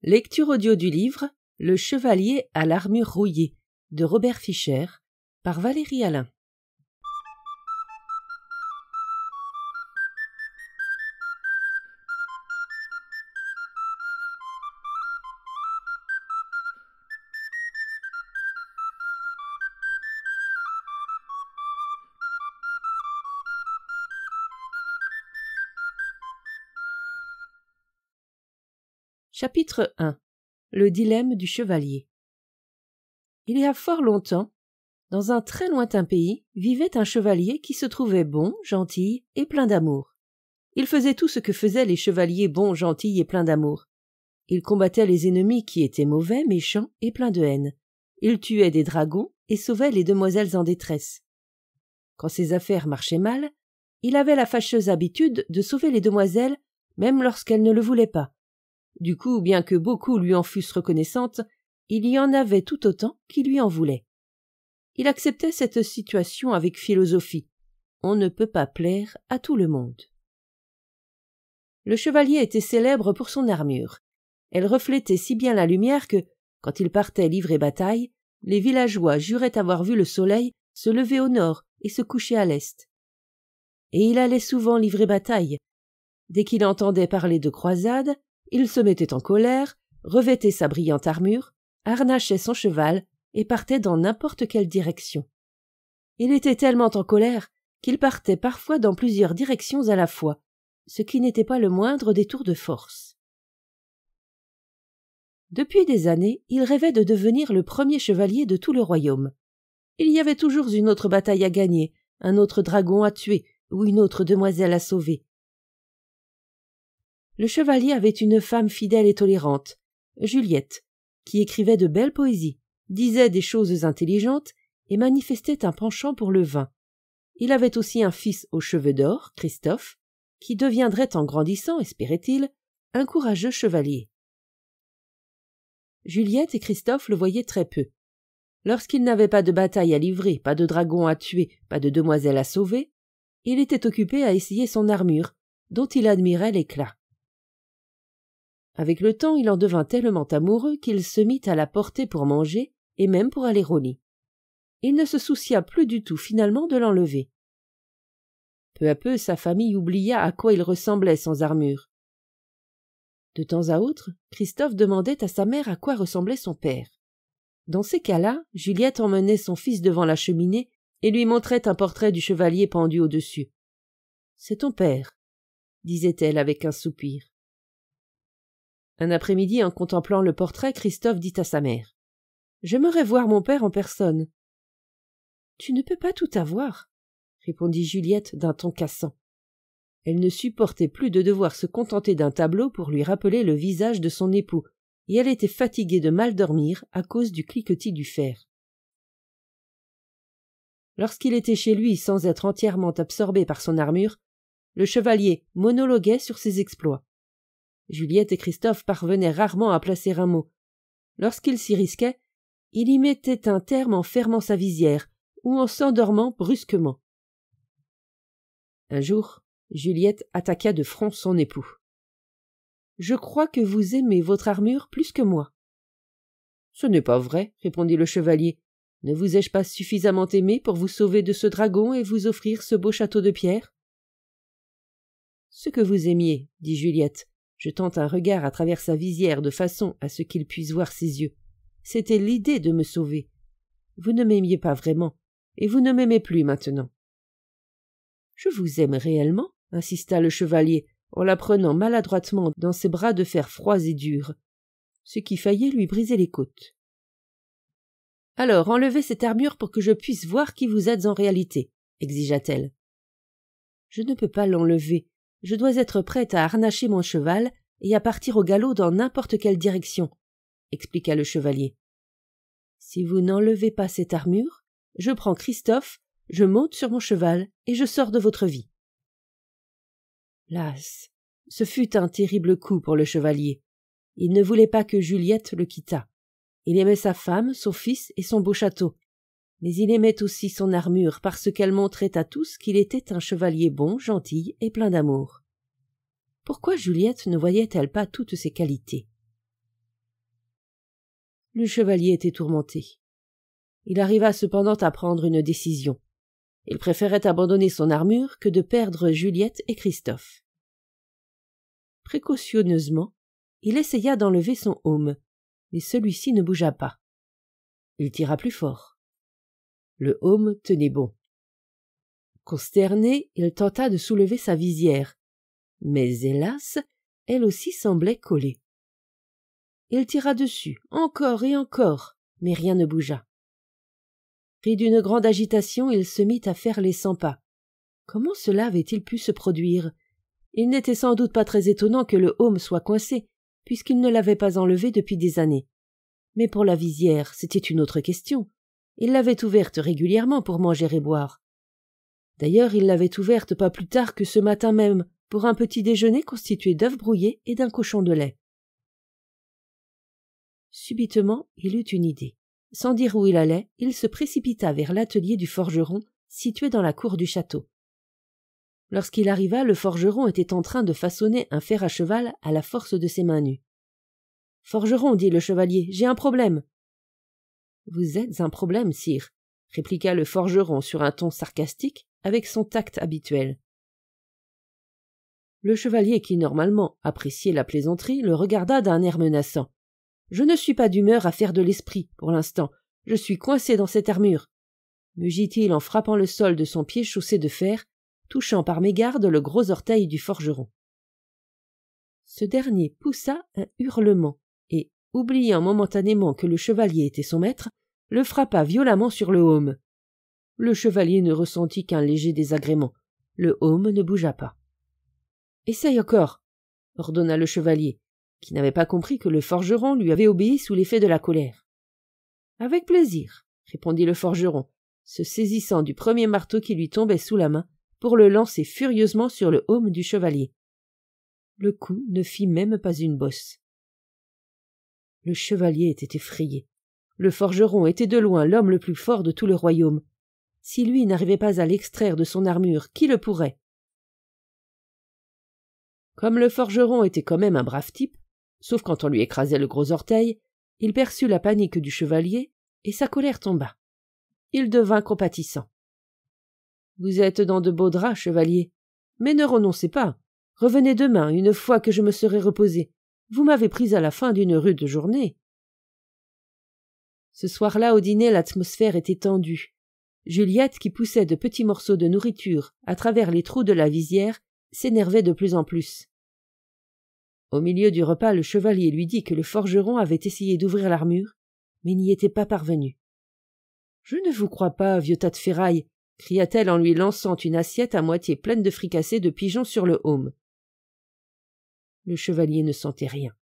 Lecture audio du livre Le chevalier à l'armure rouillée de Robert Fischer par Valérie Alain. Chapitre 1. Le dilemme du chevalier. Il y a fort longtemps, dans un très lointain pays, vivait un chevalier qui se trouvait bon, gentil et plein d'amour. Il faisait tout ce que faisaient les chevaliers bons, gentils et pleins d'amour. Il combattait les ennemis qui étaient mauvais, méchants et pleins de haine. Il tuait des dragons et sauvait les demoiselles en détresse. Quand ses affaires marchaient mal, il avait la fâcheuse habitude de sauver les demoiselles, même lorsqu'elles ne le voulaient pas. Du coup, bien que beaucoup lui en fussent reconnaissantes, il y en avait tout autant qui lui en voulaient. Il acceptait cette situation avec philosophie. On ne peut pas plaire à tout le monde. Le chevalier était célèbre pour son armure. Elle reflétait si bien la lumière que, quand il partait livrer bataille, les villageois juraient avoir vu le soleil se lever au nord et se coucher à l'est. Et il allait souvent livrer bataille. Dès qu'il entendait parler de croisade, il se mettait en colère, revêtait sa brillante armure, harnachait son cheval et partait dans n'importe quelle direction. Il était tellement en colère qu'il partait parfois dans plusieurs directions à la fois, ce qui n'était pas le moindre des tours de force. Depuis des années, il rêvait de devenir le premier chevalier de tout le royaume. Il y avait toujours une autre bataille à gagner, un autre dragon à tuer ou une autre demoiselle à sauver. Le chevalier avait une femme fidèle et tolérante, Juliette, qui écrivait de belles poésies, disait des choses intelligentes et manifestait un penchant pour le vin. Il avait aussi un fils aux cheveux d'or, Christophe, qui deviendrait en grandissant, espérait-il, un courageux chevalier. Juliette et Christophe le voyaient très peu. Lorsqu'il n'avait pas de bataille à livrer, pas de dragon à tuer, pas de demoiselle à sauver, il était occupé à essayer son armure, dont il admirait l'éclat. Avec le temps, il en devint tellement amoureux qu'il se mit à la porter pour manger et même pour aller au lit. Il ne se soucia plus du tout finalement de l'enlever. Peu à peu, sa famille oublia à quoi il ressemblait sans armure. De temps à autre, Christophe demandait à sa mère à quoi ressemblait son père. Dans ces cas-là, Juliette emmenait son fils devant la cheminée et lui montrait un portrait du chevalier pendu au-dessus. « C'est ton père », disait-elle avec un soupir. Un après-midi, en contemplant le portrait, Christophe dit à sa mère « J'aimerais voir mon père en personne. »« Tu ne peux pas tout avoir, » répondit Juliette d'un ton cassant. Elle ne supportait plus de devoir se contenter d'un tableau pour lui rappeler le visage de son époux, et elle était fatiguée de mal dormir à cause du cliquetis du fer. Lorsqu'il était chez lui sans être entièrement absorbé par son armure, le chevalier monologuait sur ses exploits. Juliette et Christophe parvenaient rarement à placer un mot. Lorsqu'il s'y risquait, il y mettait un terme en fermant sa visière ou en s'endormant brusquement. Un jour, Juliette attaqua de front son époux. « Je crois que vous aimez votre armure plus que moi. »« Ce n'est pas vrai, » répondit le chevalier. « Ne vous ai-je pas suffisamment aimé pour vous sauver de ce dragon et vous offrir ce beau château de pierre ?»« Ce que vous aimiez, » dit Juliette, jetant un regard à travers sa visière de façon à ce qu'il puisse voir ses yeux. « C'était l'idée de me sauver. Vous ne m'aimiez pas vraiment, et vous ne m'aimez plus maintenant. »« Je vous aime réellement, » insista le chevalier, en la prenant maladroitement dans ses bras de fer froids et durs, ce qui faillit lui briser les côtes. « Alors, enlevez cette armure pour que je puisse voir qui vous êtes en réalité, » exigea-t-elle. « Je ne peux pas l'enlever. Je dois être prête à harnacher mon cheval et à partir au galop dans n'importe quelle direction, » expliqua le chevalier. « Si vous n'enlevez pas cette armure, je prends Christophe, je monte sur mon cheval et je sors de votre vie. » Las, ce fut un terrible coup pour le chevalier. Il ne voulait pas que Juliette le quittât. Il aimait sa femme, son fils et son beau château. Mais il aimait aussi son armure parce qu'elle montrait à tous qu'il était un chevalier bon, gentil et plein d'amour. Pourquoi Juliette ne voyait-elle pas toutes ces qualités? Le chevalier était tourmenté. Il arriva cependant à prendre une décision. Il préférait abandonner son armure que de perdre Juliette et Christophe. Précautionneusement, il essaya d'enlever son aume, mais celui-ci ne bougea pas. Il tira plus fort. Le aume tenait bon. Consterné, il tenta de soulever sa visière, mais hélas, elle aussi semblait collée. Il tira dessus, encore et encore, mais rien ne bougea. Pris d'une grande agitation, il se mit à faire les 100 pas. Comment cela avait-il pu se produire? Il n'était sans doute pas très étonnant que le aume soit coincé, puisqu'il ne l'avait pas enlevé depuis des années. Mais pour la visière, c'était une autre question. Il l'avait ouverte régulièrement pour manger et boire. D'ailleurs, il l'avait ouverte pas plus tard que ce matin même, pour un petit déjeuner constitué d'œufs brouillés et d'un cochon de lait. Subitement, il eut une idée. Sans dire où il allait, il se précipita vers l'atelier du forgeron, situé dans la cour du château. Lorsqu'il arriva, le forgeron était en train de façonner un fer à cheval à la force de ses mains nues. « Forgeron, dit le chevalier, j'ai un problème. »« Vous êtes un problème, sire, » répliqua le forgeron sur un ton sarcastique, avec son tact habituel. Le chevalier, qui normalement appréciait la plaisanterie, le regarda d'un air menaçant. « Je ne suis pas d'humeur à faire de l'esprit, pour l'instant. Je suis coincé dans cette armure. » mugit-il en frappant le sol de son pied chaussé de fer, touchant par mégarde le gros orteil du forgeron. Ce dernier poussa un hurlement et, oubliant momentanément que le chevalier était son maître, le frappa violemment sur le aume. Le chevalier ne ressentit qu'un léger désagrément. Le aume ne bougea pas. « Essaye encore !» ordonna le chevalier, qui n'avait pas compris que le forgeron lui avait obéi sous l'effet de la colère. « Avec plaisir !» répondit le forgeron, se saisissant du premier marteau qui lui tombait sous la main pour le lancer furieusement sur le aume du chevalier. Le coup ne fit même pas une bosse. Le chevalier était effrayé. Le forgeron était de loin l'homme le plus fort de tout le royaume. Si lui n'arrivait pas à l'extraire de son armure, qui le pourrait? Comme le forgeron était quand même un brave type, sauf quand on lui écrasait le gros orteil, il perçut la panique du chevalier et sa colère tomba. Il devint compatissant. « Vous êtes dans de beaux draps, chevalier. Mais ne renoncez pas. Revenez demain, une fois que je me serai reposé. Vous m'avez pris à la fin d'une rude journée. » Ce soir-là, au dîner, l'atmosphère était tendue. Juliette, qui poussait de petits morceaux de nourriture à travers les trous de la visière, s'énervait de plus en plus. Au milieu du repas, le chevalier lui dit que le forgeron avait essayé d'ouvrir l'armure, mais n'y était pas parvenu. « Je ne vous crois pas, vieux tas de ferraille !» cria-t-elle en lui lançant une assiette à moitié pleine de fricassés de pigeons sur le aume. Le chevalier ne sentait rien.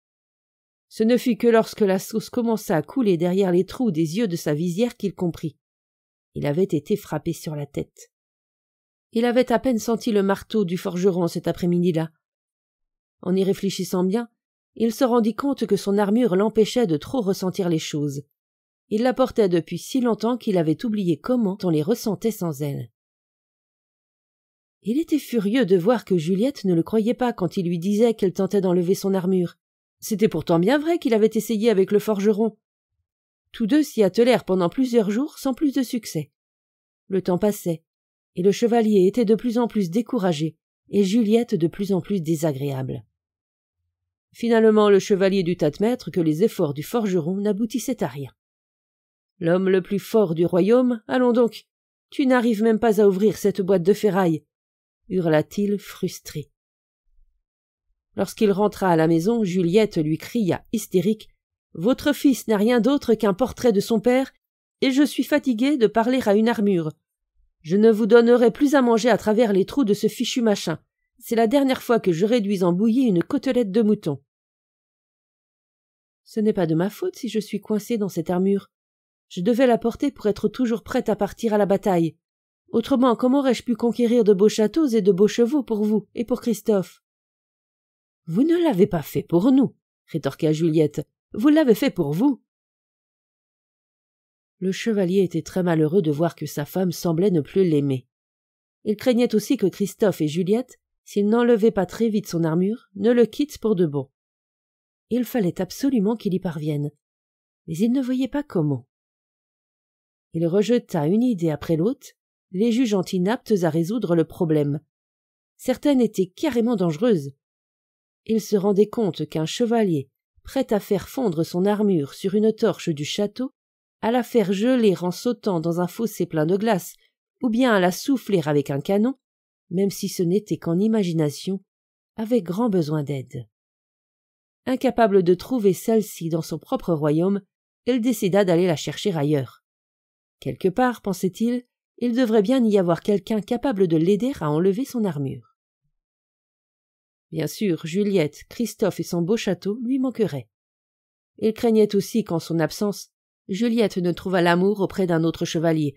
Ce ne fut que lorsque la sauce commença à couler derrière les trous des yeux de sa visière qu'il comprit. Il avait été frappé sur la tête. Il avait à peine senti le marteau du forgeron cet après-midi-là. En y réfléchissant bien, il se rendit compte que son armure l'empêchait de trop ressentir les choses. Il la portait depuis si longtemps qu'il avait oublié comment on les ressentait sans elle. Il était furieux de voir que Juliette ne le croyait pas quand il lui disait qu'elle tentait d'enlever son armure. C'était pourtant bien vrai qu'il avait essayé avec le forgeron. Tous deux s'y attelèrent pendant plusieurs jours sans plus de succès. Le temps passait, et le chevalier était de plus en plus découragé, et Juliette de plus en plus désagréable. Finalement, le chevalier dut admettre que les efforts du forgeron n'aboutissaient à rien. « L'homme le plus fort du royaume, allons donc, tu n'arrives même pas à ouvrir cette boîte de ferraille !» hurla-t-il frustré. Lorsqu'il rentra à la maison, Juliette lui cria hystérique « Votre fils n'a rien d'autre qu'un portrait de son père, et je suis fatiguée de parler à une armure. Je ne vous donnerai plus à manger à travers les trous de ce fichu machin. C'est la dernière fois que je réduis en bouillie une côtelette de mouton. » « Ce n'est pas de ma faute si je suis coincée dans cette armure. Je devais la porter pour être toujours prête à partir à la bataille. Autrement, comment aurais-je pu conquérir de beaux châteaux et de beaux chevaux pour vous et pour Christophe? »« Vous ne l'avez pas fait pour nous, » rétorqua Juliette. « Vous l'avez fait pour vous. » Le chevalier était très malheureux de voir que sa femme semblait ne plus l'aimer. Il craignait aussi que Christophe et Juliette, s'il n'enlevait pas très vite son armure, ne le quittent pour de bon. Il fallait absolument qu'il y parvienne. mais il ne voyait pas comment. Il rejeta une idée après l'autre, les jugeant inaptes à résoudre le problème. Certaines étaient carrément dangereuses. Il se rendait compte qu'un chevalier, prêt à faire fondre son armure sur une torche du château, à la faire geler en sautant dans un fossé plein de glace, ou bien à la souffler avec un canon, même si ce n'était qu'en imagination, avait grand besoin d'aide. Incapable de trouver celle-ci dans son propre royaume, il décida d'aller la chercher ailleurs. Quelque part, pensait-il, il devrait bien y avoir quelqu'un capable de l'aider à enlever son armure. Bien sûr, Juliette, Christophe et son beau château lui manqueraient. Il craignait aussi qu'en son absence, Juliette ne trouvât l'amour auprès d'un autre chevalier,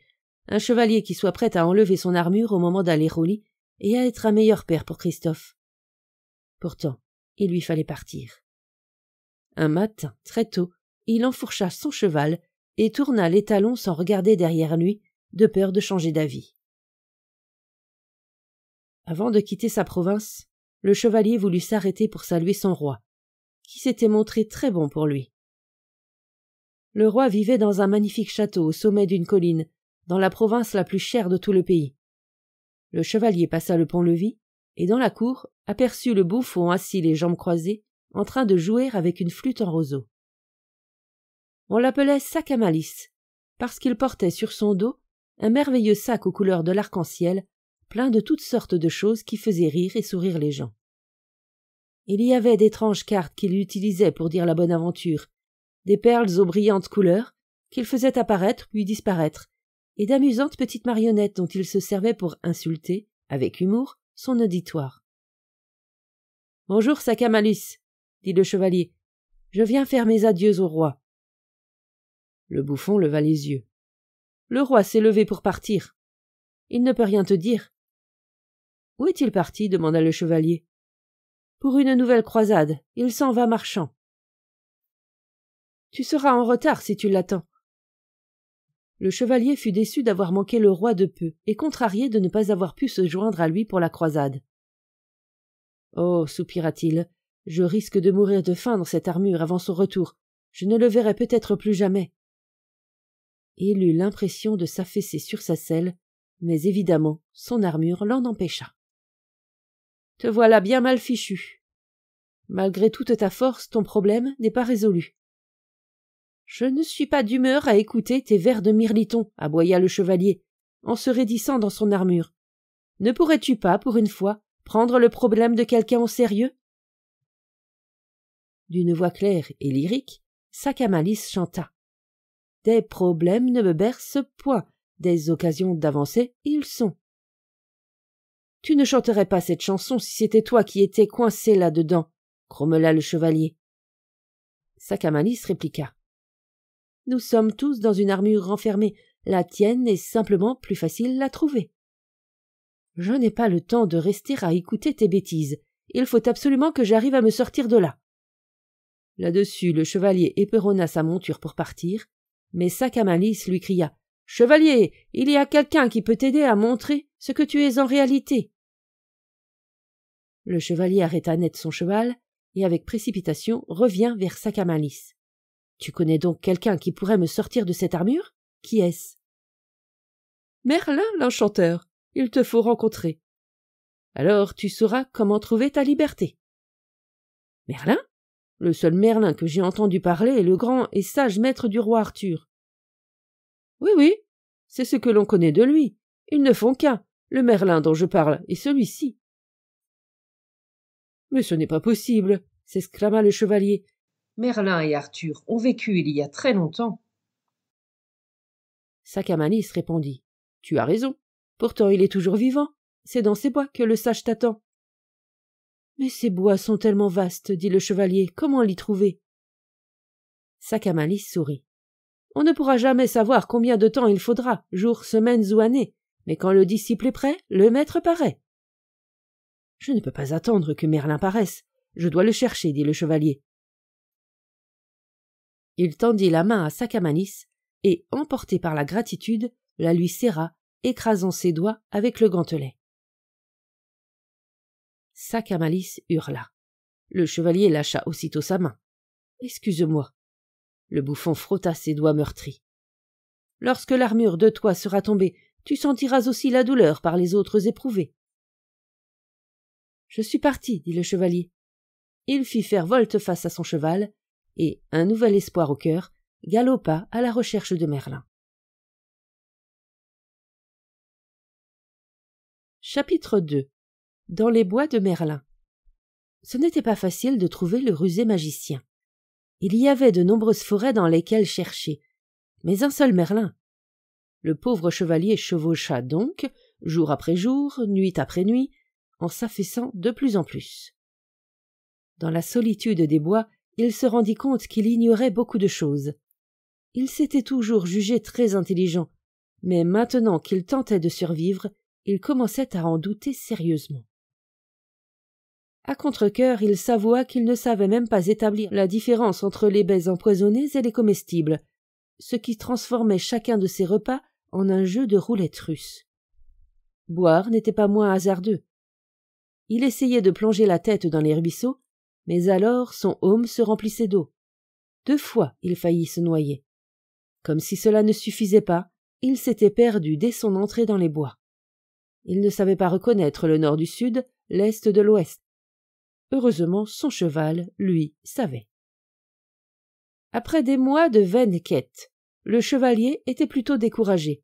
un chevalier qui soit prêt à enlever son armure au moment d'aller au lit et à être un meilleur père pour Christophe. Pourtant, il lui fallait partir. Un matin, très tôt, il enfourcha son cheval et tourna les talons sans regarder derrière lui, de peur de changer d'avis. Avant de quitter sa province, le chevalier voulut s'arrêter pour saluer son roi, qui s'était montré très bon pour lui. Le roi vivait dans un magnifique château au sommet d'une colline, dans la province la plus chère de tout le pays. Le chevalier passa le pont-levis, et dans la cour aperçut le bouffon assis les jambes croisées, en train de jouer avec une flûte en roseau. On l'appelait sac à malice, parce qu'il portait sur son dos un merveilleux sac aux couleurs de l'arc-en-ciel, plein de toutes sortes de choses qui faisaient rire et sourire les gens. Il y avait d'étranges cartes qu'il utilisait pour dire la bonne aventure, des perles aux brillantes couleurs qu'il faisait apparaître puis disparaître, et d'amusantes petites marionnettes dont il se servait pour insulter, avec humour, son auditoire. « Bonjour, sac à malice, dit le chevalier. Je viens faire mes adieux au roi. Le bouffon leva les yeux. Le roi s'est levé pour partir. Il ne peut rien te dire. Où est-il parti? Demanda le chevalier. Pour une nouvelle croisade. Il s'en va marchant. Tu seras en retard si tu l'attends. Le chevalier fut déçu d'avoir manqué le roi de peu et contrarié de ne pas avoir pu se joindre à lui pour la croisade. Oh, soupira-t-il, je risque de mourir de faim dans cette armure avant son retour. Je ne le verrai peut-être plus jamais. Il eut l'impression de s'affaisser sur sa selle, mais évidemment, son armure l'en empêcha. Te voilà bien mal fichu. Malgré toute ta force, ton problème n'est pas résolu. Je ne suis pas d'humeur à écouter tes vers de mirliton, aboya le chevalier, en se raidissant dans son armure. Ne pourrais-tu pas, pour une fois, prendre le problème de quelqu'un au sérieux? D'une voix claire et lyrique, sac à malice chanta. Des problèmes ne me bercent point, des occasions d'avancer, ils sont. Tu ne chanterais pas cette chanson si c'était toi qui étais coincé là-dedans, grommela le chevalier. Sac à malice répliqua. Nous sommes tous dans une armure renfermée, la tienne est simplement plus facile à trouver. Je n'ai pas le temps de rester à écouter tes bêtises, il faut absolument que j'arrive à me sortir de là. Là-dessus, le chevalier éperonna sa monture pour partir, mais sac à malice lui cria « Chevalier, il y a quelqu'un qui peut t'aider à montrer ce que tu es en réalité. » Le chevalier arrêta net son cheval et avec précipitation revient vers sac à malice. « Tu connais donc quelqu'un qui pourrait me sortir de cette armure? Qui est-ce? »« Merlin l'enchanteur, il te faut rencontrer. Alors tu sauras comment trouver ta liberté. »« Merlin? Le seul Merlin que j'ai entendu parler est le grand et sage maître du roi Arthur. »« Oui, c'est ce que l'on connaît de lui. Ils ne font qu'un. Le Merlin dont je parle est celui-ci. »« Mais ce n'est pas possible, » s'exclama le chevalier. « Merlin et Arthur ont vécu il y a très longtemps. » Sac à malice répondit. « Tu as raison. Pourtant il est toujours vivant. C'est dans ces bois que le sage t'attend. »« Mais ces bois sont tellement vastes, dit le chevalier. Comment l'y trouver? » Sac à malice sourit. « On ne pourra jamais savoir combien de temps il faudra, jours, semaines ou années. Mais quand le disciple est prêt, le maître paraît. »« Je ne peux pas attendre que Merlin paraisse. Je dois le chercher, dit le chevalier. » Il tendit la main à sac à malice et, emporté par la gratitude, la lui serra, écrasant ses doigts avec le gantelet. Sac à malice hurla. Le chevalier lâcha aussitôt sa main. « Excuse-moi. » Le bouffon frotta ses doigts meurtris. « Lorsque l'armure de toi sera tombée, tu sentiras aussi la douleur par les autres éprouvés. » « Je suis parti, dit le chevalier. Il fit faire volte-face à son cheval, et, un nouvel espoir au cœur, galopa à la recherche de Merlin. Chapitre 2. Dans les bois de Merlin. Ce n'était pas facile de trouver le rusé magicien. Il y avait de nombreuses forêts dans lesquelles chercher, mais un seul Merlin. Le pauvre chevalier chevaucha donc, jour après jour, nuit après nuit, en s'affaissant de plus en plus. Dans la solitude des bois, il se rendit compte qu'il ignorait beaucoup de choses. Il s'était toujours jugé très intelligent, mais maintenant qu'il tentait de survivre, il commençait à en douter sérieusement. À contre-cœur, il s'avoua qu'il ne savait même pas établir la différence entre les baies empoisonnées et les comestibles, ce qui transformait chacun de ses repas en un jeu de roulette russe. Boire n'était pas moins hasardeux. Il essayait de plonger la tête dans les ruisseaux, mais alors son aume se remplissait d'eau. 2 fois il faillit se noyer. Comme si cela ne suffisait pas, il s'était perdu dès son entrée dans les bois. Il ne savait pas reconnaître le nord du sud, l'est de l'ouest. Heureusement, son cheval, lui, savait. Après des mois de vaines quêtes, le chevalier était plutôt découragé.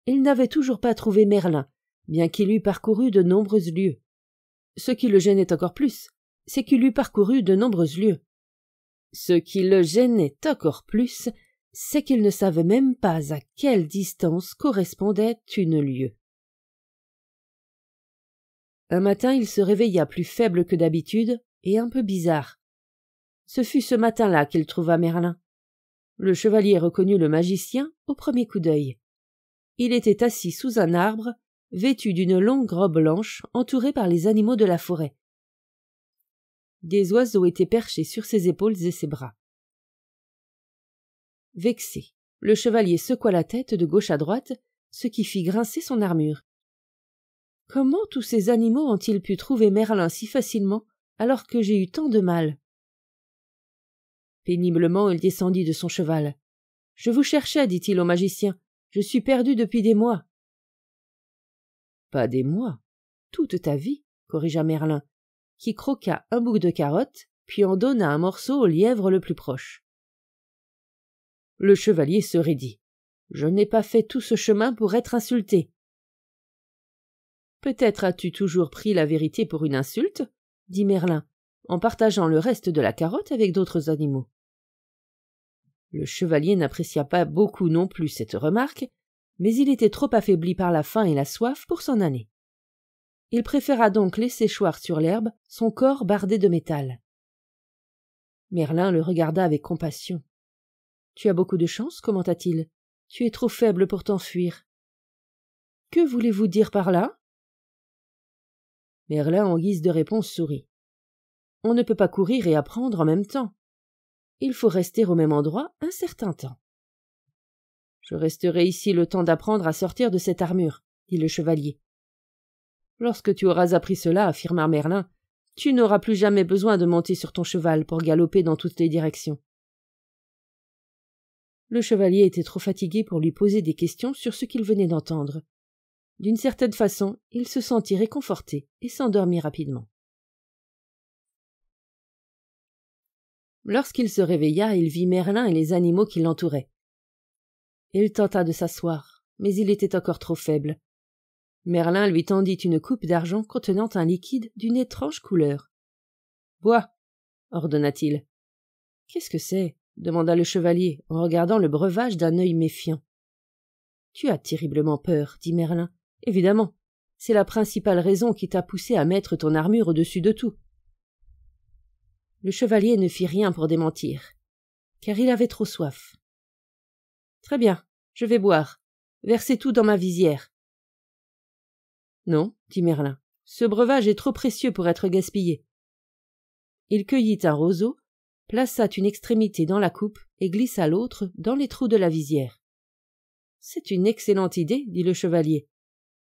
Il n'avait toujours pas trouvé Merlin, bien qu'il eût parcouru de nombreux lieux. Ce qui le gênait encore plus, c'est qu'il eût parcouru de nombreux lieux. Ce qui le gênait encore plus, c'est qu'il ne savait même pas à quelle distance correspondait une lieue. Un matin, il se réveilla plus faible que d'habitude et un peu bizarre. Ce fut ce matin-là qu'il trouva Merlin. Le chevalier reconnut le magicien au premier coup d'œil. Il était assis sous un arbre, vêtu d'une longue robe blanche, entouré par les animaux de la forêt. Des oiseaux étaient perchés sur ses épaules et ses bras. Vexé, le chevalier secoua la tête de gauche à droite, ce qui fit grincer son armure. Comment tous ces animaux ont-ils pu trouver Merlin si facilement alors que j'ai eu tant de mal? Péniblement, il descendit de son cheval. « Je vous cherchais, dit-il au magicien. Je suis perdu depuis des mois. »« Pas des mois, toute ta vie, corrigea Merlin, qui croqua un bout de carotte, puis en donna un morceau au lièvre le plus proche. Le chevalier se raidit. « Je n'ai pas fait tout ce chemin pour être insulté. »« Peut-être as-tu toujours pris la vérité pour une insulte, » dit Merlin, en partageant le reste de la carotte avec d'autres animaux. Le chevalier n'apprécia pas beaucoup non plus cette remarque, mais il était trop affaibli par la faim et la soif pour s'en aller. Il préféra donc laisser choir sur l'herbe son corps bardé de métal. Merlin le regarda avec compassion. « Tu as beaucoup de chance, commenta-t-il. Tu es trop faible pour t'enfuir. »« Que voulez-vous dire par là ?» Merlin, en guise de réponse, sourit. « On ne peut pas courir et apprendre en même temps. Il faut rester au même endroit un certain temps. »« Je resterai ici le temps d'apprendre à sortir de cette armure, » dit le chevalier. « Lorsque tu auras appris cela, affirma Merlin, tu n'auras plus jamais besoin de monter sur ton cheval pour galoper dans toutes les directions. » Le chevalier était trop fatigué pour lui poser des questions sur ce qu'il venait d'entendre. D'une certaine façon, il se sentit réconforté et s'endormit rapidement. Lorsqu'il se réveilla, il vit Merlin et les animaux qui l'entouraient. Il tenta de s'asseoir, mais il était encore trop faible. Merlin lui tendit une coupe d'argent contenant un liquide d'une étrange couleur. « Bois !» ordonna-t-il. « Qu'est-ce que c'est ?» demanda le chevalier en regardant le breuvage d'un œil méfiant. « Tu as terriblement peur, » dit Merlin. « Évidemment, c'est la principale raison qui t'a poussé à mettre ton armure au-dessus de tout. » Le chevalier ne fit rien pour démentir, car il avait trop soif. « Très bien, je vais boire. Versez tout dans ma visière. »« Non, » dit Merlin, « ce breuvage est trop précieux pour être gaspillé. » Il cueillit un roseau, plaça une extrémité dans la coupe et glissa l'autre dans les trous de la visière. « C'est une excellente idée, » dit le chevalier.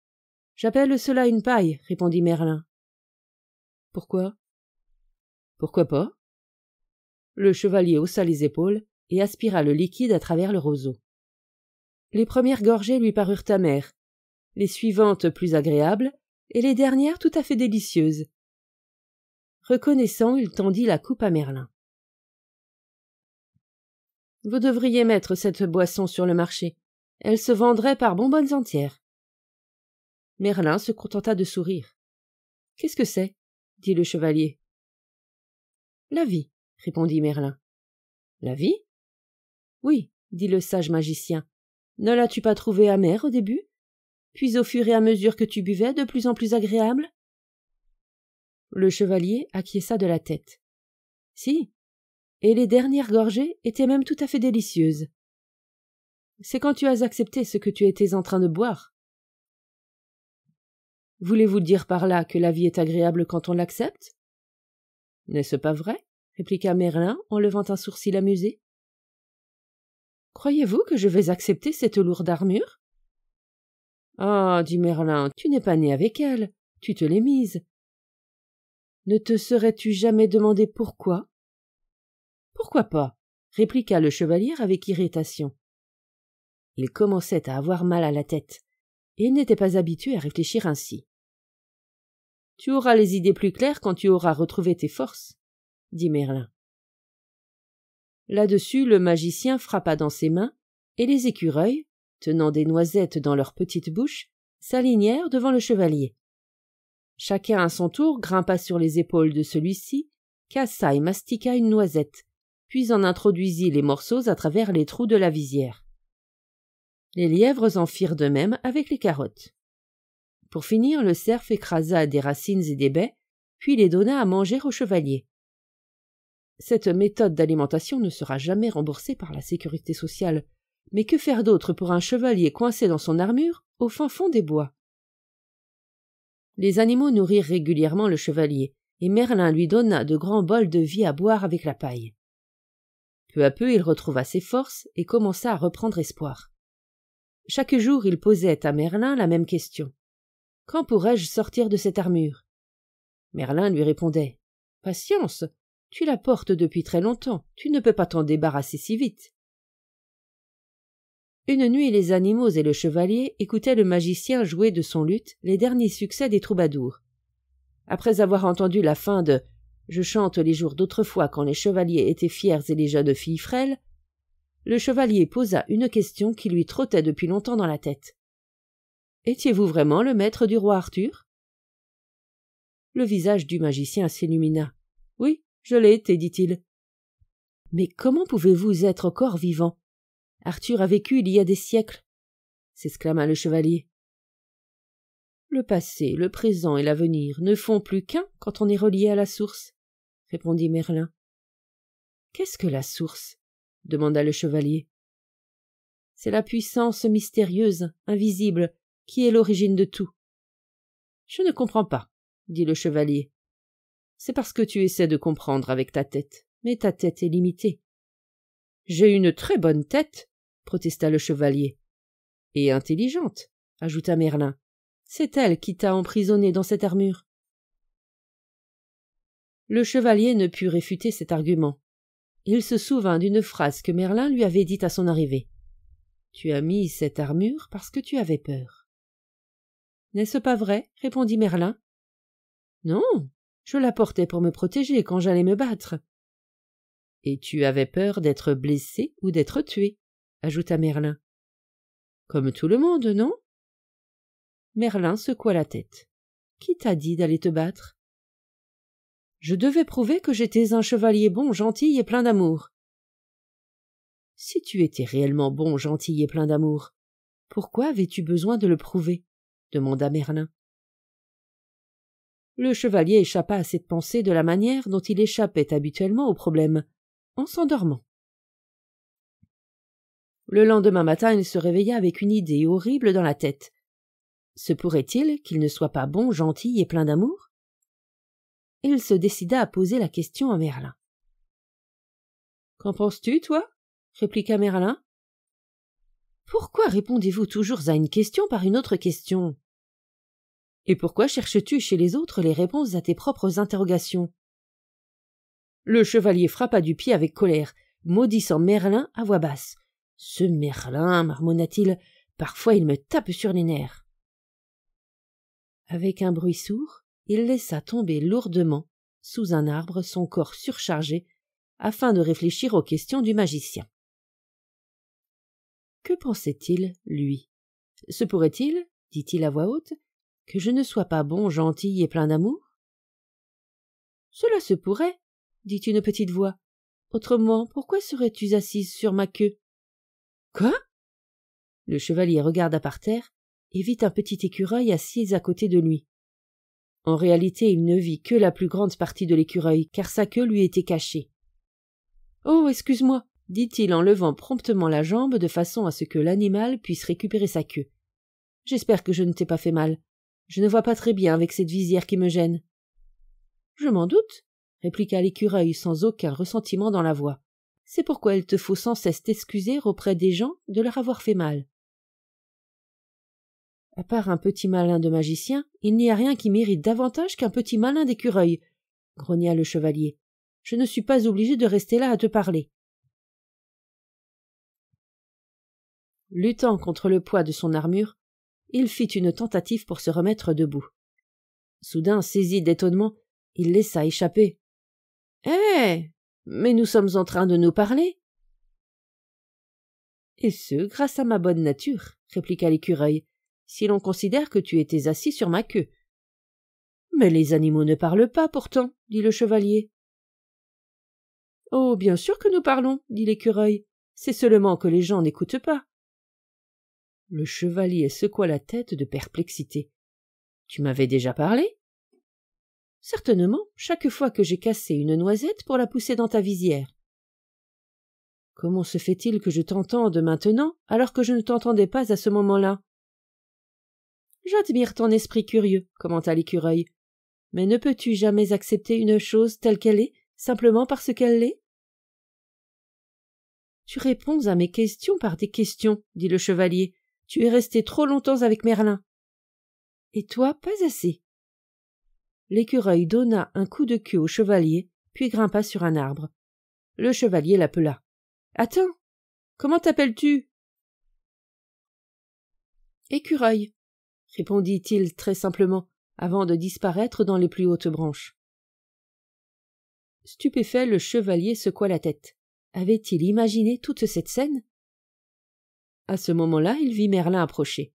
« J'appelle cela une paille, » répondit Merlin. « Pourquoi ? » « Pourquoi pas ?» Le chevalier haussa les épaules et aspira le liquide à travers le roseau. Les premières gorgées lui parurent amères, les suivantes plus agréables, et les dernières tout à fait délicieuses. Reconnaissant, il tendit la coupe à Merlin. « Vous devriez mettre cette boisson sur le marché. Elle se vendrait par bonbonnes entières. » Merlin se contenta de sourire. « Qu'est-ce que c'est » dit le chevalier. « La vie, » répondit Merlin. « La vie ?»« Oui, » dit le sage magicien. « Ne l'as-tu pas trouvée amère au début? Puis au fur et à mesure que tu buvais, de plus en plus agréable ?» Le chevalier acquiesça de la tête. « Si, et les dernières gorgées étaient même tout à fait délicieuses. C'est quand tu as accepté ce que tu étais en train de boire. » Voulez-vous dire par là que la vie est agréable quand on l'accepte? N'est-ce pas vrai? Répliqua Merlin en levant un sourcil amusé. Croyez-vous que je vais accepter cette lourde armure? Ah, dit Merlin, tu n'es pas né avec elle, tu te l'es mise. Ne te serais-tu jamais demandé pourquoi? Pourquoi pas? Répliqua le chevalier avec irritation. Il commençait à avoir mal à la tête, et il n'était pas habitué à réfléchir ainsi. Tu auras les idées plus claires quand tu auras retrouvé tes forces, dit Merlin. Là-dessus, le magicien frappa dans ses mains, et les écureuils, tenant des noisettes dans leurs petites bouches, s'alignèrent devant le chevalier. Chacun à son tour grimpa sur les épaules de celui-ci, cassa et mastiqua une noisette, puis en introduisit les morceaux à travers les trous de la visière. Les lièvres en firent de même avec les carottes. Pour finir, le cerf écrasa des racines et des baies, puis les donna à manger au chevalier. Cette méthode d'alimentation ne sera jamais remboursée par la sécurité sociale, mais que faire d'autre pour un chevalier coincé dans son armure au fin fond des bois? Les animaux nourrirent régulièrement le chevalier, et Merlin lui donna de grands bols de vie à boire avec la paille. Peu à peu, il retrouva ses forces et commença à reprendre espoir. Chaque jour, il posait à Merlin la même question. « Quand pourrais-je sortir de cette armure ?» Merlin lui répondait. « Patience, tu la portes depuis très longtemps, tu ne peux pas t'en débarrasser si vite. » Une nuit, les animaux et le chevalier écoutaient le magicien jouer de son luth les derniers succès des troubadours. Après avoir entendu la fin de « Je chante les jours d'autrefois quand les chevaliers étaient fiers et les jeunes filles frêles », le chevalier posa une question qui lui trottait depuis longtemps dans la tête. « Étiez-vous vraiment le maître du roi Arthur ?» Le visage du magicien s'illumina. « Oui, je l'ai été, dit-il. »« Mais comment pouvez-vous être encore vivant? Arthur a vécu il y a des siècles, » s'exclama le chevalier. « Le passé, le présent et l'avenir ne font plus qu'un quand on est relié à la source, » répondit Merlin. « Qu'est-ce que la source ?» demanda le chevalier. « C'est la puissance mystérieuse, invisible, qui est l'origine de tout. »« Je ne comprends pas, » dit le chevalier. « C'est parce que tu essaies de comprendre avec ta tête, mais ta tête est limitée. »« J'ai une très bonne tête, » protesta le chevalier. « Et intelligente, » ajouta Merlin. « C'est elle qui t'a emprisonné dans cette armure. » Le chevalier ne put réfuter cet argument. Il se souvint d'une phrase que Merlin lui avait dite à son arrivée. « Tu as mis cette armure parce que tu avais peur. » « N'est-ce pas vrai ?» répondit Merlin. « Non, je la portais pour me protéger quand j'allais me battre. »« Et tu avais peur d'être blessé ou d'être tué, » ajouta Merlin. « Comme tout le monde, non ?» Merlin secoua la tête. « Qui t'a dit d'aller te battre ?»« Je devais prouver que j'étais un chevalier bon, gentil et plein d'amour. »« Si tu étais réellement bon, gentil et plein d'amour, pourquoi avais-tu besoin de le prouver ?» demanda Merlin. Le chevalier échappa à cette pensée de la manière dont il échappait habituellement au problème, en s'endormant. Le lendemain matin, il se réveilla avec une idée horrible dans la tête. Se pourrait-il qu'il ne soit pas bon, gentil et plein d'amour? Il se décida à poser la question à Merlin. « Qu'en penses-tu, toi ?» répliqua Merlin. « Pourquoi répondez-vous toujours à une question par une autre question? Et pourquoi cherches-tu chez les autres les réponses à tes propres interrogations ?» Le chevalier frappa du pied avec colère. maudissant Merlin à voix basse. « Ce Merlin, marmonna-t-il, parfois il me tape sur les nerfs. » Avec un bruit sourd, il laissa tomber lourdement, sous un arbre, son corps surchargé, afin de réfléchir aux questions du magicien. Que pensait-il, lui? Se pourrait-il, dit-il à voix haute, que je ne sois pas bon, gentil et plein d'amour? Cela se pourrait, dit une petite voix. Autrement, pourquoi serais-tu assise sur ma queue? Quoi? Le chevalier regarda par terre et vit un petit écureuil assis à côté de lui. En réalité, il ne vit que la plus grande partie de l'écureuil, car sa queue lui était cachée. « Oh, excuse-moi, » dit-il en levant promptement la jambe de façon à ce que l'animal puisse récupérer sa queue. « J'espère que je ne t'ai pas fait mal. Je ne vois pas très bien avec cette visière qui me gêne. »« Je m'en doute, » répliqua l'écureuil sans aucun ressentiment dans la voix. « C'est pourquoi il te faut sans cesse t'excuser auprès des gens de leur avoir fait mal. » À part un petit malin de magicien, il n'y a rien qui mérite davantage qu'un petit malin d'écureuil, grogna le chevalier. Je ne suis pas obligé de rester là à te parler. Luttant contre le poids de son armure, il fit une tentative pour se remettre debout. Soudain, saisi d'étonnement, il laissa échapper. « Eh, mais nous sommes en train de nous parler. »« Et ce, grâce à ma bonne nature, » répliqua l'écureuil, « si l'on considère que tu étais assis sur ma queue. »« Mais les animaux ne parlent pas, pourtant, » dit le chevalier. « Oh, bien sûr que nous parlons, » dit l'écureuil. « C'est seulement que les gens n'écoutent pas. » Le chevalier secoua la tête de perplexité. « Tu m'avais déjà parlé? »« Certainement, chaque fois que j'ai cassé une noisette pour la pousser dans ta visière. »« Comment se fait-il que je t'entende maintenant, alors que je ne t'entendais pas à ce moment-là? »« J'admire ton esprit curieux, » commenta l'écureuil. « Mais ne peux-tu jamais accepter une chose telle qu'elle est, simplement parce qu'elle l'est? » « Tu réponds à mes questions par des questions, » dit le chevalier. « Tu es resté trop longtemps avec Merlin. »« Et toi, pas assez. » L'écureuil donna un coup de queue au chevalier, puis grimpa sur un arbre. Le chevalier l'appela. « Attends, comment t'appelles-tu? »« Écureuil, » répondit-il très simplement, avant de disparaître dans les plus hautes branches. Stupéfait, le chevalier secoua la tête. Avait-il imaginé toute cette scène? À ce moment-là, il vit Merlin approcher.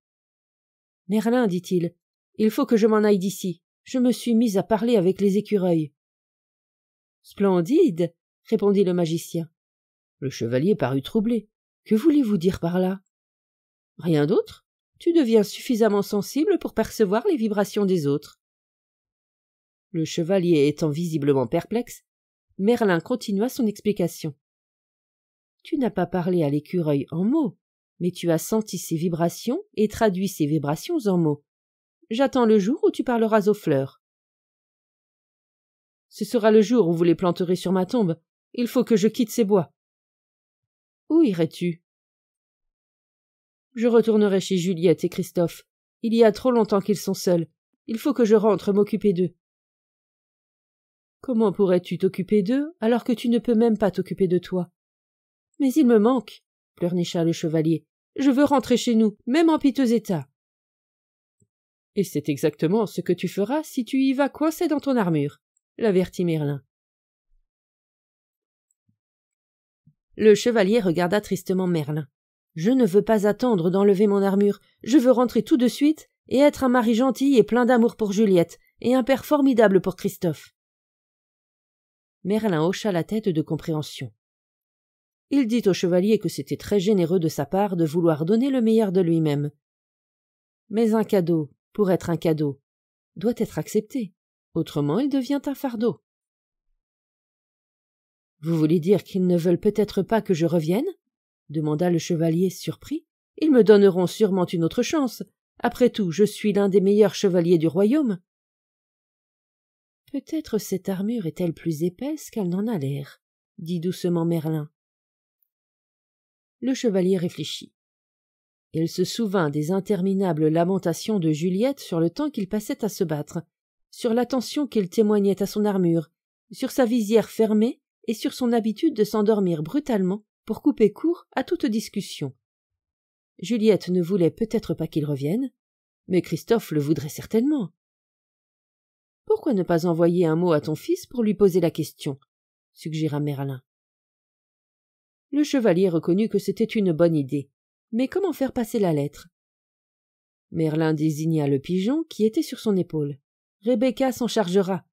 « Merlin, dit-il, il faut que je m'en aille d'ici. Je me suis mis à parler avec les écureuils. »« Splendide, » répondit le magicien. Le chevalier parut troublé. « Que voulez-vous dire par là? »« Rien d'autre. Tu deviens suffisamment sensible pour percevoir les vibrations des autres. » Le chevalier étant visiblement perplexe, Merlin continua son explication. « Tu n'as pas parlé à l'écureuil en mots, mais tu as senti ses vibrations et traduit ces vibrations en mots. J'attends le jour où tu parleras aux fleurs. »« Ce sera le jour où vous les planterez sur ma tombe. Il faut que je quitte ces bois. »« Où irais-tu? »« Je retournerai chez Juliette et Christophe. Il y a trop longtemps qu'ils sont seuls. Il faut que je rentre m'occuper d'eux. »« Comment pourrais-tu t'occuper d'eux alors que tu ne peux même pas t'occuper de toi? »« Mais il me manque, » pleurnicha le chevalier. « Je veux rentrer chez nous, même en piteux état. » « Et c'est exactement ce que tu feras si tu y vas coincé dans ton armure, » l'avertit Merlin. Le chevalier regarda tristement Merlin. « Je ne veux pas attendre d'enlever mon armure, je veux rentrer tout de suite et être un mari gentil et plein d'amour pour Juliette, et un père formidable pour Christophe. » Merlin hocha la tête de compréhension. Il dit au chevalier que c'était très généreux de sa part de vouloir donner le meilleur de lui-même. Mais un cadeau, pour être un cadeau, doit être accepté, autrement il devient un fardeau. « Vous voulez dire qu'ils ne veulent peut-être pas que je revienne ?» demanda le chevalier surpris. « Ils me donneront sûrement une autre chance. Après tout, je suis l'un des meilleurs chevaliers du royaume. » Peut-être cette armure est-elle plus épaisse qu'elle n'en a l'air, dit doucement Merlin. Le chevalier réfléchit. Il se souvint des interminables lamentations de Juliette sur le temps qu'il passait à se battre, sur l'attention qu'il témoignait à son armure, sur sa visière fermée et sur son habitude de s'endormir brutalement pour couper court à toute discussion. Juliette ne voulait peut-être pas qu'il revienne, mais Christophe le voudrait certainement. « Pourquoi ne pas envoyer un mot à ton fils pour lui poser la question ?» suggéra Merlin. Le chevalier reconnut que c'était une bonne idée, mais comment faire passer la lettre? Merlin désigna le pigeon qui était sur son épaule. « Rebecca s'en chargera. »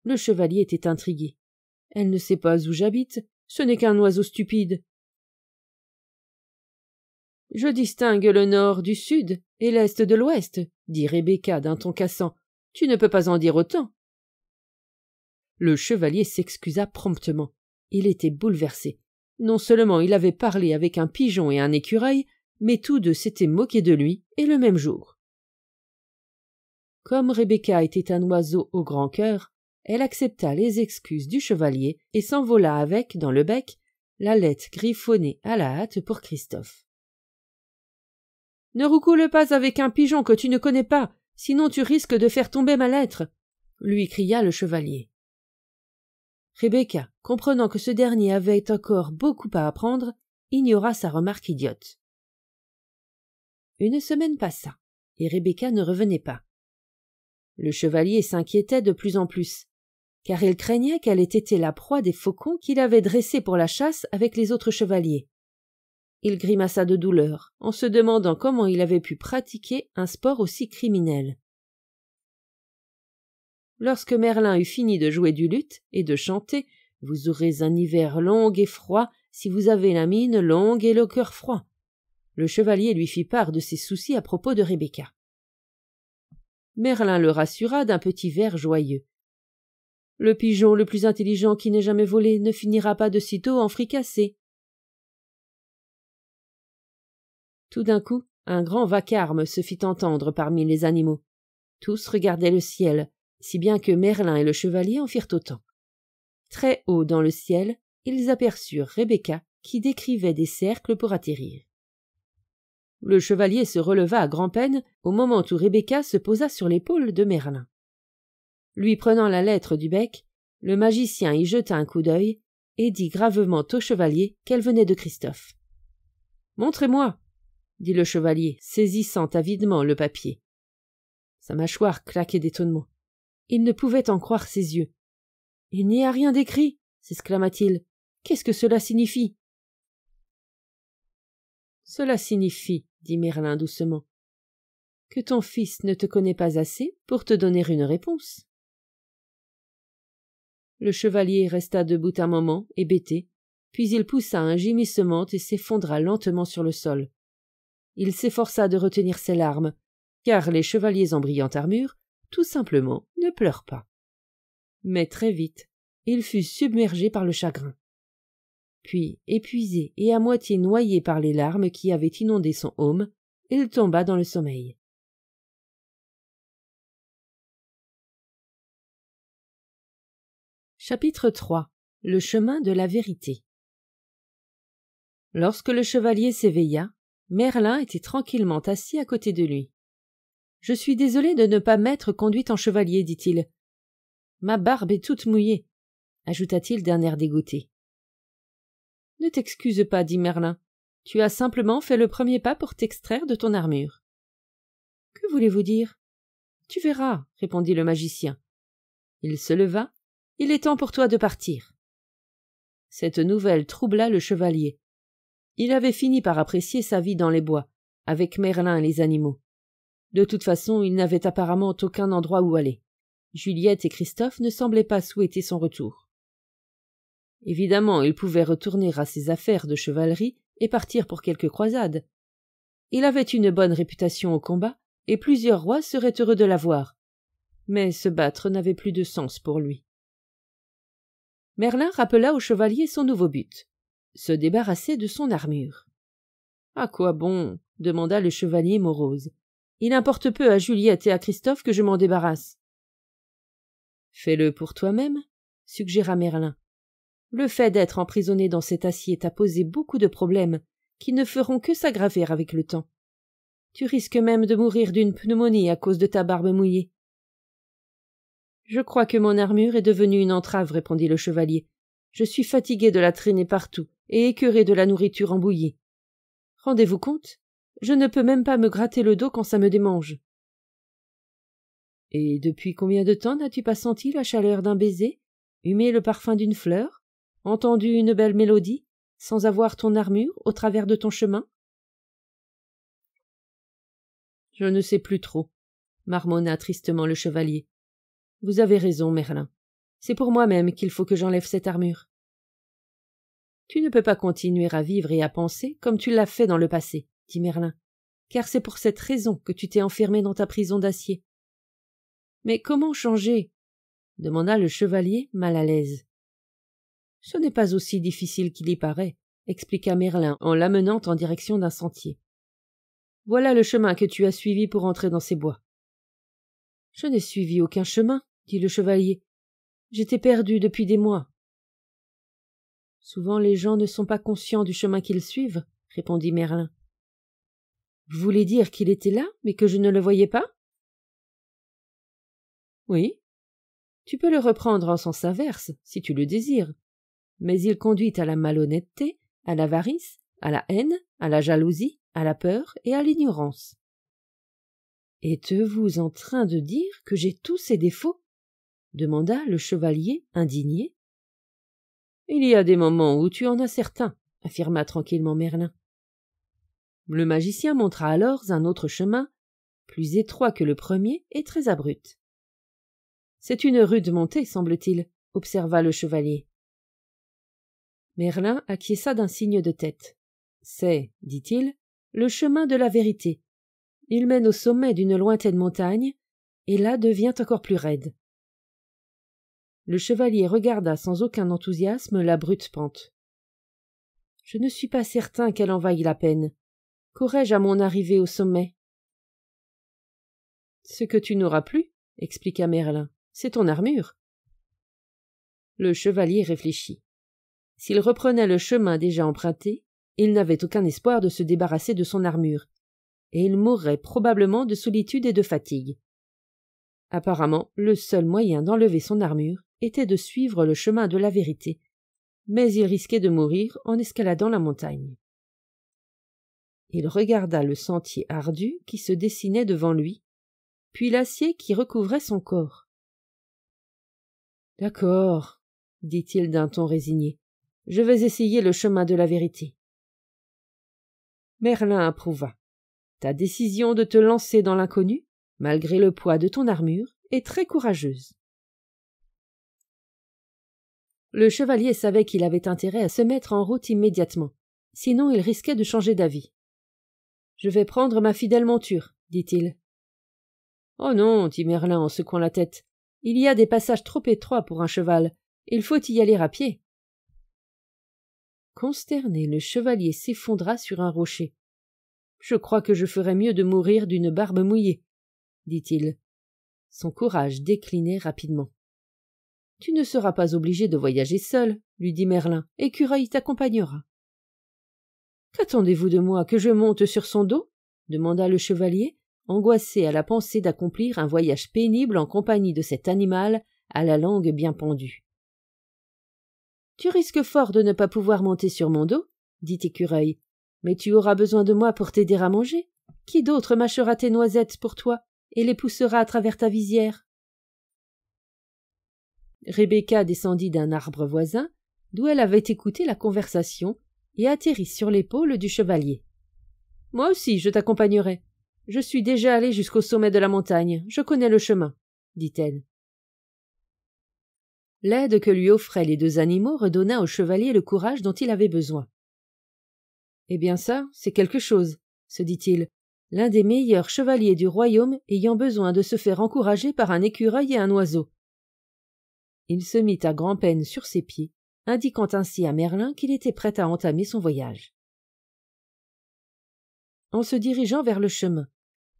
Le chevalier était intrigué. « Elle ne sait pas où j'habite, ce n'est qu'un oiseau stupide. »« Je distingue le nord du sud et l'est de l'ouest, » dit Rebecca d'un ton cassant. « Tu ne peux pas en dire autant. » Le chevalier s'excusa promptement. Il était bouleversé. Non seulement il avait parlé avec un pigeon et un écureuil, mais tous deux s'étaient moqués de lui, et le même jour. Comme Rebecca était un oiseau au grand cœur, elle accepta les excuses du chevalier et s'envola avec, dans le bec, la lettre griffonnée à la hâte pour Christophe. « Ne roucoule pas avec un pigeon que tu ne connais pas, sinon tu risques de faire tomber ma lettre » lui cria le chevalier. Rebecca, comprenant que ce dernier avait encore beaucoup à apprendre, ignora sa remarque idiote. Une semaine passa, et Rebecca ne revenait pas. Le chevalier s'inquiétait de plus en plus, car il craignait qu'elle ait été la proie des faucons qu'il avait dressés pour la chasse avec les autres chevaliers. Il grimaça de douleur, en se demandant comment il avait pu pratiquer un sport aussi criminel. Lorsque Merlin eut fini de jouer du luth et de chanter « Vous aurez un hiver long et froid si vous avez la mine longue et le cœur froid », le chevalier lui fit part de ses soucis à propos de Rebecca. Merlin le rassura d'un petit vers joyeux. « Le pigeon le plus intelligent qui n'ait jamais volé ne finira pas de sitôt en fricassé. » Tout d'un coup, un grand vacarme se fit entendre parmi les animaux. Tous regardaient le ciel, si bien que Merlin et le chevalier en firent autant. Très haut dans le ciel, ils aperçurent Rebecca qui décrivait des cercles pour atterrir. Le chevalier se releva à grand-peine au moment où Rebecca se posa sur l'épaule de Merlin. Lui prenant la lettre du bec, le magicien y jeta un coup d'œil et dit gravement au chevalier qu'elle venait de Christophe. « Montrez-moi » dit le chevalier, saisissant avidement le papier. Sa mâchoire claquait d'étonnement. Il ne pouvait en croire ses yeux. « Il n'y a rien d'écrit » s'exclama-t-il. « Qu'est-ce que cela signifie ?»« Cela signifie, » dit Merlin doucement, « que ton fils ne te connaît pas assez pour te donner une réponse. » Le chevalier resta debout un moment, hébété, puis il poussa un gémissement et s'effondra lentement sur le sol. Il s'efforça de retenir ses larmes, car les chevaliers en brillante armure, tout simplement, ne pleurent pas. Mais très vite, il fut submergé par le chagrin. Puis, épuisé et à moitié noyé par les larmes qui avaient inondé son aume, il tomba dans le sommeil. Chapitre 3. Le chemin de la vérité. Lorsque le chevalier s'éveilla, Merlin était tranquillement assis à côté de lui. « Je suis désolé de ne pas m'être conduit en chevalier, dit-il. Ma barbe est toute mouillée, ajouta-t-il d'un air dégoûté. Ne t'excuse pas, dit Merlin. Tu as simplement fait le premier pas pour t'extraire de ton armure. Que voulez-vous dire? Tu verras, répondit le magicien. Il se leva. Il est temps pour toi de partir. Cette nouvelle troubla le chevalier. Il avait fini par apprécier sa vie dans les bois, avec Merlin et les animaux. De toute façon, il n'avait apparemment aucun endroit où aller. Juliette et Christophe ne semblaient pas souhaiter son retour. Évidemment, il pouvait retourner à ses affaires de chevalerie et partir pour quelque croisade. Il avait une bonne réputation au combat, et plusieurs rois seraient heureux de l'avoir. Mais se battre n'avait plus de sens pour lui. Merlin rappela au chevalier son nouveau but, se débarrasser de son armure. « À quoi bon ?» demanda le chevalier morose. « Il importe peu à Juliette et à Christophe que je m'en débarrasse. »« Fais-le pour toi-même, » suggéra Merlin. « Le fait d'être emprisonné dans cet acier t'a posé beaucoup de problèmes qui ne feront que s'aggraver avec le temps. Tu risques même de mourir d'une pneumonie à cause de ta barbe mouillée. » Je crois que mon armure est devenue une entrave, répondit le chevalier. Je suis fatigué de la traîner partout et écœuré de la nourriture en bouillie. Rendez-vous compte? Je ne peux même pas me gratter le dos quand ça me démange. Et depuis combien de temps n'as-tu pas senti la chaleur d'un baiser, humé le parfum d'une fleur, entendu une belle mélodie, sans avoir ton armure au travers de ton chemin? Je ne sais plus trop, marmonna tristement le chevalier. Vous avez raison, Merlin. C'est pour moi-même qu'il faut que j'enlève cette armure. Tu ne peux pas continuer à vivre et à penser comme tu l'as fait dans le passé, dit Merlin, car c'est pour cette raison que tu t'es enfermé dans ta prison d'acier. Mais comment changer? Demanda le chevalier mal à l'aise. Ce n'est pas aussi difficile qu'il y paraît, expliqua Merlin en l'amenant en direction d'un sentier. Voilà le chemin que tu as suivi pour entrer dans ces bois. Je n'ai suivi aucun chemin, dit le chevalier. J'étais perdu depuis des mois. Souvent les gens ne sont pas conscients du chemin qu'ils suivent, répondit Merlin. Vous voulez dire qu'il était là, mais que je ne le voyais pas? Oui. Tu peux le reprendre en sens inverse, si tu le désires. Mais il conduit à la malhonnêteté, à l'avarice, à la haine, à la jalousie, à la peur et à l'ignorance. Êtes-vous en train de dire que j'ai tous ces défauts? Demanda le chevalier indigné. Il y a des moments où tu en as certains, affirma tranquillement Merlin. Le magicien montra alors un autre chemin, plus étroit que le premier et très abrupt. C'est une rude montée, semble-t-il, observa le chevalier. Merlin acquiesça d'un signe de tête. C'est, dit-il, le chemin de la vérité. Il mène au sommet d'une lointaine montagne, et là devient encore plus raide. Le chevalier regarda sans aucun enthousiasme la brute pente. Je ne suis pas certain qu'elle en vaille la peine. Qu'aurais-je à mon arrivée au sommet? Ce que tu n'auras plus, expliqua Merlin, c'est ton armure. Le chevalier réfléchit. S'il reprenait le chemin déjà emprunté, il n'avait aucun espoir de se débarrasser de son armure, et il mourrait probablement de solitude et de fatigue. Apparemment, le seul moyen d'enlever son armure était de suivre le chemin de la vérité, mais il risquait de mourir en escaladant la montagne. Il regarda le sentier ardu qui se dessinait devant lui, puis l'acier qui recouvrait son corps. « D'accord, dit-il d'un ton résigné, je vais essayer le chemin de la vérité. » Merlin approuva. Ta décision de te lancer dans l'inconnu, malgré le poids de ton armure, est très courageuse. Le chevalier savait qu'il avait intérêt à se mettre en route immédiatement, sinon il risquait de changer d'avis. « Je vais prendre ma fidèle monture, dit-il. « Oh non, dit Merlin en secouant la tête, il y a des passages trop étroits pour un cheval, il faut y aller à pied. » Consterné, le chevalier s'effondra sur un rocher. « Je crois que je ferais mieux de mourir d'une barbe mouillée, dit-il. Son courage déclinait rapidement. « Tu ne seras pas obligé de voyager seul, lui dit Merlin, Écureuil t'accompagnera. »« Qu'attendez-vous de moi, que je monte sur son dos ?» demanda le chevalier, angoissé à la pensée d'accomplir un voyage pénible en compagnie de cet animal à la langue bien pendue. « Tu risques fort de ne pas pouvoir monter sur mon dos, dit Écureuil, mais tu auras besoin de moi pour t'aider à manger. Qui d'autre mâchera tes noisettes pour toi et les poussera à travers ta visière? » Rebecca descendit d'un arbre voisin, d'où elle avait écouté la conversation, et atterrit sur l'épaule du chevalier. « Moi aussi, je t'accompagnerai. Je suis déjà allée jusqu'au sommet de la montagne, je connais le chemin, » dit-elle. L'aide que lui offraient les deux animaux redonna au chevalier le courage dont il avait besoin. « Eh bien ça, c'est quelque chose, » se dit-il, l'un des meilleurs chevaliers du royaume ayant besoin de se faire encourager par un écureuil et un oiseau. Il se mit à grand-peine sur ses pieds, indiquant ainsi à Merlin qu'il était prêt à entamer son voyage. En se dirigeant vers le chemin,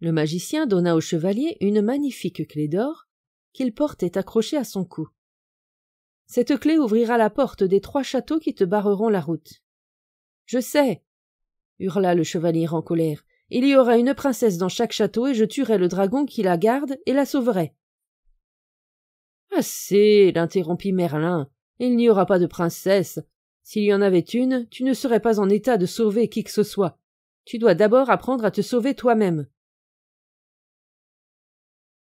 le magicien donna au chevalier une magnifique clé d'or qu'il portait accrochée à son cou. « Cette clé ouvrira la porte des 3 châteaux qui te barreront la route. »« Je sais !» hurla le chevalier en colère. « Il y aura une princesse dans chaque château et je tuerai le dragon qui la garde et la sauverai. » Assez, l'interrompit Merlin. Il n'y aura pas de princesse. S'il y en avait une, tu ne serais pas en état de sauver qui que ce soit. Tu dois d'abord apprendre à te sauver toi-même.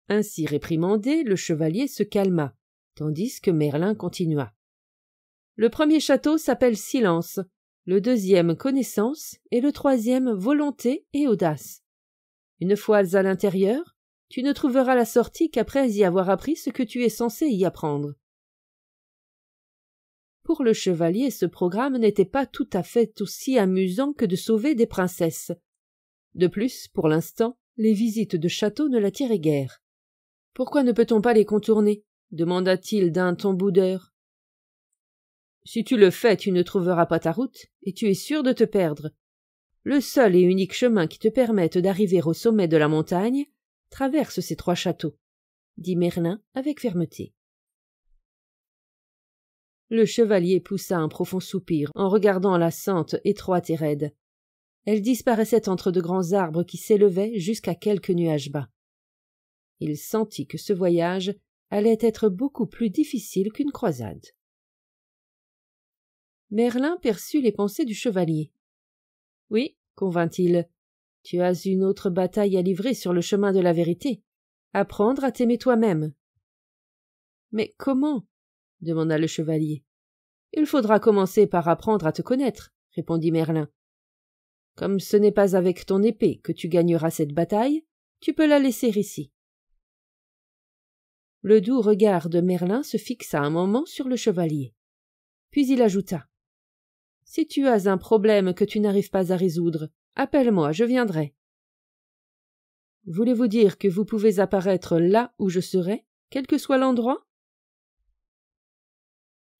Ainsi réprimandé, le chevalier se calma, tandis que Merlin continua. Le premier château s'appelle Silence, le deuxième Connaissance et le troisième Volonté et Audace. Une fois à l'intérieur, tu ne trouveras la sortie qu'après y avoir appris ce que tu es censé y apprendre. Pour le chevalier, ce programme n'était pas tout à fait aussi amusant que de sauver des princesses. De plus, pour l'instant, les visites de château ne l'attiraient guère. « Pourquoi ne peut-on pas les contourner » demanda-t-il d'un ton boudeur. « Si tu le fais, tu ne trouveras pas ta route, et tu es sûr de te perdre. Le seul et unique chemin qui te permette d'arriver au sommet de la montagne traverse ces 3 châteaux, » dit Merlin avec fermeté. Le chevalier poussa un profond soupir en regardant la sente étroite et raide. Elle disparaissait entre de grands arbres qui s'élevaient jusqu'à quelques nuages bas. Il sentit que ce voyage allait être beaucoup plus difficile qu'une croisade. Merlin perçut les pensées du chevalier. « Oui, convint-il, tu as une autre bataille à livrer sur le chemin de la vérité, apprendre à t'aimer toi-même. »« Mais comment ?» demanda le chevalier. « Il faudra commencer par apprendre à te connaître, » répondit Merlin. « Comme ce n'est pas avec ton épée que tu gagneras cette bataille, tu peux la laisser ici. » Le doux regard de Merlin se fixa un moment sur le chevalier. Puis il ajouta. « Si tu as un problème que tu n'arrives pas à résoudre, appelle-moi, je viendrai. »« Voulez-vous dire que vous pouvez apparaître là où je serai, quel que soit l'endroit ?»«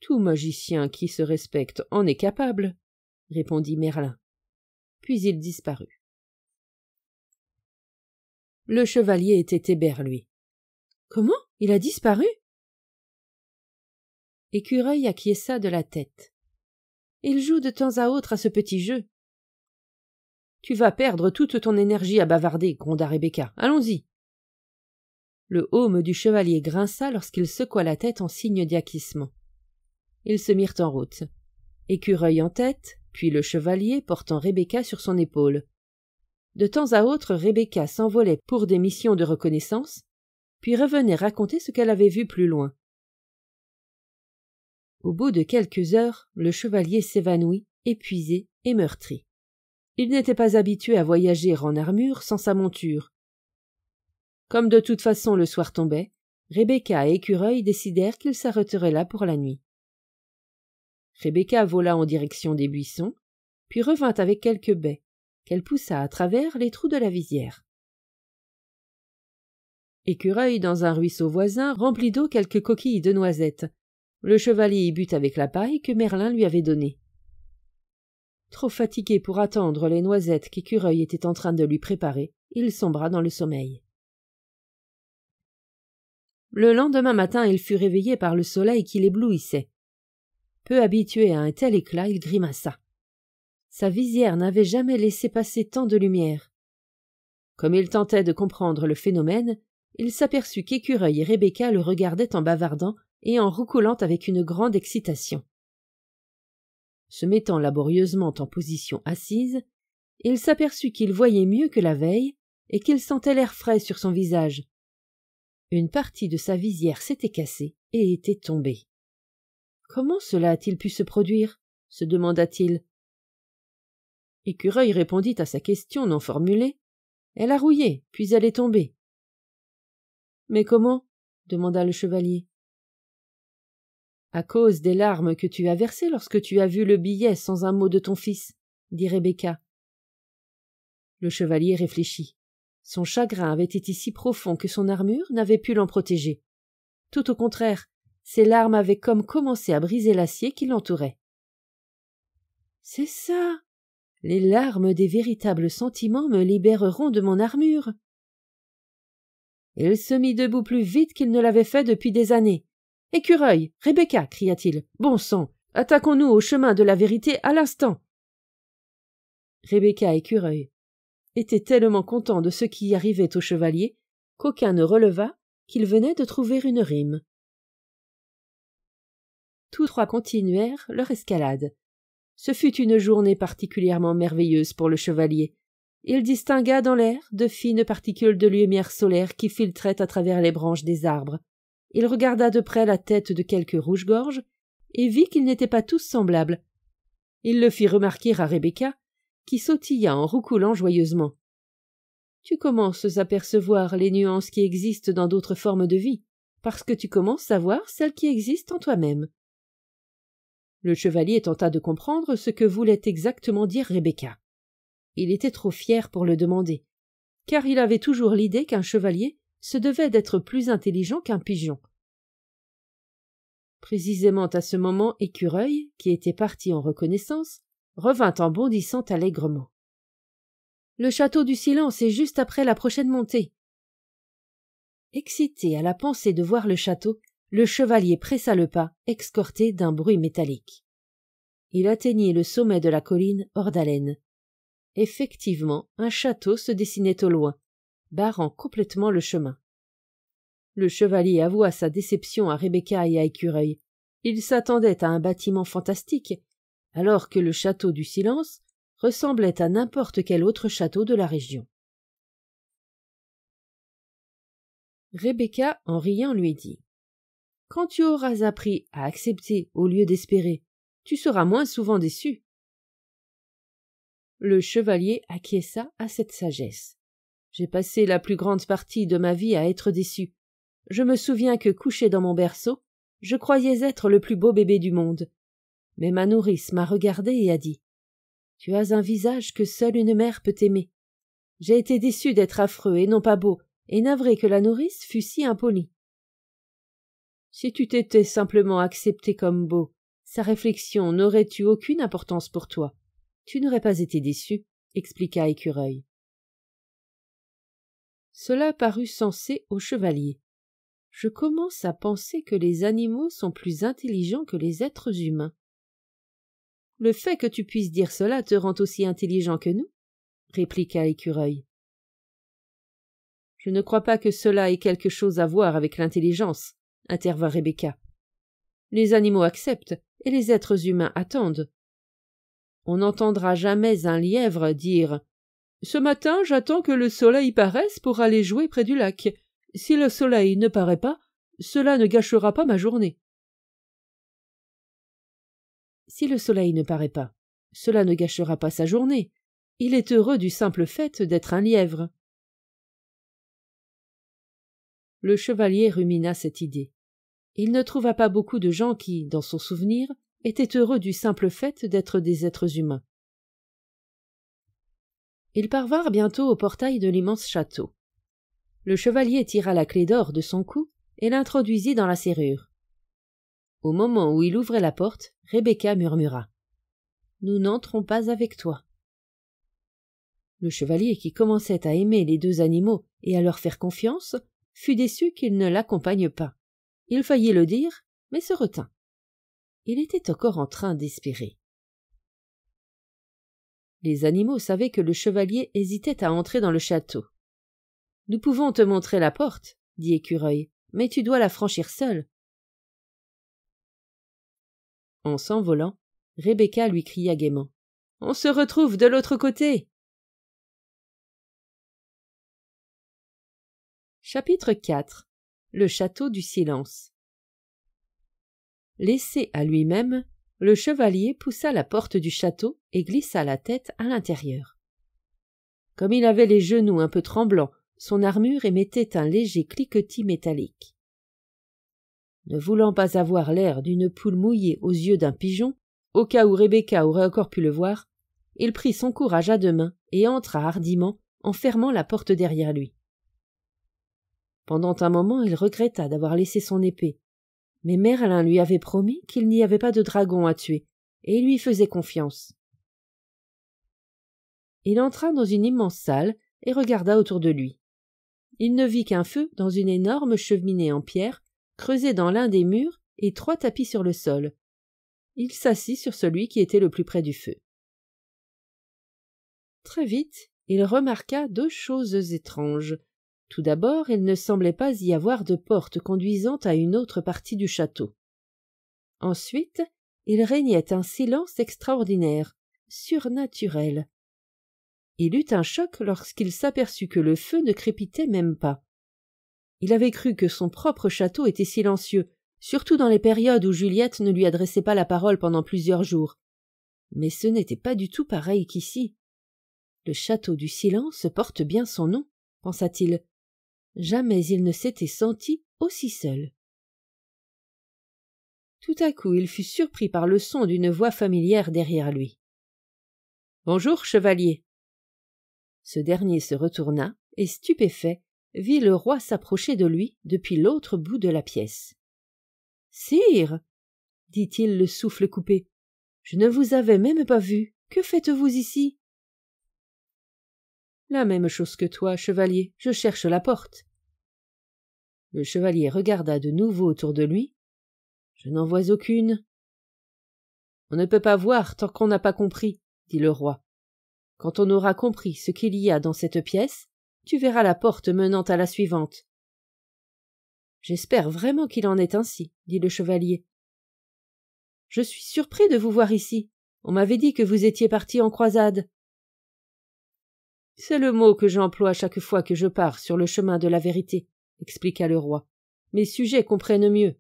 Tout magicien qui se respecte en est capable, » répondit Merlin. Puis il disparut. Le chevalier était éberlué. « Comment ? Il a disparu ?» Écureuil acquiesça de la tête. « Il joue de temps à autre à ce petit jeu. »« Tu vas perdre toute ton énergie à bavarder, gronda Rebecca. Allons-y. » Le aume du chevalier grinça lorsqu'il secoua la tête en signe d'acquiescement. Ils se mirent en route. Écureuil en tête, puis le chevalier portant Rebecca sur son épaule. De temps à autre, Rebecca s'envolait pour des missions de reconnaissance, puis revenait raconter ce qu'elle avait vu plus loin. Au bout de quelques heures, le chevalier s'évanouit, épuisé et meurtri. Il n'était pas habitué à voyager en armure sans sa monture. Comme de toute façon le soir tombait, Rebecca et Écureuil décidèrent qu'ils s'arrêteraient là pour la nuit. Rebecca vola en direction des buissons, puis revint avec quelques baies, qu'elle poussa à travers les trous de la visière. Écureuil, dans un ruisseau voisin, remplit d'eau quelques coquilles de noisettes. Le chevalier y but avec la paille que Merlin lui avait donnée. Trop fatigué pour attendre les noisettes qu'Écureuil était en train de lui préparer, il sombra dans le sommeil. Le lendemain matin, il fut réveillé par le soleil qui l'éblouissait. Peu habitué à un tel éclat, il grimaça. Sa visière n'avait jamais laissé passer tant de lumière. Comme il tentait de comprendre le phénomène, il s'aperçut qu'Écureuil et Rebecca le regardaient en bavardant et en roucoulant avec une grande excitation. Se mettant laborieusement en position assise, il s'aperçut qu'il voyait mieux que la veille et qu'il sentait l'air frais sur son visage. Une partie de sa visière s'était cassée et était tombée. « Comment cela a-t-il pu se produire ?» se demanda-t-il. Écureuil répondit à sa question non formulée. « Elle a rouillé, puis elle est tombée. » « Mais comment ?» demanda le chevalier. « À cause des larmes que tu as versées lorsque tu as vu le billet sans un mot de ton fils, » dit Rebecca. Le chevalier réfléchit. Son chagrin avait été si profond que son armure n'avait pu l'en protéger. Tout au contraire, ses larmes avaient comme commencé à briser l'acier qui l'entourait. « C'est ça. Les larmes des véritables sentiments me libéreront de mon armure. » Il se mit debout plus vite qu'il ne l'avait fait depuis des années. « Écureuil, Rebecca » cria-t-il. « Bon sang, attaquons-nous au chemin de la vérité à l'instant !» Rebecca et Écureuil étaient tellement contents de ce qui arrivait au chevalier qu'aucun ne releva qu'il venait de trouver une rime. Tous trois continuèrent leur escalade. Ce fut une journée particulièrement merveilleuse pour le chevalier. Il distingua dans l'air de fines particules de lumière solaire qui filtraient à travers les branches des arbres. Il regarda de près la tête de quelques rouge-gorges et vit qu'ils n'étaient pas tous semblables. Il le fit remarquer à Rebecca, qui sautilla en roucoulant joyeusement. « Tu commences à percevoir les nuances qui existent dans d'autres formes de vie, parce que tu commences à voir celles qui existent en toi-même. » Le chevalier tenta de comprendre ce que voulait exactement dire Rebecca. Il était trop fier pour le demander, car il avait toujours l'idée qu'un chevalier se devait d'être plus intelligent qu'un pigeon. Précisément à ce moment, Écureuil, qui était parti en reconnaissance, revint en bondissant allègrement. « Le château du silence est juste après la prochaine montée. » Excité à la pensée de voir le château, le chevalier pressa le pas, escorté d'un bruit métallique. Il atteignit le sommet de la colline hors d'haleine. Effectivement, un château se dessinait au loin, barrant complètement le chemin. Le chevalier avoua sa déception à Rebecca et à Écureuil. Il s'attendait à un bâtiment fantastique, alors que le château du silence ressemblait à n'importe quel autre château de la région. Rebecca, en riant, lui dit « Quand tu auras appris à accepter au lieu d'espérer, tu seras moins souvent déçu. » Le chevalier acquiesça à cette sagesse. « J'ai passé la plus grande partie de ma vie à être déçu. Je me souviens que, couché dans mon berceau, je croyais être le plus beau bébé du monde. Mais ma nourrice m'a regardé et a dit « Tu as un visage que seule une mère peut aimer. » J'ai été déçu d'être affreux et non pas beau, et navré que la nourrice fût si impolie. Si tu t'étais simplement accepté comme beau, sa réflexion n'aurait eu aucune importance pour toi. Tu n'aurais pas été déçu, expliqua Écureuil. Cela parut sensé au chevalier. Je commence à penser que les animaux sont plus intelligents que les êtres humains. Le fait que tu puisses dire cela te rend aussi intelligent que nous, répliqua Écureuil. Je ne crois pas que cela ait quelque chose à voir avec l'intelligence, intervint Rebecca. Les animaux acceptent et les êtres humains attendent. On n'entendra jamais un lièvre dire « Ce matin, j'attends que le soleil paraisse pour aller jouer près du lac. Si le soleil ne paraît pas, cela ne gâchera pas ma journée. » Si le soleil ne paraît pas, cela ne gâchera pas sa journée. Il est heureux du simple fait d'être un lièvre. Le chevalier rumina cette idée. Il ne trouva pas beaucoup de gens qui, dans son souvenir, étaient heureux du simple fait d'être des êtres humains. Ils parvinrent bientôt au portail de l'immense château. Le chevalier tira la clé d'or de son cou et l'introduisit dans la serrure. Au moment où il ouvrait la porte, Rebecca murmura « Nous n'entrons pas avec toi. » Le chevalier, qui commençait à aimer les deux animaux et à leur faire confiance, fut déçu qu'ils ne l'accompagnent pas. Il faillit le dire, mais se retint. Il était encore en train d'espérer. Les animaux savaient que le chevalier hésitait à entrer dans le château. « Nous pouvons te montrer la porte, » dit Écureuil, « mais tu dois la franchir seul. » En s'envolant, Rebecca lui cria gaiement « On se retrouve de l'autre côté !» Chapitre 4. Le château du silence. Laissé à lui-même, le chevalier poussa la porte du château et glissa la tête à l'intérieur. Comme il avait les genoux un peu tremblants, son armure émettait un léger cliquetis métallique. Ne voulant pas avoir l'air d'une poule mouillée aux yeux d'un pigeon, au cas où Rebecca aurait encore pu le voir, il prit son courage à deux mains et entra hardiment en fermant la porte derrière lui. Pendant un moment, il regretta d'avoir laissé son épée, mais Merlin lui avait promis qu'il n'y avait pas de dragon à tuer, et il lui faisait confiance. Il entra dans une immense salle et regarda autour de lui. Il ne vit qu'un feu dans une énorme cheminée en pierre, creusée dans l'un des murs et 3 tapis sur le sol. Il s'assit sur celui qui était le plus près du feu. Très vite, il remarqua 2 choses étranges. Tout d'abord, il ne semblait pas y avoir de porte conduisant à une autre partie du château. Ensuite, il régnait un silence extraordinaire, surnaturel. Il eut un choc lorsqu'il s'aperçut que le feu ne crépitait même pas. Il avait cru que son propre château était silencieux, surtout dans les périodes où Juliette ne lui adressait pas la parole pendant plusieurs jours. Mais ce n'était pas du tout pareil qu'ici. Le château du silence porte bien son nom, pensa-t-il. Jamais il ne s'était senti aussi seul. Tout à coup, il fut surpris par le son d'une voix familière derrière lui. « Bonjour, chevalier !» Ce dernier se retourna et, stupéfait, vit le roi s'approcher de lui depuis l'autre bout de la pièce. « Sire !» dit-il, le souffle coupé. « Je ne vous avais même pas vu. Que faites-vous ici ?»« La même chose que toi, chevalier. Je cherche la porte. » Le chevalier regarda de nouveau autour de lui. « Je n'en vois aucune. »« On ne peut pas voir tant qu'on n'a pas compris, » dit le roi. « Quand on aura compris ce qu'il y a dans cette pièce, tu verras la porte menant à la suivante. »« J'espère vraiment qu'il en est ainsi, » dit le chevalier. « Je suis surpris de vous voir ici. On m'avait dit que vous étiez parti en croisade. »« C'est le mot que j'emploie chaque fois que je pars sur le chemin de la vérité, » expliqua le roi. « Mes sujets comprennent mieux. »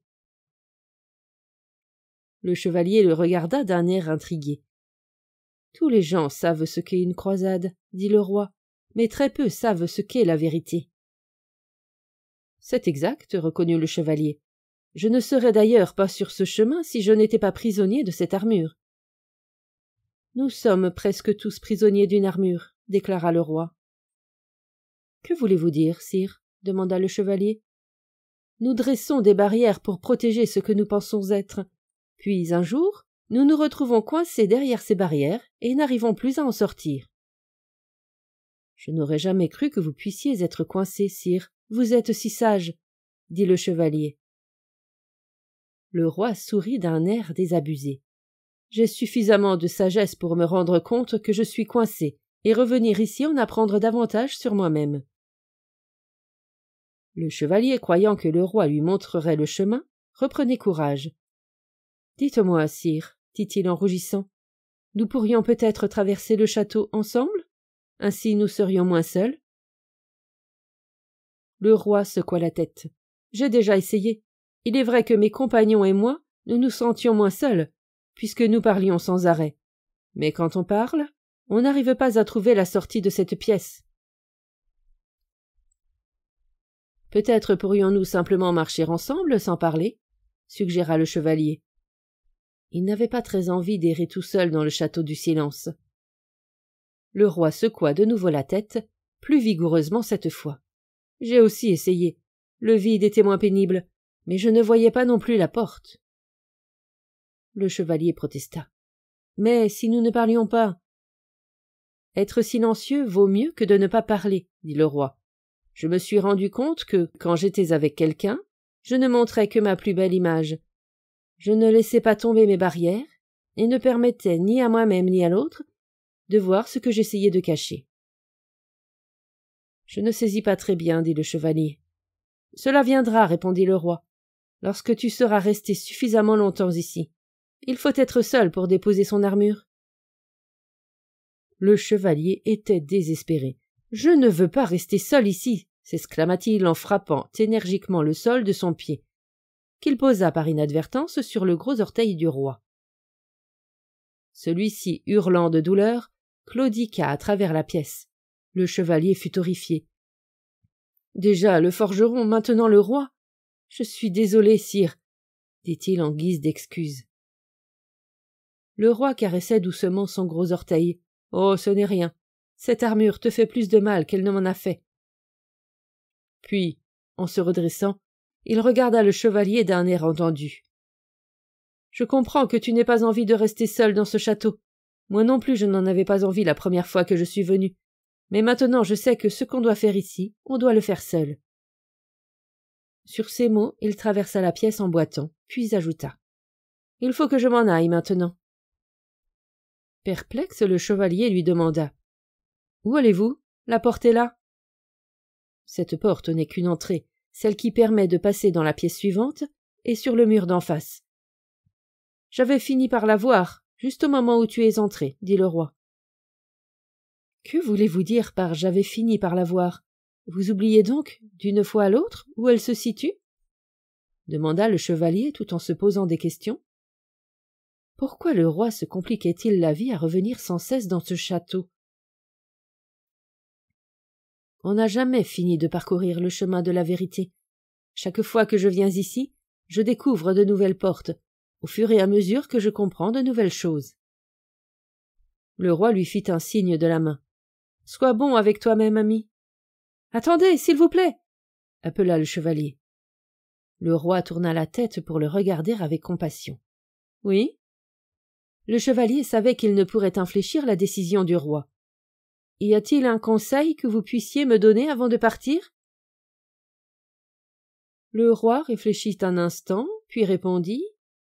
Le chevalier le regarda d'un air intrigué. « Tous les gens savent ce qu'est une croisade, » dit le roi, « mais très peu savent ce qu'est la vérité. » C'est exact, reconnut le chevalier. Je ne serais d'ailleurs pas sur ce chemin si je n'étais pas prisonnier de cette armure. Nous sommes presque tous prisonniers d'une armure, déclara le roi. Que voulez-vous dire, sire? Demanda le chevalier. Nous dressons des barrières pour protéger ce que nous pensons être. Puis un jour, nous nous retrouvons coincés derrière ces barrières et n'arrivons plus à en sortir. Je n'aurais jamais cru que vous puissiez être coincé, sire. Vous êtes si sage, dit le chevalier. Le roi sourit d'un air désabusé. J'ai suffisamment de sagesse pour me rendre compte que je suis coincé et revenir ici en apprendre davantage sur moi-même. Le chevalier, croyant que le roi lui montrerait le chemin, reprenait courage. « Dites-moi, sire, dit-il en rougissant, nous pourrions peut-être traverser le château ensemble? Ainsi nous serions moins seuls. » Le roi secoua la tête. « J'ai déjà essayé. Il est vrai que mes compagnons et moi, nous nous sentions moins seuls, puisque nous parlions sans arrêt. Mais quand on parle, on n'arrive pas à trouver la sortie de cette pièce. Peut-être pourrions-nous simplement marcher ensemble sans parler, suggéra le chevalier. Il n'avait pas très envie d'errer tout seul dans le château du silence. Le roi secoua de nouveau la tête, plus vigoureusement cette fois. J'ai aussi essayé. Le vide était moins pénible, mais je ne voyais pas non plus la porte. Le chevalier protesta. Mais si nous ne parlions pas? Être silencieux vaut mieux que de ne pas parler, dit le roi. Je me suis rendu compte que, quand j'étais avec quelqu'un, je ne montrais que ma plus belle image. Je ne laissais pas tomber mes barrières et ne permettais ni à moi-même ni à l'autre de voir ce que j'essayais de cacher. Je ne saisis pas très bien, dit le chevalier. Cela viendra, répondit le roi, lorsque tu seras resté suffisamment longtemps ici. Il faut être seul pour déposer son armure. Le chevalier était désespéré. « Je ne veux pas rester seul ici !» s'exclama-t-il en frappant énergiquement le sol de son pied, qu'il posa par inadvertance sur le gros orteil du roi. Celui-ci, hurlant de douleur, claudiqua à travers la pièce. Le chevalier fut horrifié. « Déjà le forgeron, maintenant le roi. Je suis désolé, sire, » dit-il en guise d'excuse. Le roi caressait doucement son gros orteil. « Oh, ce n'est rien. Cette armure te fait plus de mal qu'elle ne m'en a fait. » Puis, en se redressant, il regarda le chevalier d'un air entendu. « Je comprends que tu n'aies pas envie de rester seul dans ce château. Moi non plus je n'en avais pas envie la première fois que je suis venu. Mais maintenant je sais que ce qu'on doit faire ici, on doit le faire seul. » Sur ces mots, il traversa la pièce en boitant, puis ajouta. « Il faut que je m'en aille maintenant. » Perplexe, le chevalier lui demanda. « Où allez-vous? La porte est là. » Cette porte n'est qu'une entrée, celle qui permet de passer dans la pièce suivante et sur le mur d'en face. J'avais fini par la voir, juste au moment où tu es entré, dit le roi. Que voulez-vous dire par j'avais fini par la voir? Vous oubliez donc, d'une fois à l'autre, où elle se situe? Demanda le chevalier tout en se posant des questions. Pourquoi le roi se compliquait-il la vie à revenir sans cesse dans ce château? On n'a jamais fini de parcourir le chemin de la vérité. Chaque fois que je viens ici, je découvre de nouvelles portes, au fur et à mesure que je comprends de nouvelles choses. Le roi lui fit un signe de la main. « Sois bon avec toi-même, ami. »« Attendez, s'il vous plaît » appela le chevalier. Le roi tourna la tête pour le regarder avec compassion. « Oui ?» Le chevalier savait qu'il ne pourrait infléchir la décision du roi. « Y a-t-il un conseil que vous puissiez me donner avant de partir ?» Le roi réfléchit un instant, puis répondit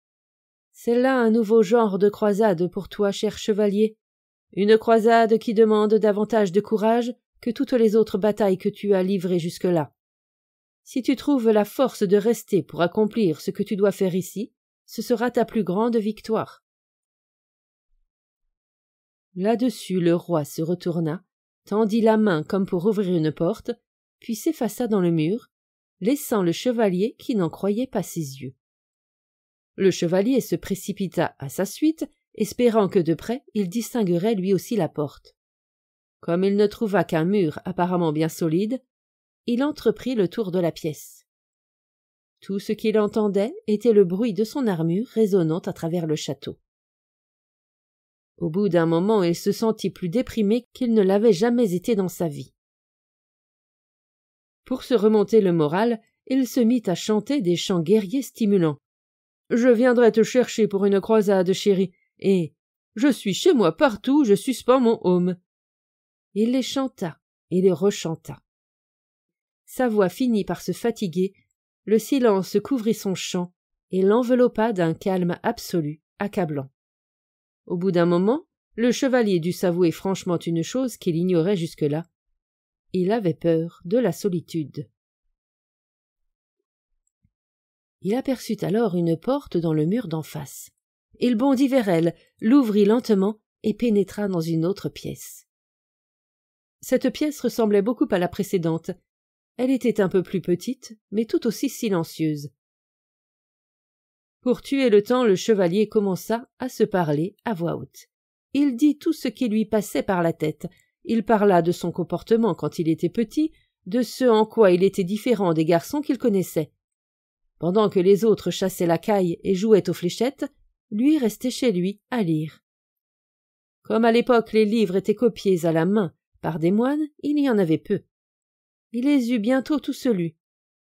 « C'est là un nouveau genre de croisade pour toi, cher chevalier. Une croisade qui demande davantage de courage que toutes les autres batailles que tu as livrées jusque-là. Si tu trouves la force de rester pour accomplir ce que tu dois faire ici, ce sera ta plus grande victoire. » Là-dessus, le roi se retourna, tendit la main comme pour ouvrir une porte, puis s'effaça dans le mur, laissant le chevalier qui n'en croyait pas ses yeux. Le chevalier se précipita à sa suite, espérant que de près il distinguerait lui aussi la porte. Comme il ne trouva qu'un mur apparemment bien solide, il entreprit le tour de la pièce. Tout ce qu'il entendait était le bruit de son armure résonnant à travers le château. Au bout d'un moment, il se sentit plus déprimé qu'il ne l'avait jamais été dans sa vie. Pour se remonter le moral, il se mit à chanter des chants guerriers stimulants. « Je viendrai te chercher pour une croisade, chérie, et je suis chez moi partout, je suspends mon aume. » Il les chanta et les rechanta. Sa voix finit par se fatiguer, le silence couvrit son chant et l'enveloppa d'un calme absolu, accablant. Au bout d'un moment, le chevalier dut s'avouer franchement une chose qu'il ignorait jusque-là. Il avait peur de la solitude. Il aperçut alors une porte dans le mur d'en face. Il bondit vers elle, l'ouvrit lentement et pénétra dans une autre pièce. Cette pièce ressemblait beaucoup à la précédente. Elle était un peu plus petite, mais tout aussi silencieuse. Pour tuer le temps, le chevalier commença à se parler à voix haute. Il dit tout ce qui lui passait par la tête. Il parla de son comportement quand il était petit, de ce en quoi il était différent des garçons qu'il connaissait. Pendant que les autres chassaient la caille et jouaient aux fléchettes, lui restait chez lui à lire. Comme à l'époque les livres étaient copiés à la main par des moines, il y en avait peu. Il les eut bientôt tous lus.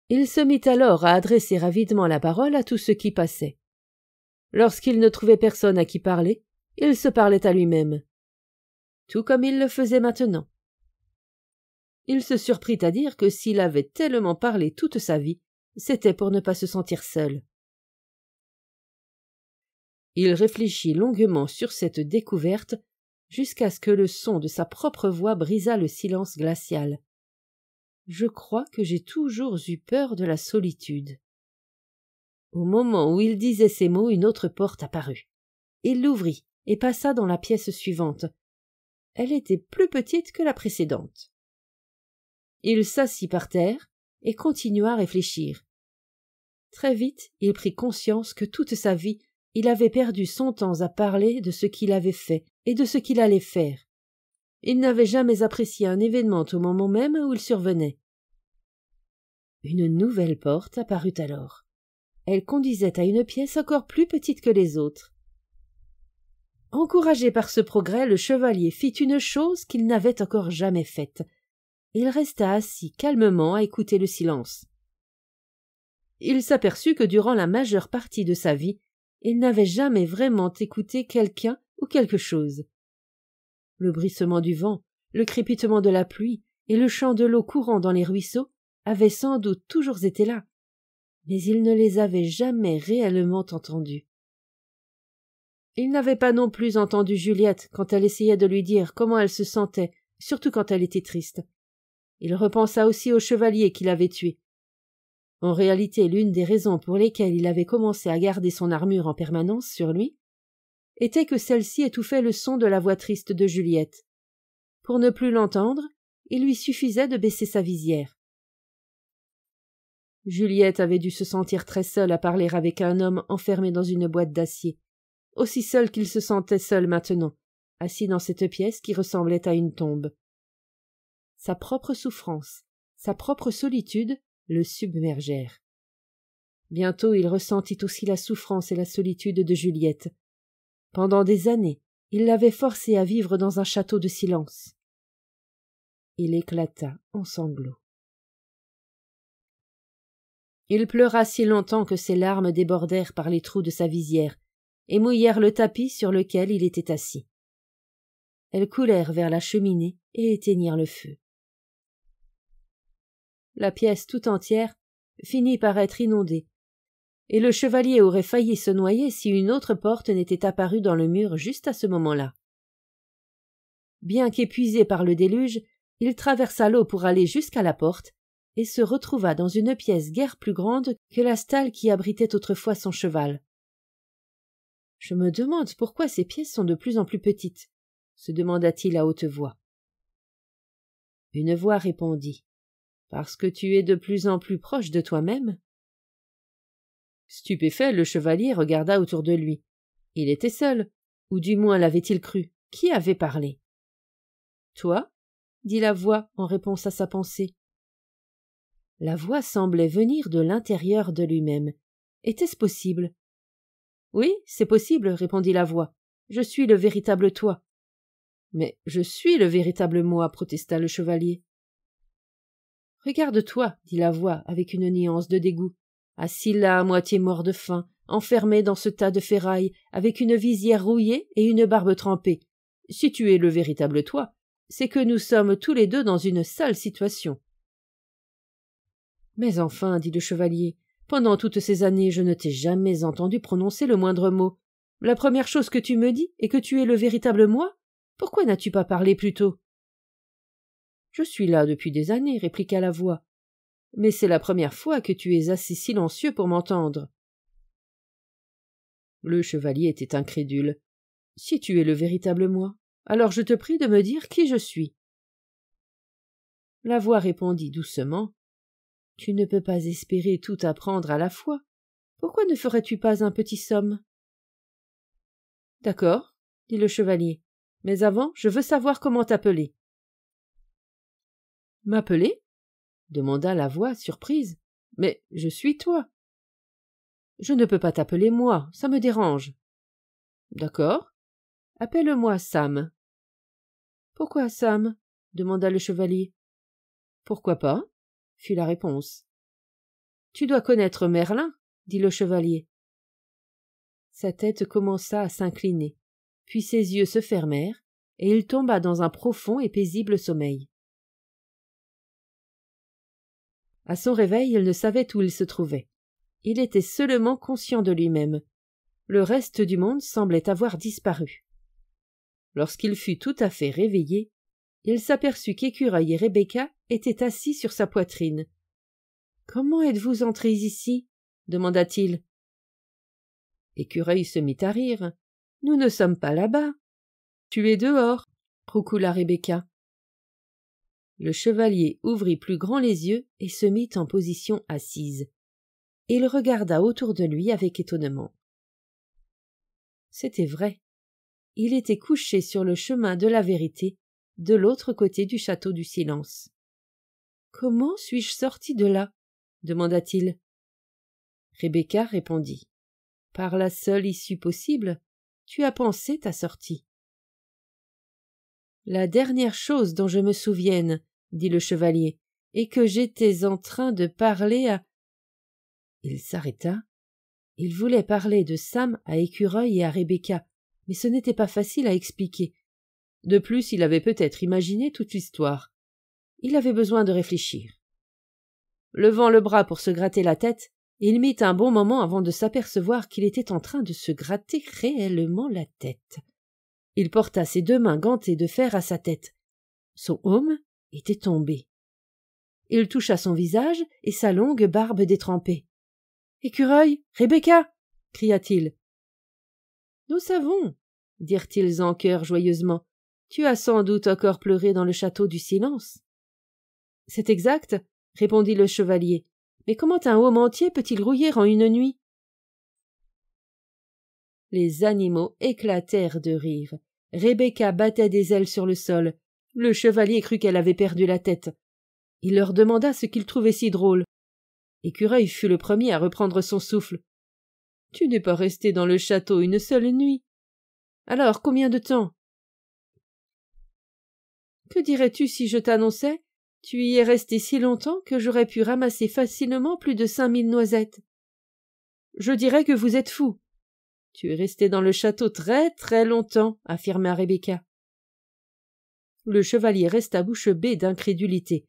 Il se mit alors à adresser avidement la parole à tout ce qui passait. Lorsqu'il ne trouvait personne à qui parler, il se parlait à lui-même. Tout comme il le faisait maintenant. Il se surprit à dire que s'il avait tellement parlé toute sa vie, c'était pour ne pas se sentir seul. Il réfléchit longuement sur cette découverte jusqu'à ce que le son de sa propre voix brisât le silence glacial. Je crois que j'ai toujours eu peur de la solitude. Au moment où il disait ces mots, une autre porte apparut. Il l'ouvrit et passa dans la pièce suivante. Elle était plus petite que la précédente. Il s'assit par terre et continua à réfléchir. Très vite, il prit conscience que toute sa vie, il avait perdu son temps à parler de ce qu'il avait fait et de ce qu'il allait faire. Il n'avait jamais apprécié un événement au moment même où il survenait. Une nouvelle porte apparut alors. Elle conduisait à une pièce encore plus petite que les autres. Encouragé par ce progrès, le chevalier fit une chose qu'il n'avait encore jamais faite. Il resta assis calmement à écouter le silence. Il s'aperçut que durant la majeure partie de sa vie, il n'avait jamais vraiment écouté quelqu'un ou quelque chose. Le bruissement du vent, le crépitement de la pluie et le chant de l'eau courant dans les ruisseaux avaient sans doute toujours été là, mais il ne les avait jamais réellement entendus. Il n'avait pas non plus entendu Juliette quand elle essayait de lui dire comment elle se sentait, surtout quand elle était triste. Il repensa aussi au chevalier qui l'avait tué. En réalité, l'une des raisons pour lesquelles il avait commencé à garder son armure en permanence sur lui était que celle-ci étouffait le son de la voix triste de Juliette. Pour ne plus l'entendre, il lui suffisait de baisser sa visière. Juliette avait dû se sentir très seule à parler avec un homme enfermé dans une boîte d'acier, aussi seul qu'il se sentait seul maintenant, assis dans cette pièce qui ressemblait à une tombe. Sa propre souffrance, sa propre solitude le submergèrent. Bientôt il ressentit aussi la souffrance et la solitude de Juliette. Pendant des années, il l'avait forcée à vivre dans un château de silence. Il éclata en sanglots. Il pleura si longtemps que ses larmes débordèrent par les trous de sa visière et mouillèrent le tapis sur lequel il était assis. Elles coulèrent vers la cheminée et éteignirent le feu. La pièce tout entière finit par être inondée, et le chevalier aurait failli se noyer si une autre porte n'était apparue dans le mur juste à ce moment-là. Bien qu'épuisé par le déluge, il traversa l'eau pour aller jusqu'à la porte et se retrouva dans une pièce guère plus grande que la stalle qui abritait autrefois son cheval. « Je me demande pourquoi ces pièces sont de plus en plus petites, » se demanda-t-il à haute voix. Une voix répondit. « Parce que tu es de plus en plus proche de toi-même. » Stupéfait, le chevalier regarda autour de lui. Il était seul, ou du moins l'avait-il cru. Qui avait parlé? « Toi ?» dit la voix en réponse à sa pensée. La voix semblait venir de l'intérieur de lui-même. Était-ce possible? « Oui, c'est possible, répondit la voix. Je suis le véritable toi. » « Mais je suis le véritable moi, protesta le chevalier. « Regarde-toi, dit la voix avec une nuance de dégoût, assis là à moitié mort de faim, enfermé dans ce tas de ferrailles, avec une visière rouillée et une barbe trempée. Si tu es le véritable toi, c'est que nous sommes tous les deux dans une sale situation. » « Mais enfin, dit le chevalier, pendant toutes ces années, je ne t'ai jamais entendu prononcer le moindre mot. La première chose que tu me dis est que tu es le véritable moi? Pourquoi n'as-tu pas parlé plus tôt? »« Je suis là depuis des années, répliqua la voix. Mais c'est la première fois que tu es assez silencieux pour m'entendre. » Le chevalier était incrédule. « Si tu es le véritable moi, alors je te prie de me dire qui je suis. » La voix répondit doucement. « Tu ne peux pas espérer tout apprendre à la fois. Pourquoi ne ferais-tu pas un petit somme? »« D'accord, dit le chevalier. Mais avant, je veux savoir comment t'appeler. »« M'appeler » demanda la voix, surprise. « Mais je suis toi. »« Je ne peux pas t'appeler moi, ça me dérange. »« D'accord. Appelle-moi Sam. »« Pourquoi Sam » demanda le chevalier. « Pourquoi pas » fut la réponse. « Tu dois connaître Merlin, » dit le chevalier. Sa tête commença à s'incliner, puis ses yeux se fermèrent, et il tomba dans un profond et paisible sommeil. À son réveil, il ne savait où il se trouvait. Il était seulement conscient de lui-même. Le reste du monde semblait avoir disparu. Lorsqu'il fut tout à fait réveillé, il s'aperçut qu'Écureuil et Rebecca étaient assis sur sa poitrine. « Comment êtes-vous entrés ici ?» demanda-t-il. Écureuil se mit à rire. « Nous ne sommes pas là-bas. Tu es dehors, » roucoula Rebecca. Le chevalier ouvrit plus grand les yeux et se mit en position assise. Il regarda autour de lui avec étonnement. C'était vrai. Il était couché sur le chemin de la vérité, de l'autre côté du château du silence. « Comment suis-je sorti de là ?» demanda-t-il. Rebecca répondit. « Par la seule issue possible, tu as pensé ta sortie. »« La dernière chose dont je me souvienne, dit le chevalier, est que j'étais en train de parler à... » Il s'arrêta. Il voulait parler de Sam à Écureuil et à Rebecca, mais ce n'était pas facile à expliquer. De plus, il avait peut-être imaginé toute l'histoire. Il avait besoin de réfléchir. Levant le bras pour se gratter la tête, il mit un bon moment avant de s'apercevoir qu'il était en train de se gratter réellement la tête. Il porta ses deux mains gantées de fer à sa tête. Son aume était tombé. Il toucha son visage et sa longue barbe détrempée. « Écureuil, Rebecca !» cria-t-il. « Nous savons, » dirent-ils en chœur joyeusement. « Tu as sans doute encore pleuré dans le château du silence. »« C'est exact, » répondit le chevalier. « Mais comment un homme entier peut-il rouiller en une nuit ?» Les animaux éclatèrent de rire. Rebecca battait des ailes sur le sol. Le chevalier crut qu'elle avait perdu la tête. Il leur demanda ce qu'ils trouvaient si drôle. Écureuil fut le premier à reprendre son souffle. « Tu n'es pas resté dans le château une seule nuit. Alors, combien de temps ?»« Que dirais-tu si je t'annonçais ? Tu y es resté si longtemps que j'aurais pu ramasser facilement plus de 5000 noisettes. »« Je dirais que vous êtes fou. »« Tu es resté dans le château très très longtemps, » affirma Rebecca. Le chevalier resta bouche bée d'incrédulité.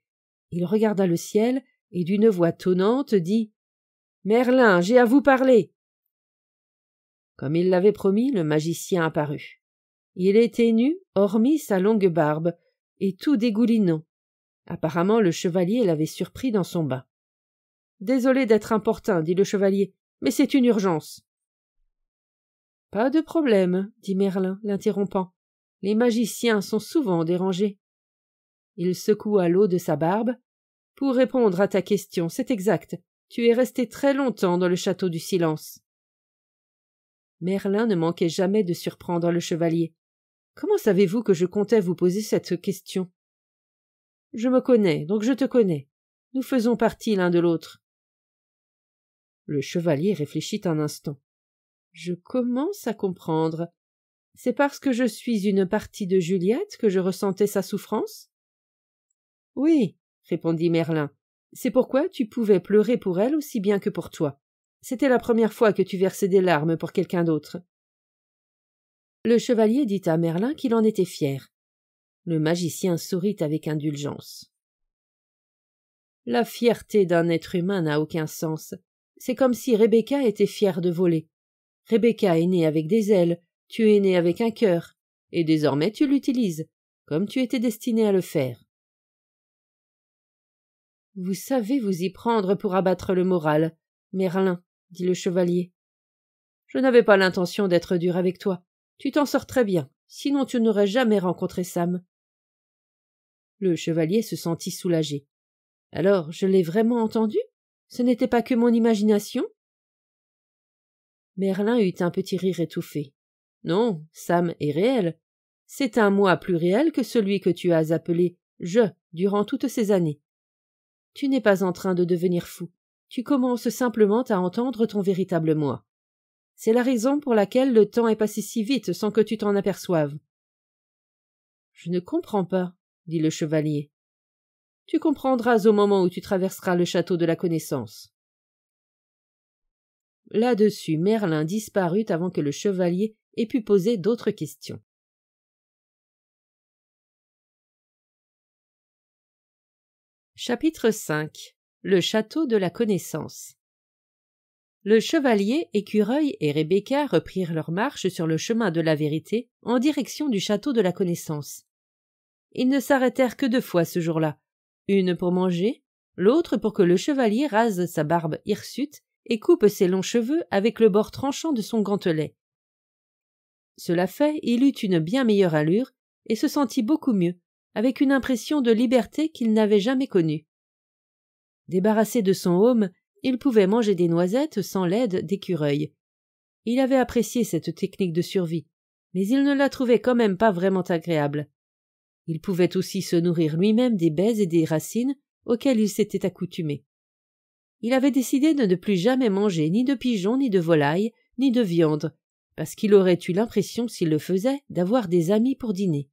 Il regarda le ciel et d'une voix tonnante dit « Merlin, j'ai à vous parler !» Comme il l'avait promis, le magicien apparut. Il était nu, hormis sa longue barbe, et tout dégoulinant. Apparemment, le chevalier l'avait surpris dans son bain. « Désolé d'être importun, » dit le chevalier, « mais c'est une urgence. »« Pas de problème, » dit Merlin, l'interrompant. « Les magiciens sont souvent dérangés. » Il secoua l'eau de sa barbe. « Pour répondre à ta question, c'est exact. Tu es resté très longtemps dans le château du silence. » Merlin ne manquait jamais de surprendre le chevalier. « Comment savez-vous que je comptais vous poser cette question ?»« Je me connais, donc je te connais. Nous faisons partie l'un de l'autre. » Le chevalier réfléchit un instant. « Je commence à comprendre. C'est parce que je suis une partie de Juliette que je ressentais sa souffrance ?»« Oui, » répondit Merlin. « C'est pourquoi tu pouvais pleurer pour elle aussi bien que pour toi. C'était la première fois que tu versais des larmes pour quelqu'un d'autre. » Le chevalier dit à Merlin qu'il en était fier. Le magicien sourit avec indulgence. « La fierté d'un être humain n'a aucun sens. C'est comme si Rebecca était fière de voler. Rebecca est née avec des ailes, tu es né avec un cœur, et désormais tu l'utilises, comme tu étais destiné à le faire. » « Vous savez vous y prendre pour abattre le moral, Merlin, » dit le chevalier. « Je n'avais pas l'intention d'être dur avec toi. Tu t'en sors très bien, sinon tu n'aurais jamais rencontré Sam. » Le chevalier se sentit soulagé. « Alors, je l'ai vraiment entendu ? Ce n'était pas que mon imagination ?» Merlin eut un petit rire étouffé. « Non, Sam est réel. C'est un moi plus réel que celui que tu as appelé « je » durant toutes ces années. Tu n'es pas en train de devenir fou. Tu commences simplement à entendre ton véritable moi. C'est la raison pour laquelle le temps est passé si vite sans que tu t'en aperçoives. »« Je ne comprends pas, » dit le chevalier. « Tu comprendras au moment où tu traverseras le château de la connaissance. » Là-dessus, Merlin disparut avant que le chevalier ait pu poser d'autres questions. Chapitre 5. Le château de la connaissance. Le chevalier, Écureuil et Rebecca reprirent leur marche sur le chemin de la vérité en direction du château de la connaissance. Ils ne s'arrêtèrent que 2 fois ce jour-là, une pour manger, l'autre pour que le chevalier rase sa barbe hirsute et coupe ses longs cheveux avec le bord tranchant de son gantelet. Cela fait, il eut une bien meilleure allure et se sentit beaucoup mieux, avec une impression de liberté qu'il n'avait jamais connue. Débarrassé de son aume, il pouvait manger des noisettes sans l'aide d'Écureuil. Il avait apprécié cette technique de survie, mais il ne la trouvait quand même pas vraiment agréable. Il pouvait aussi se nourrir lui-même des baies et des racines auxquelles il s'était accoutumé. Il avait décidé de ne plus jamais manger ni de pigeons, ni de volailles, ni de viande, parce qu'il aurait eu l'impression, s'il le faisait, d'avoir des amis pour dîner.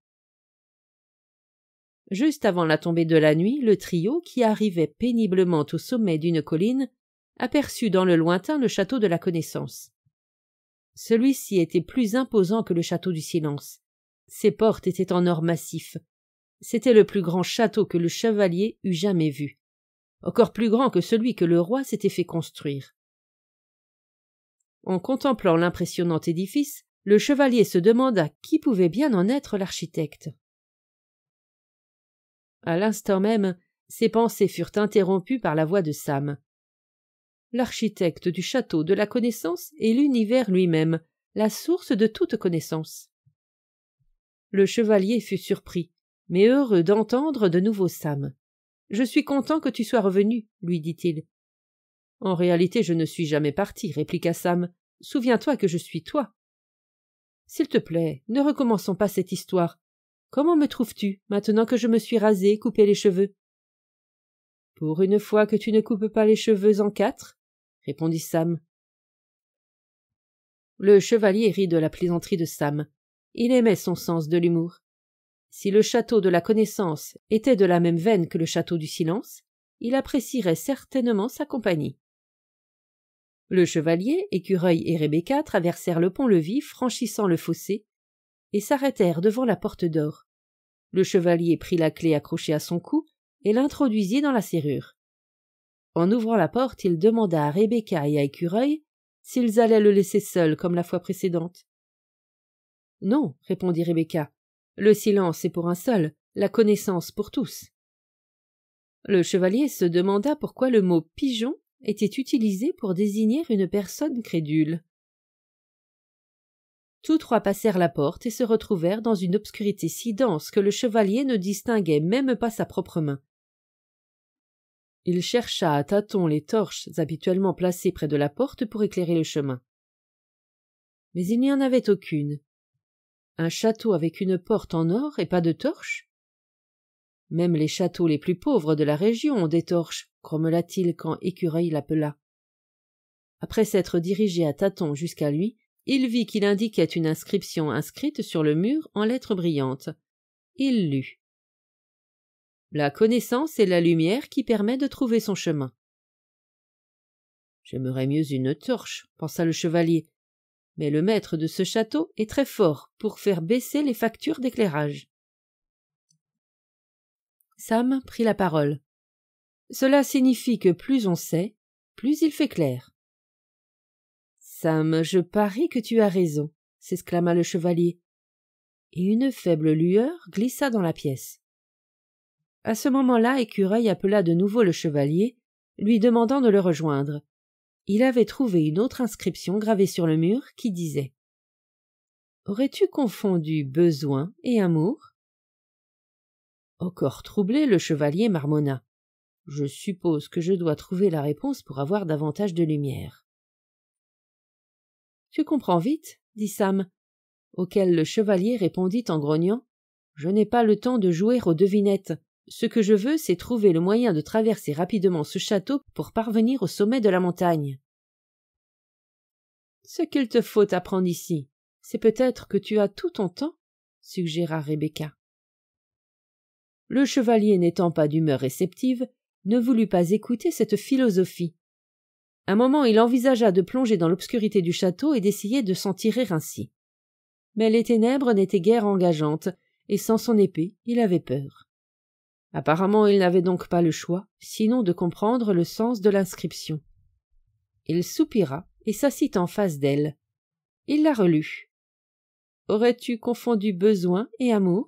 Juste avant la tombée de la nuit, le trio, qui arrivait péniblement au sommet d'une colline, aperçut dans le lointain le château de la connaissance. Celui-ci était plus imposant que le château du silence. Ses portes étaient en or massif. C'était le plus grand château que le chevalier eût jamais vu. Encore plus grand que celui que le roi s'était fait construire. En contemplant l'impressionnant édifice, le chevalier se demanda qui pouvait bien en être l'architecte. À l'instant même, Ses pensées furent interrompues par la voix de Sam. L'architecte du château de la connaissance est l'univers lui-même, la source de toute connaissance. Le chevalier fut surpris, mais heureux d'entendre de nouveau Sam. « Je suis content que tu sois revenu, lui dit-il. « En réalité, je ne suis jamais parti, répliqua Sam. « Souviens-toi que je suis toi. »« S'il te plaît, ne recommençons pas cette histoire. Comment me trouves-tu, maintenant que je me suis rasé, coupé les cheveux ?»« Pour une fois que tu ne coupes pas les cheveux en 4, répondit Sam. Le chevalier rit de la plaisanterie de Sam. Il aimait son sens de l'humour. Si le château de la connaissance était de la même veine que le château du silence, il apprécierait certainement sa compagnie. Le chevalier, Écureuil et Rebecca traversèrent le pont-levis, franchissant le fossé, et s'arrêtèrent devant la porte d'or. Le chevalier prit la clé accrochée à son cou et l'introduisit dans la serrure. En ouvrant la porte, il demanda à Rebecca et à Écureuil s'ils allaient le laisser seul comme la fois précédente. « Non, répondit Rebecca. Le silence est pour un seul, la connaissance pour tous. » Le chevalier se demanda pourquoi le mot « pigeon » était utilisé pour désigner une personne crédule. Tous trois passèrent la porte et se retrouvèrent dans une obscurité si dense que le chevalier ne distinguait même pas sa propre main. Il chercha à tâtons les torches habituellement placées près de la porte pour éclairer le chemin. Mais il n'y en avait aucune. Un château avec une porte en or et pas de torches? Même les châteaux les plus pauvres de la région ont des torches, grommela-t-il quand Écureuil l'appela. Après s'être dirigé à tâtons jusqu'à lui, il vit qu'il indiquait une inscription inscrite sur le mur en lettres brillantes. Il lut. La connaissance est la lumière qui permet de trouver son chemin. J'aimerais mieux une torche, pensa le chevalier, mais le maître de ce château est très fort pour faire baisser les factures d'éclairage. Sam prit la parole. Cela signifie que plus on sait, plus il fait clair. Sam, je parie que tu as raison, s'exclama le chevalier, et une faible lueur glissa dans la pièce. À ce moment-là, Écureuil appela de nouveau le chevalier, lui demandant de le rejoindre. Il avait trouvé une autre inscription gravée sur le mur qui disait « Aurais-tu confondu besoin et amour ?» Encore troublé, le chevalier marmonna. « Je suppose que je dois trouver la réponse pour avoir davantage de lumière. » « Tu comprends vite, » dit Sam, auquel le chevalier répondit en grognant. « Je n'ai pas le temps de jouer aux devinettes. Ce que je veux, c'est trouver le moyen de traverser rapidement ce château pour parvenir au sommet de la montagne. » « Ce qu'il te faut apprendre ici, c'est peut-être que tu as tout ton temps, » suggéra Rebecca. Le chevalier, n'étant pas d'humeur réceptive, ne voulut pas écouter cette philosophie. Un moment, il envisagea de plonger dans l'obscurité du château et d'essayer de s'en tirer ainsi. Mais les ténèbres n'étaient guère engageantes, et sans son épée, il avait peur. Apparemment, il n'avait donc pas le choix, sinon de comprendre le sens de l'inscription. Il soupira et s'assit en face d'elle. Il la relut. « Aurais-tu confondu besoin et amour ?»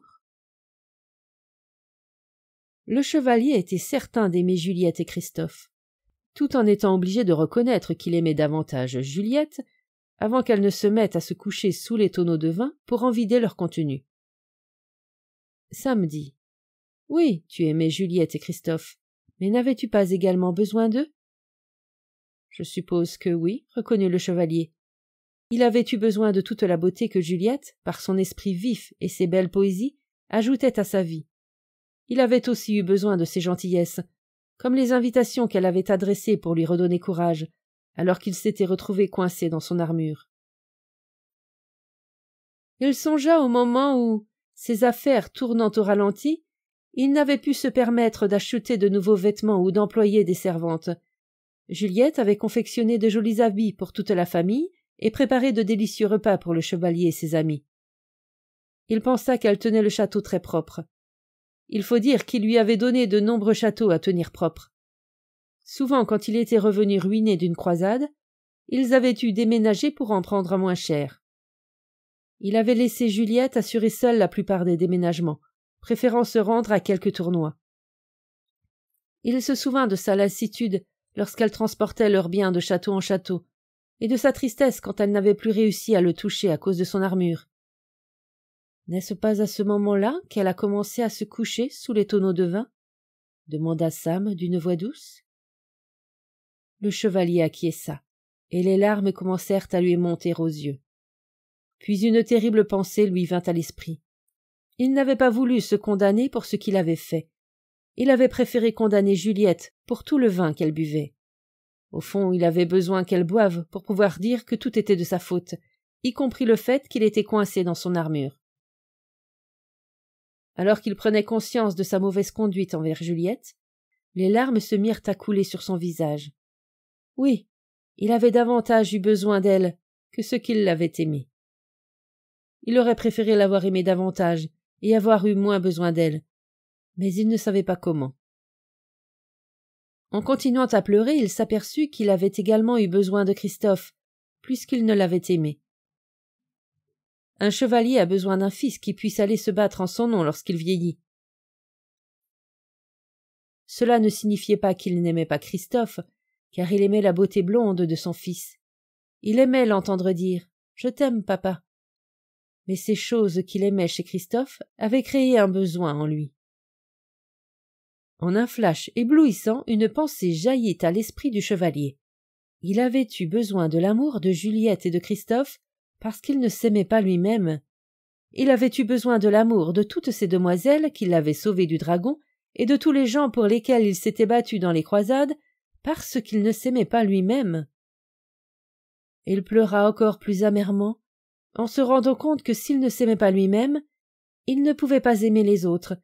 Le chevalier était certain d'aimer Juliette et Christophe, tout en étant obligé de reconnaître qu'il aimait davantage Juliette avant qu'elle ne se mette à se coucher sous les tonneaux de vin pour en vider leur contenu. Sam dit « Oui, tu aimais Juliette et Christophe, mais n'avais-tu pas également besoin d'eux ?» Je suppose que oui, reconnut le chevalier. Il avait eu besoin de toute la beauté que Juliette, par son esprit vif et ses belles poésies, ajoutait à sa vie. Il avait aussi eu besoin de ses gentillesses, comme les invitations qu'elle avait adressées pour lui redonner courage, alors qu'il s'était retrouvé coincé dans son armure. Il songea au moment où, ses affaires tournant au ralenti, il n'avait pu se permettre d'acheter de nouveaux vêtements ou d'employer des servantes. Juliette avait confectionné de jolis habits pour toute la famille et préparé de délicieux repas pour le chevalier et ses amis. Il pensa qu'elle tenait le château très propre. Il faut dire qu'il lui avait donné de nombreux châteaux à tenir propres. Souvent, quand il était revenu ruiné d'une croisade, ils avaient dû déménager pour en prendre moins cher. Il avait laissé Juliette assurer seule la plupart des déménagements, préférant se rendre à quelques tournois. Il se souvint de sa lassitude lorsqu'elle transportait leurs biens de château en château, et de sa tristesse quand elle n'avait plus réussi à le toucher à cause de son armure. N'est-ce pas à ce moment-là qu'elle a commencé à se coucher sous les tonneaux de vin? Demanda Sam d'une voix douce. Le chevalier acquiesça, et les larmes commencèrent à lui monter aux yeux. Puis une terrible pensée lui vint à l'esprit. Il n'avait pas voulu se condamner pour ce qu'il avait fait. Il avait préféré condamner Juliette pour tout le vin qu'elle buvait. Au fond, il avait besoin qu'elle boive pour pouvoir dire que tout était de sa faute, y compris le fait qu'il était coincé dans son armure. Alors qu'il prenait conscience de sa mauvaise conduite envers Juliette, les larmes se mirent à couler sur son visage. Oui, il avait davantage eu besoin d'elle que ce qu'il l'avait aimée. Il aurait préféré l'avoir aimée davantage et avoir eu moins besoin d'elle, mais il ne savait pas comment. En continuant à pleurer, il s'aperçut qu'il avait également eu besoin de Christophe, puisqu'il ne l'avait aimé. Un chevalier a besoin d'un fils qui puisse aller se battre en son nom lorsqu'il vieillit. Cela ne signifiait pas qu'il n'aimait pas Christophe, car il aimait la beauté blonde de son fils. Il aimait l'entendre dire « Je t'aime, papa ». Mais ces choses qu'il aimait chez Christophe avaient créé un besoin en lui. En un flash éblouissant, une pensée jaillit à l'esprit du chevalier. Il avait eu besoin de l'amour de Juliette et de Christophe parce qu'il ne s'aimait pas lui-même. Il avait eu besoin de l'amour de toutes ces demoiselles qui l'avaient sauvé du dragon et de tous les gens pour lesquels il s'était battu dans les croisades parce qu'il ne s'aimait pas lui-même. Il pleura encore plus amèrement en se rendant compte que s'il ne s'aimait pas lui-même, il ne pouvait pas aimer les autres,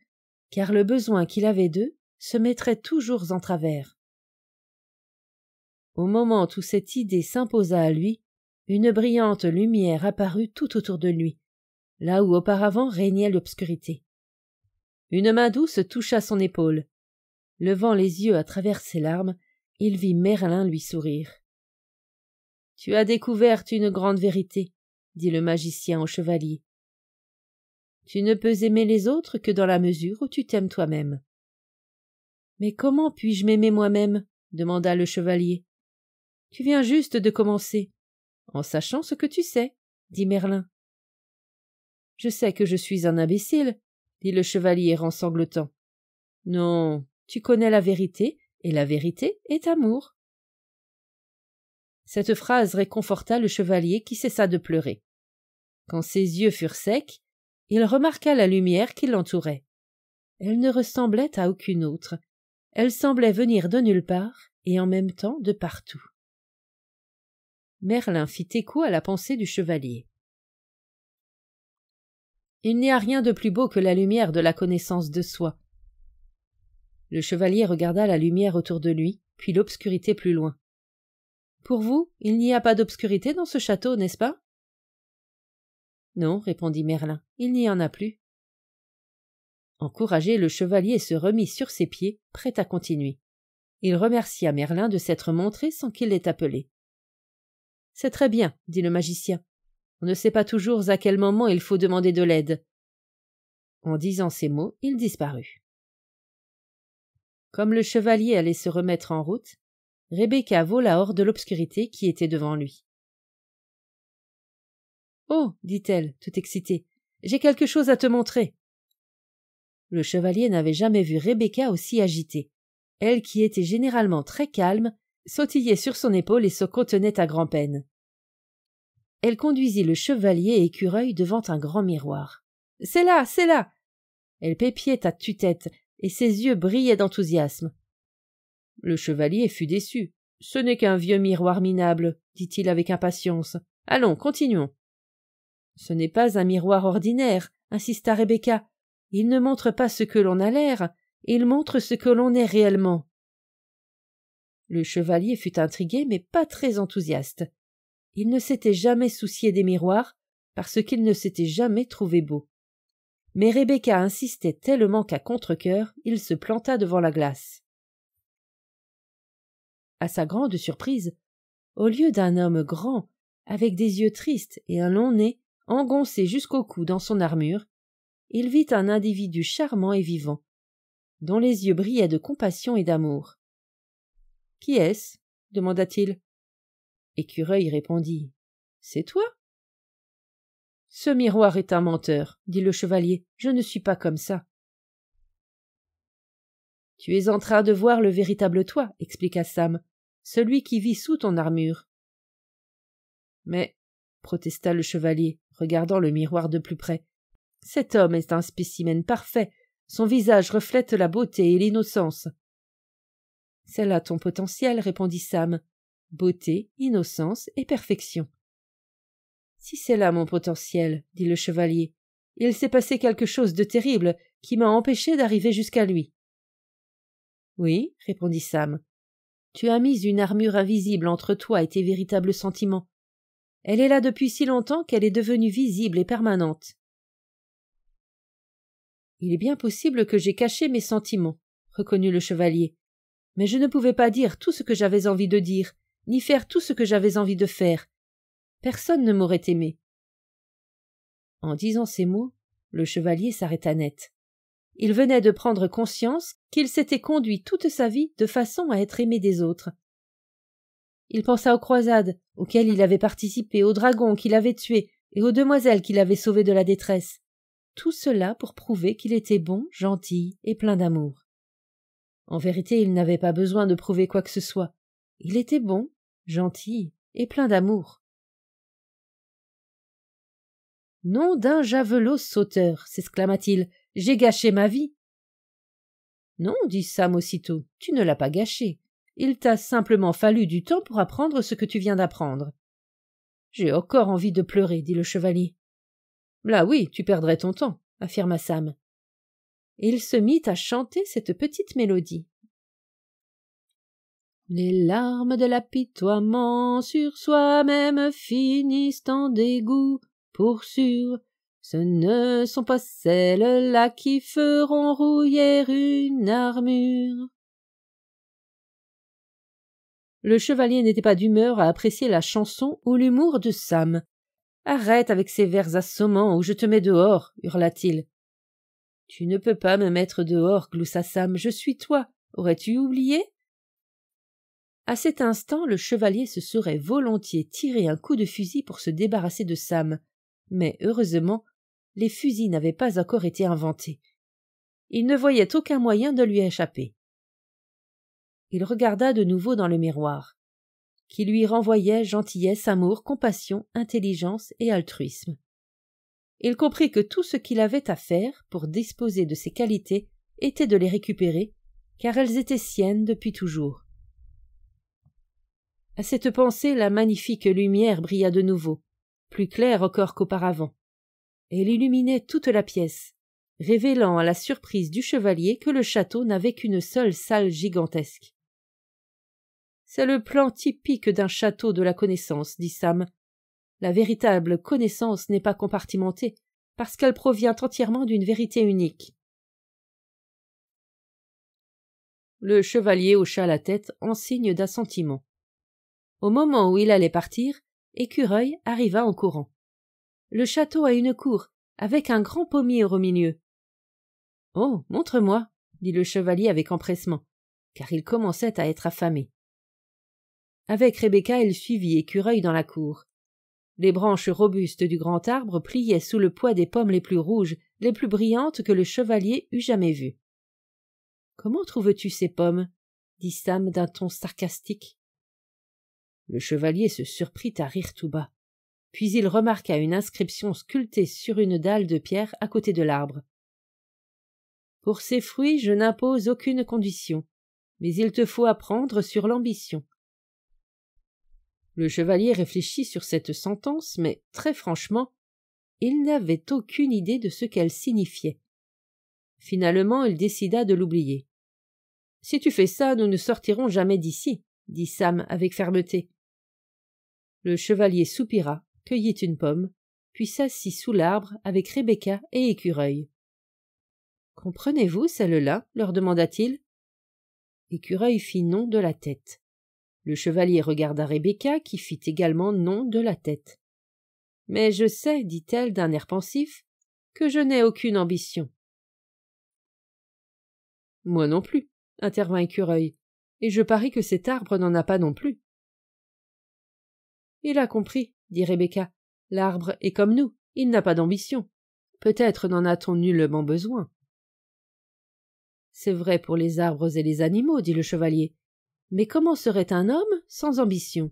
car le besoin qu'il avait d'eux se mettrait toujours en travers. Au moment où cette idée s'imposa à lui, une brillante lumière apparut tout autour de lui, là où auparavant régnait l'obscurité. Une main douce toucha son épaule. Levant les yeux à travers ses larmes, il vit Merlin lui sourire. « Tu as découvert une grande vérité, » dit le magicien au chevalier. « Tu ne peux aimer les autres que dans la mesure où tu t'aimes toi-même. »« Mais comment puis-je m'aimer moi-même » demanda le chevalier. « Tu viens juste de commencer, en sachant ce que tu sais, » dit Merlin. « Je sais que je suis un imbécile, » dit le chevalier en sanglotant. « Non, tu connais la vérité, et la vérité est amour. » Cette phrase réconforta le chevalier qui cessa de pleurer. Quand ses yeux furent secs, il remarqua la lumière qui l'entourait. Elle ne ressemblait à aucune autre. Elle semblait venir de nulle part et en même temps de partout. Merlin fit écho à la pensée du chevalier. Il n'y a rien de plus beau que la lumière de la connaissance de soi. Le chevalier regarda la lumière autour de lui, puis l'obscurité plus loin. Pour vous, il n'y a pas d'obscurité dans ce château, n'est-ce pas? Non, répondit Merlin, il n'y en a plus. Encouragé, le chevalier se remit sur ses pieds, prêt à continuer. Il remercia Merlin de s'être montré sans qu'il l'ait appelé. C'est très bien, dit le magicien. On ne sait pas toujours à quel moment il faut demander de l'aide. En disant ces mots, il disparut. Comme le chevalier allait se remettre en route, Rebecca vola hors de l'obscurité qui était devant lui. « Oh, dit-elle, tout excitée, j'ai quelque chose à te montrer. » Le chevalier n'avait jamais vu Rebecca aussi agitée. Elle, qui était généralement très calme, sautillait sur son épaule et se contenait à grand-peine. Elle conduisit le chevalier écureuil devant un grand miroir. « C'est là, c'est là !» Elle pépiait à tue-tête, et ses yeux brillaient d'enthousiasme. Le chevalier fut déçu. « Ce n'est qu'un vieux miroir minable, » dit-il avec impatience. « Allons, continuons. »« Ce n'est pas un miroir ordinaire, » insista Rebecca. « Il ne montre pas ce que l'on a l'air, il montre ce que l'on est réellement. » Le chevalier fut intrigué, mais pas très enthousiaste. Il ne s'était jamais soucié des miroirs, parce qu'il ne s'était jamais trouvé beau. Mais Rebecca insistait tellement qu'à contre-cœur, il se planta devant la glace. À sa grande surprise, au lieu d'un homme grand, avec des yeux tristes et un long nez, engoncé jusqu'au cou dans son armure, il vit un individu charmant et vivant. dont les yeux brillaient de compassion et d'amour. « Qui est-ce » demanda-t-il. Écureuil répondit. « C'est toi ?» « Ce miroir est un menteur, » dit le chevalier. « Je ne suis pas comme ça. »« Tu es en train de voir le véritable toi, » expliqua Sam, « celui qui vit sous ton armure. »« Mais, » protesta le chevalier, regardant le miroir de plus près, « cet homme est un spécimen parfait. Son visage reflète la beauté et l'innocence. »« C'est là ton potentiel, » répondit Sam. « Beauté, innocence et perfection. » « Si c'est là mon potentiel, » dit le chevalier, « il s'est passé quelque chose de terrible qui m'a empêché d'arriver jusqu'à lui. »« Oui, » répondit Sam, « tu as mis une armure invisible entre toi et tes véritables sentiments. Elle est là depuis si longtemps qu'elle est devenue visible et permanente. »« Il est bien possible que j'ai caché mes sentiments, » reconnut le chevalier, « mais je ne pouvais pas dire tout ce que j'avais envie de dire, ni faire tout ce que j'avais envie de faire. Personne ne m'aurait aimé. » En disant ces mots, le chevalier s'arrêta net. Il venait de prendre conscience qu'il s'était conduit toute sa vie de façon à être aimé des autres. Il pensa aux croisades auxquelles il avait participé, aux dragons qu'il avait tués et aux demoiselles qu'il avait sauvées de la détresse. Tout cela pour prouver qu'il était bon, gentil et plein d'amour. En vérité, il n'avait pas besoin de prouver quoi que ce soit. Il était bon, gentil et plein d'amour. « Nom d'un javelot sauteur » s'exclama-t-il, « j'ai gâché ma vie. »« Non, » dit Sam aussitôt, « tu ne l'as pas gâché. Il t'a simplement fallu du temps pour apprendre ce que tu viens d'apprendre. »« J'ai encore envie de pleurer, » dit le chevalier. « Là oui, tu perdrais ton temps, » affirma Sam. Et il se mit à chanter cette petite mélodie. Les larmes de l'apitoiement sur soi-même finissent en dégoût. Pour sûr, ce ne sont pas celles-là qui feront rouiller une armure. Le chevalier n'était pas d'humeur à apprécier la chanson ou l'humour de Sam. « Arrête avec ces vers assommants ou je te mets dehors » hurla-t-il. « Tu ne peux pas me mettre dehors » gloussa Sam, « je suis toi. Aurais-tu oublié ?» À cet instant, le chevalier se serait volontiers tiré un coup de fusil pour se débarrasser de Sam. Mais heureusement, les fusils n'avaient pas encore été inventés. Il ne voyait aucun moyen de lui échapper. Il regarda de nouveau dans le miroir, qui lui renvoyait gentillesse, amour, compassion, intelligence et altruisme. Il comprit que tout ce qu'il avait à faire pour disposer de ces qualités était de les récupérer, car elles étaient siennes depuis toujours. À cette pensée, la magnifique lumière brilla de nouveau, plus claire encore qu'auparavant. Elle illuminait toute la pièce, révélant à la surprise du chevalier que le château n'avait qu'une seule salle gigantesque. « C'est le plan typique d'un château de la connaissance, » dit Sam. « La véritable connaissance n'est pas compartimentée, parce qu'elle provient entièrement d'une vérité unique. » Le chevalier hocha la tête en signe d'assentiment. Au moment où il allait partir, Écureuil arriva en courant. Le château a une cour, avec un grand pommier au milieu. « Oh, montre-moi » dit le chevalier avec empressement, car il commençait à être affamé. Avec Rebecca, il suivit Écureuil dans la cour. Les branches robustes du grand arbre pliaient sous le poids des pommes les plus rouges, les plus brillantes que le chevalier eût jamais vues. « Comment trouves-tu ces pommes » dit Sam d'un ton sarcastique. Le chevalier se surprit à rire tout bas. Puis il remarqua une inscription sculptée sur une dalle de pierre à côté de l'arbre. « Pour ces fruits, je n'impose aucune condition, mais il te faut apprendre sur l'ambition. » Le chevalier réfléchit sur cette sentence, mais, très franchement, il n'avait aucune idée de ce qu'elle signifiait. Finalement, il décida de l'oublier. « Si tu fais ça, nous ne sortirons jamais d'ici, » dit Sam avec fermeté. Le chevalier soupira, cueillit une pomme, puis s'assit sous l'arbre avec Rebecca et Écureuil. « Comprenez-vous celle-là » leur demanda-t-il. Écureuil fit non de la tête. Le chevalier regarda Rebecca, qui fit également non de la tête. « Mais je sais, dit-elle d'un air pensif, que je n'ai aucune ambition. » Moi non plus, intervint Écureuil, et je parie que cet arbre n'en a pas non plus. Il a compris, dit Rebecca. L'arbre est comme nous, il n'a pas d'ambition. Peut-être n'en a-t-on nullement besoin. C'est vrai pour les arbres et les animaux, dit le chevalier. Mais comment serait un homme sans ambition?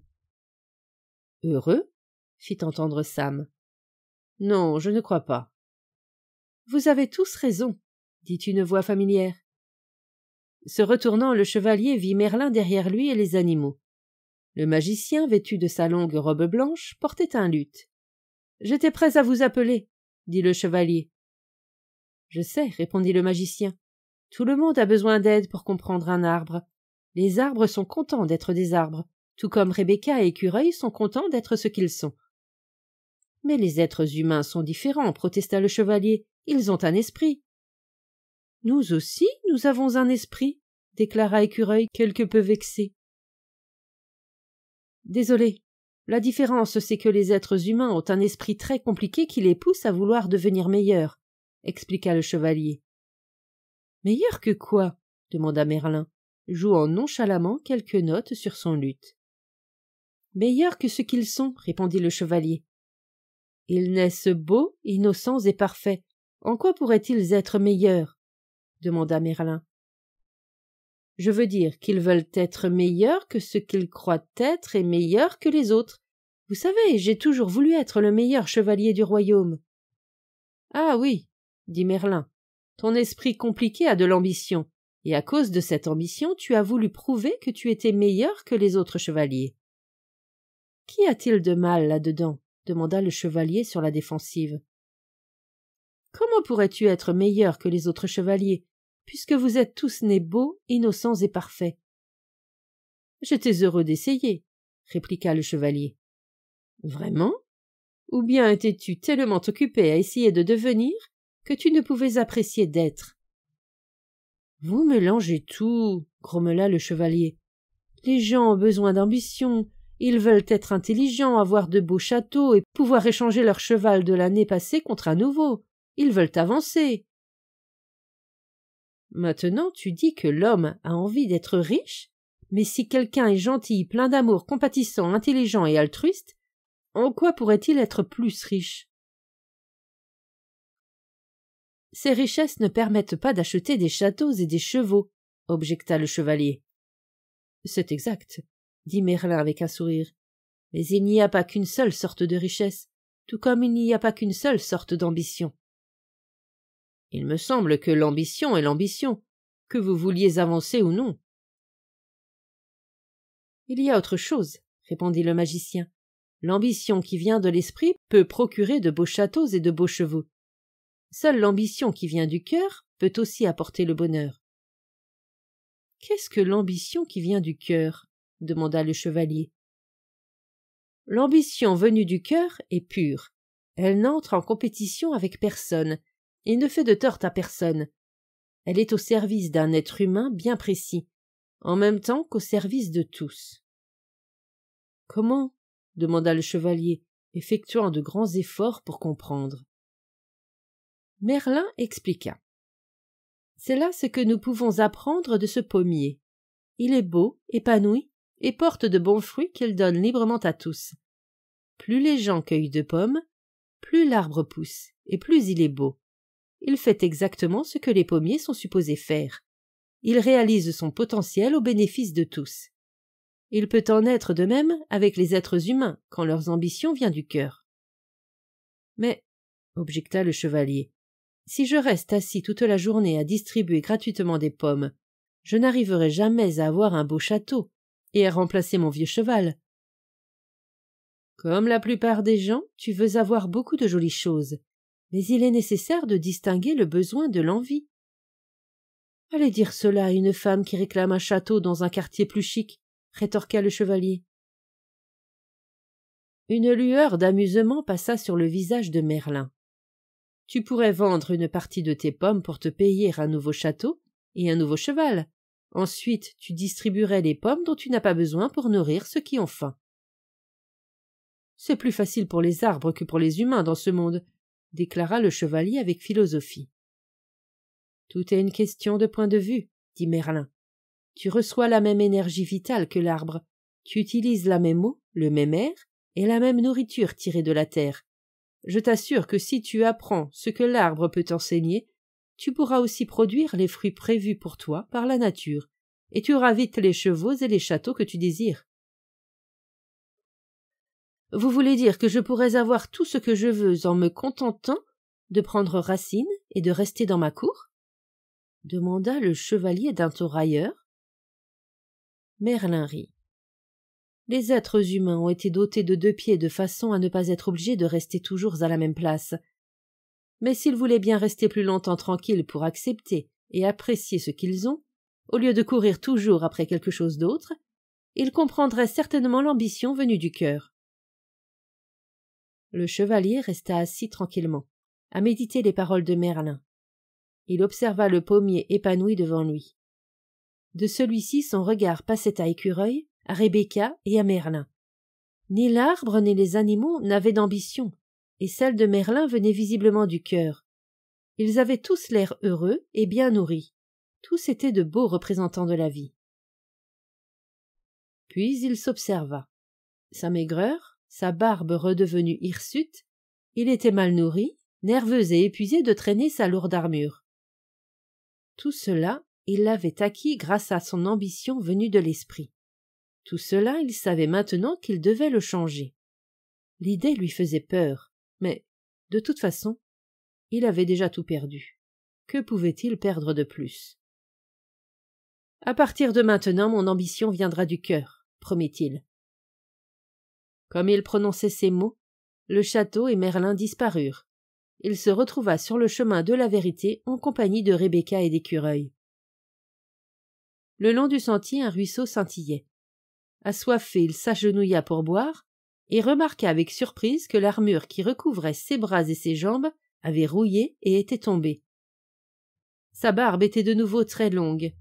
Heureux? Fit entendre Sam. Non, je ne crois pas. Vous avez tous raison, dit une voix familière. Se retournant, le chevalier vit Merlin derrière lui et les animaux. Le magicien, vêtu de sa longue robe blanche, portait un luth. « J'étais prêt à vous appeler, » dit le chevalier. « Je sais, » répondit le magicien. « Tout le monde a besoin d'aide pour comprendre un arbre. Les arbres sont contents d'être des arbres, tout comme Rebecca et Écureuil sont contents d'être ce qu'ils sont. »« Mais les êtres humains sont différents, » protesta le chevalier. « Ils ont un esprit. »« Nous aussi, nous avons un esprit, » déclara Écureuil quelque peu vexé. « Désolé. La différence, c'est que les êtres humains ont un esprit très compliqué qui les pousse à vouloir devenir meilleurs, » expliqua le chevalier. « Meilleurs que quoi ?» demanda Merlin, jouant nonchalamment quelques notes sur son luth. « Meilleurs que ce qu'ils sont, » répondit le chevalier. « Ils naissent beaux, innocents et parfaits. En quoi pourraient-ils être meilleurs ?» demanda Merlin. « Je veux dire qu'ils veulent être meilleurs que ce qu'ils croient être et meilleurs que les autres. Vous savez, j'ai toujours voulu être le meilleur chevalier du royaume. »« Ah oui, » dit Merlin, « ton esprit compliqué a de l'ambition, et à cause de cette ambition, tu as voulu prouver que tu étais meilleur que les autres chevaliers. »« Qu'y a-t-il de mal là-dedans » demanda le chevalier sur la défensive. « Comment pourrais-tu être meilleur que les autres chevaliers, puisque vous êtes tous nés beaux, innocents et parfaits? »« J'étais heureux d'essayer, » répliqua le chevalier. « Vraiment? Ou bien étais-tu tellement occupé à essayer de devenir que tu ne pouvais apprécier d'être? »« Vous mélangez tout, » grommela le chevalier. « Les gens ont besoin d'ambition, ils veulent être intelligents, avoir de beaux châteaux et pouvoir échanger leur cheval de l'année passée contre un nouveau. Ils veulent avancer. »« Maintenant, tu dis que l'homme a envie d'être riche, mais si quelqu'un est gentil, plein d'amour, compatissant, intelligent et altruiste, en quoi pourrait-il être plus riche? » « Ces richesses ne permettent pas d'acheter des châteaux et des chevaux, » objecta le chevalier. « C'est exact, » dit Merlin avec un sourire. « Mais il n'y a pas qu'une seule sorte de richesse, tout comme il n'y a pas qu'une seule sorte d'ambition. »« Il me semble que l'ambition est l'ambition, que vous vouliez avancer ou non. »« Il y a autre chose, » répondit le magicien. « L'ambition qui vient de l'esprit peut procurer de beaux châteaux et de beaux chevaux. Seule l'ambition qui vient du cœur peut aussi apporter le bonheur. »« Qu'est-ce que l'ambition qui vient du cœur ?» demanda le chevalier. « L'ambition venue du cœur est pure. Elle n'entre en compétition avec personne et ne fait de tort à personne. Elle est au service d'un être humain bien précis, en même temps qu'au service de tous. »« Comment ?» demanda le chevalier, effectuant de grands efforts pour comprendre. Merlin expliqua. « C'est là ce que nous pouvons apprendre de ce pommier. Il est beau, épanoui, et porte de bons fruits qu'il donne librement à tous. Plus les gens cueillent de pommes, plus l'arbre pousse, et plus il est beau. Il fait exactement ce que les pommiers sont supposés faire. Il réalise son potentiel au bénéfice de tous. Il peut en être de même avec les êtres humains quand leur ambition vient du cœur. »« Mais, » objecta le chevalier, « si je reste assis toute la journée à distribuer gratuitement des pommes, je n'arriverai jamais à avoir un beau château et à remplacer mon vieux cheval. »« Comme la plupart des gens, tu veux avoir beaucoup de jolies choses, mais il est nécessaire de distinguer le besoin de l'envie. »« Allez dire cela à une femme qui réclame un château dans un quartier plus chic, » rétorqua le chevalier. Une lueur d'amusement passa sur le visage de Merlin. « Tu pourrais vendre une partie de tes pommes pour te payer un nouveau château et un nouveau cheval. Ensuite, tu distribuerais les pommes dont tu n'as pas besoin pour nourrir ceux qui ont faim. »« C'est plus facile pour les arbres que pour les humains dans ce monde, » déclara le chevalier avec philosophie. « Tout est une question de point de vue, » dit Merlin. Tu reçois la même énergie vitale que l'arbre, tu utilises la même eau, le même air et la même nourriture tirée de la terre. Je t'assure que si tu apprends ce que l'arbre peut t'enseigner, tu pourras aussi produire les fruits prévus pour toi par la nature, et tu auras vite les chevaux et les châteaux que tu désires. Vous voulez dire que je pourrais avoir tout ce que je veux en me contentant de prendre racine et de rester dans ma cour? Demanda le chevalier d'un ton railleur. Merlin rit. Les êtres humains ont été dotés de 2 pieds de façon à ne pas être obligés de rester toujours à la même place. Mais s'ils voulaient bien rester plus longtemps tranquilles pour accepter et apprécier ce qu'ils ont, au lieu de courir toujours après quelque chose d'autre, ils comprendraient certainement l'ambition venue du cœur. Le chevalier resta assis tranquillement, à méditer les paroles de Merlin. Il observa le pommier épanoui devant lui. De celui-ci, son regard passait à Écureuil, à Rebecca et à Merlin. Ni l'arbre ni les animaux n'avaient d'ambition, et celle de Merlin venait visiblement du cœur. Ils avaient tous l'air heureux et bien nourris. Tous étaient de beaux représentants de la vie. Puis il s'observa. Sa maigreur, sa barbe redevenue hirsute, il était mal nourri, nerveux et épuisé de traîner sa lourde armure. Tout cela, il l'avait acquis grâce à son ambition venue de l'esprit. Tout cela, il savait maintenant qu'il devait le changer. L'idée lui faisait peur, mais, de toute façon, il avait déjà tout perdu. Que pouvait-il perdre de plus? À partir de maintenant, mon ambition viendra du cœur, promit-il. Comme il prononçait ces mots, le château et Merlin disparurent. Il se retrouva sur le chemin de la vérité en compagnie de Rebecca et d'Écureuil. Le long du sentier, un ruisseau scintillait. Assoiffé, il s'agenouilla pour boire et remarqua avec surprise que l'armure qui recouvrait ses bras et ses jambes avait rouillé et était tombée. Sa barbe était de nouveau très longue.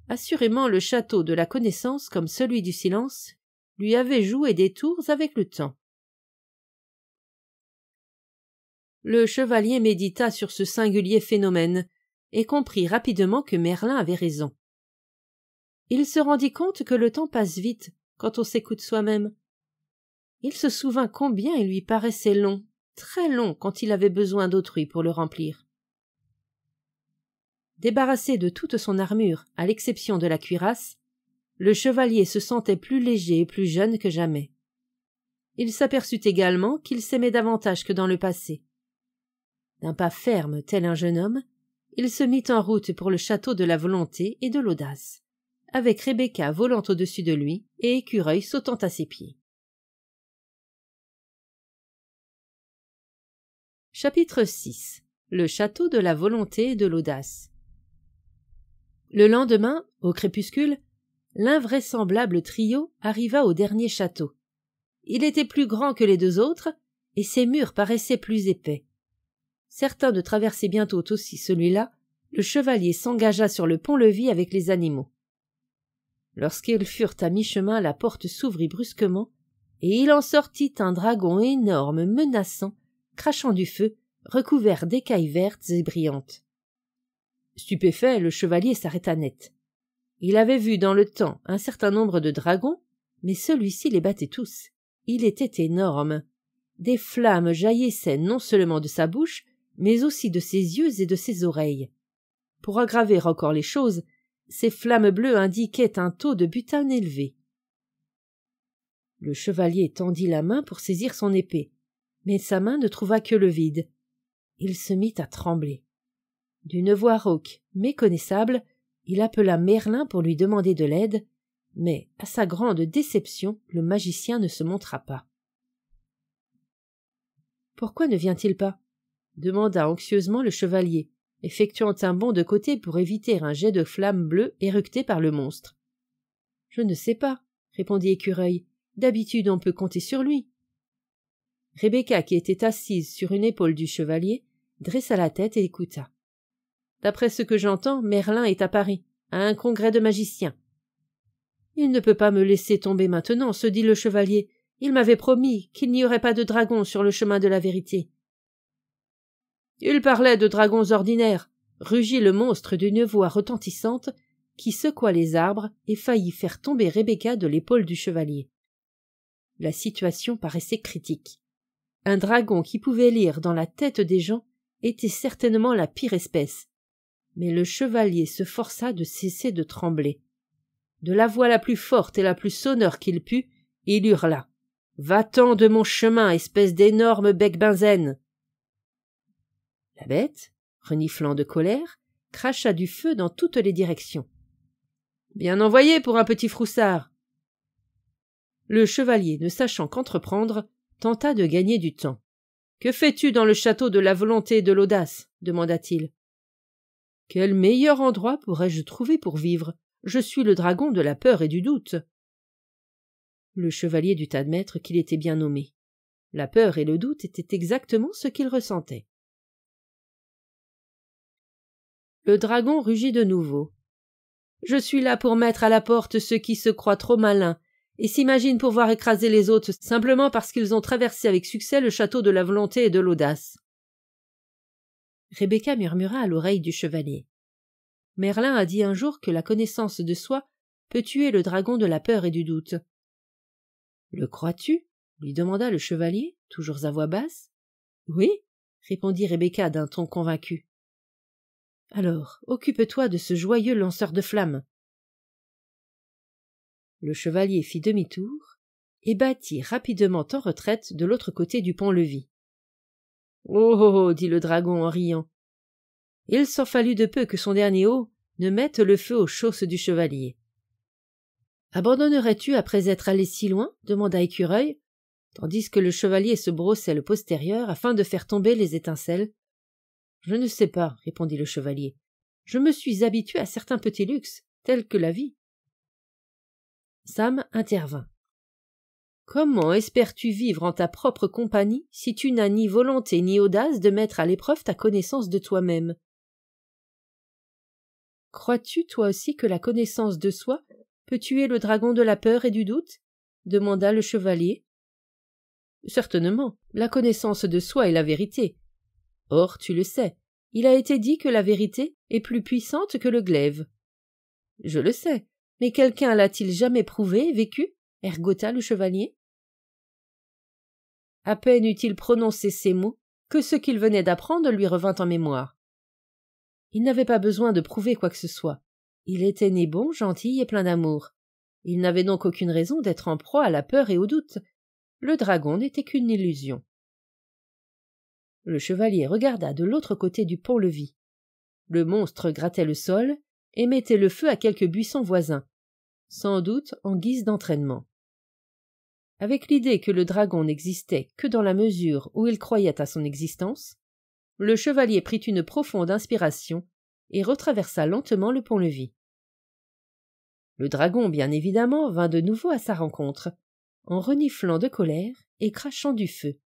Assurément, le château de la connaissance, comme celui du silence, lui avait joué des tours avec le temps. Le chevalier médita sur ce singulier phénomène et comprit rapidement que Merlin avait raison. Il se rendit compte que le temps passe vite quand on s'écoute soi-même. Il se souvint combien il lui paraissait long, très long quand il avait besoin d'autrui pour le remplir. Débarrassé de toute son armure, à l'exception de la cuirasse, le chevalier se sentait plus léger et plus jeune que jamais. Il s'aperçut également qu'il s'aimait davantage que dans le passé. D'un pas ferme, tel un jeune homme, il se mit en route pour le château de la volonté et de l'audace, avec Rebecca volant au-dessus de lui et Écureuil sautant à ses pieds. Chapitre 6. Le château de la volonté et de l'audace. Le lendemain, au crépuscule, l'invraisemblable trio arriva au dernier château. Il était plus grand que les 2 autres, et ses murs paraissaient plus épais. Certain de traverser bientôt aussi celui-là, le chevalier s'engagea sur le pont-levis avec les animaux. Lorsqu'ils furent à mi-chemin, la porte s'ouvrit brusquement, et il en sortit un dragon énorme, menaçant, crachant du feu, recouvert d'écailles vertes et brillantes. Stupéfait, le chevalier s'arrêta net. Il avait vu dans le temps un certain nombre de dragons, mais celui-ci les battait tous. Il était énorme. Des flammes jaillissaient non seulement de sa bouche, mais aussi de ses yeux et de ses oreilles. Pour aggraver encore les choses, ces flammes bleues indiquaient un taux de butane élevé. Le chevalier tendit la main pour saisir son épée, mais sa main ne trouva que le vide. Il se mit à trembler. D'une voix rauque, méconnaissable, il appela Merlin pour lui demander de l'aide, mais, à sa grande déception, le magicien ne se montra pas. « Pourquoi ne vient-il pas » demanda anxieusement le chevalier, effectuant un bond de côté pour éviter un jet de flamme bleue éructé par le monstre. « Je ne sais pas, » répondit Écureuil. « D'habitude, on peut compter sur lui. » Rebecca, qui était assise sur une épaule du chevalier, dressa la tête et écouta. « D'après ce que j'entends, Merlin est à Paris, à un congrès de magiciens. »« Il ne peut pas me laisser tomber maintenant, » se dit le chevalier. « Il m'avait promis qu'il n'y aurait pas de dragons sur le chemin de la vérité. » « Il parlait de dragons ordinaires, » rugit le monstre d'une voix retentissante qui secoua les arbres et faillit faire tomber Rebecca de l'épaule du chevalier. La situation paraissait critique. Un dragon qui pouvait lire dans la tête des gens était certainement la pire espèce. Mais le chevalier se força de cesser de trembler. De la voix la plus forte et la plus sonore qu'il put, il hurla. « Va-t'en de mon chemin, espèce d'énorme bec-benzène !» La bête, reniflant de colère, cracha du feu dans toutes les directions. « Bien envoyé pour un petit froussard !» Le chevalier, ne sachant qu'entreprendre, tenta de gagner du temps. « Que fais-tu dans le château de la volonté et de l'audace ?» demanda-t-il. « Quel meilleur endroit pourrais-je trouver pour vivre ? Je suis le dragon de la peur et du doute. » Le chevalier dut admettre qu'il était bien nommé. La peur et le doute étaient exactement ce qu'il ressentait. Le dragon rugit de nouveau. « Je suis là pour mettre à la porte ceux qui se croient trop malins et s'imaginent pouvoir écraser les autres simplement parce qu'ils ont traversé avec succès le château de la volonté et de l'audace. » Rebecca murmura à l'oreille du chevalier. « Merlin a dit un jour que la connaissance de soi peut tuer le dragon de la peur et du doute. »« Le crois-tu » lui demanda le chevalier, toujours à voix basse. « Oui, » répondit Rebecca d'un ton convaincu. « Alors, occupe-toi de ce joyeux lanceur de flammes. » Le chevalier fit demi-tour et battit rapidement en retraite de l'autre côté du pont-levis. « Oh, oh, oh » dit le dragon en riant. Il s'en fallut de peu que son dernier hot ne mette le feu aux chausses du chevalier. « Abandonnerais-tu après être allé si loin » demanda Écureuil, tandis que le chevalier se brossait le postérieur afin de faire tomber les étincelles. « Je ne sais pas, » répondit le chevalier. « Je me suis habitué à certains petits luxes, tels que la vie. » Sam intervint. « Comment espères-tu vivre en ta propre compagnie si tu n'as ni volonté ni audace de mettre à l'épreuve ta connaissance de toi-même ? Crois-tu toi aussi que la connaissance de soi peut tuer le dragon de la peur et du doute ? Demanda le chevalier. Certainement, la connaissance de soi est la vérité. Or, tu le sais, il a été dit que la vérité est plus puissante que le glaive. Je le sais, mais quelqu'un l'a-t-il jamais prouvé, vécu ? Ergota le chevalier. À peine eut-il prononcé ces mots que ce qu'il venait d'apprendre lui revint en mémoire. Il n'avait pas besoin de prouver quoi que ce soit. Il était né bon, gentil et plein d'amour. Il n'avait donc aucune raison d'être en proie à la peur et au doute. Le dragon n'était qu'une illusion. Le chevalier regarda de l'autre côté du pont-levis. Le monstre grattait le sol et mettait le feu à quelques buissons voisins, sans doute en guise d'entraînement. Avec l'idée que le dragon n'existait que dans la mesure où il croyait à son existence, le chevalier prit une profonde inspiration et retraversa lentement le pont-levis. Le dragon, bien évidemment, vint de nouveau à sa rencontre, en reniflant de colère et crachant du feu.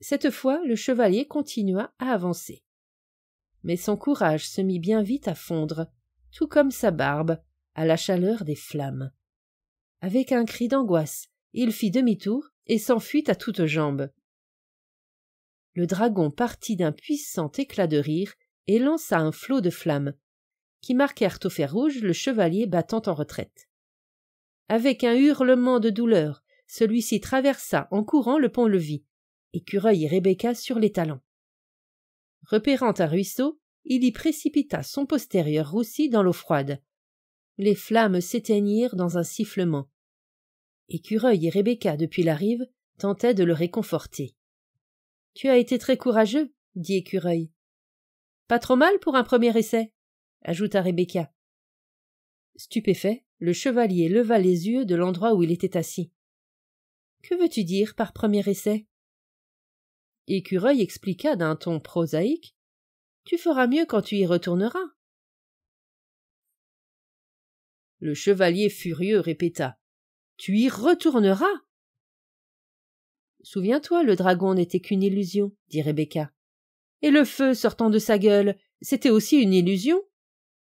Cette fois, le chevalier continua à avancer. Mais son courage se mit bien vite à fondre, tout comme sa barbe, à la chaleur des flammes. Avec un cri d'angoisse, il fit demi-tour et s'enfuit à toutes jambes. Le dragon partit d'un puissant éclat de rire et lança un flot de flammes, qui marquèrent au fer rouge le chevalier battant en retraite. Avec un hurlement de douleur, celui-ci traversa en courant le pont-levis, Écureuil et Rebecca sur les talons. Repérant un ruisseau, il y précipita son postérieur roussi dans l'eau froide. Les flammes s'éteignirent dans un sifflement. Écureuil et Rebecca, depuis la rive, tentaient de le réconforter. « Tu as été très courageux, » dit Écureuil. « Pas trop mal pour un premier essai, » ajouta Rebecca. Stupéfait, le chevalier leva les yeux de l'endroit où il était assis. « Que veux-tu dire par premier essai ?» Écureuil expliqua d'un ton prosaïque. « Tu feras mieux quand tu y retourneras. » Le chevalier furieux répéta. « Tu y retourneras ?» « Souviens-toi, le dragon n'était qu'une illusion, » dit Rebecca. « Et le feu sortant de sa gueule, c'était aussi une illusion ?»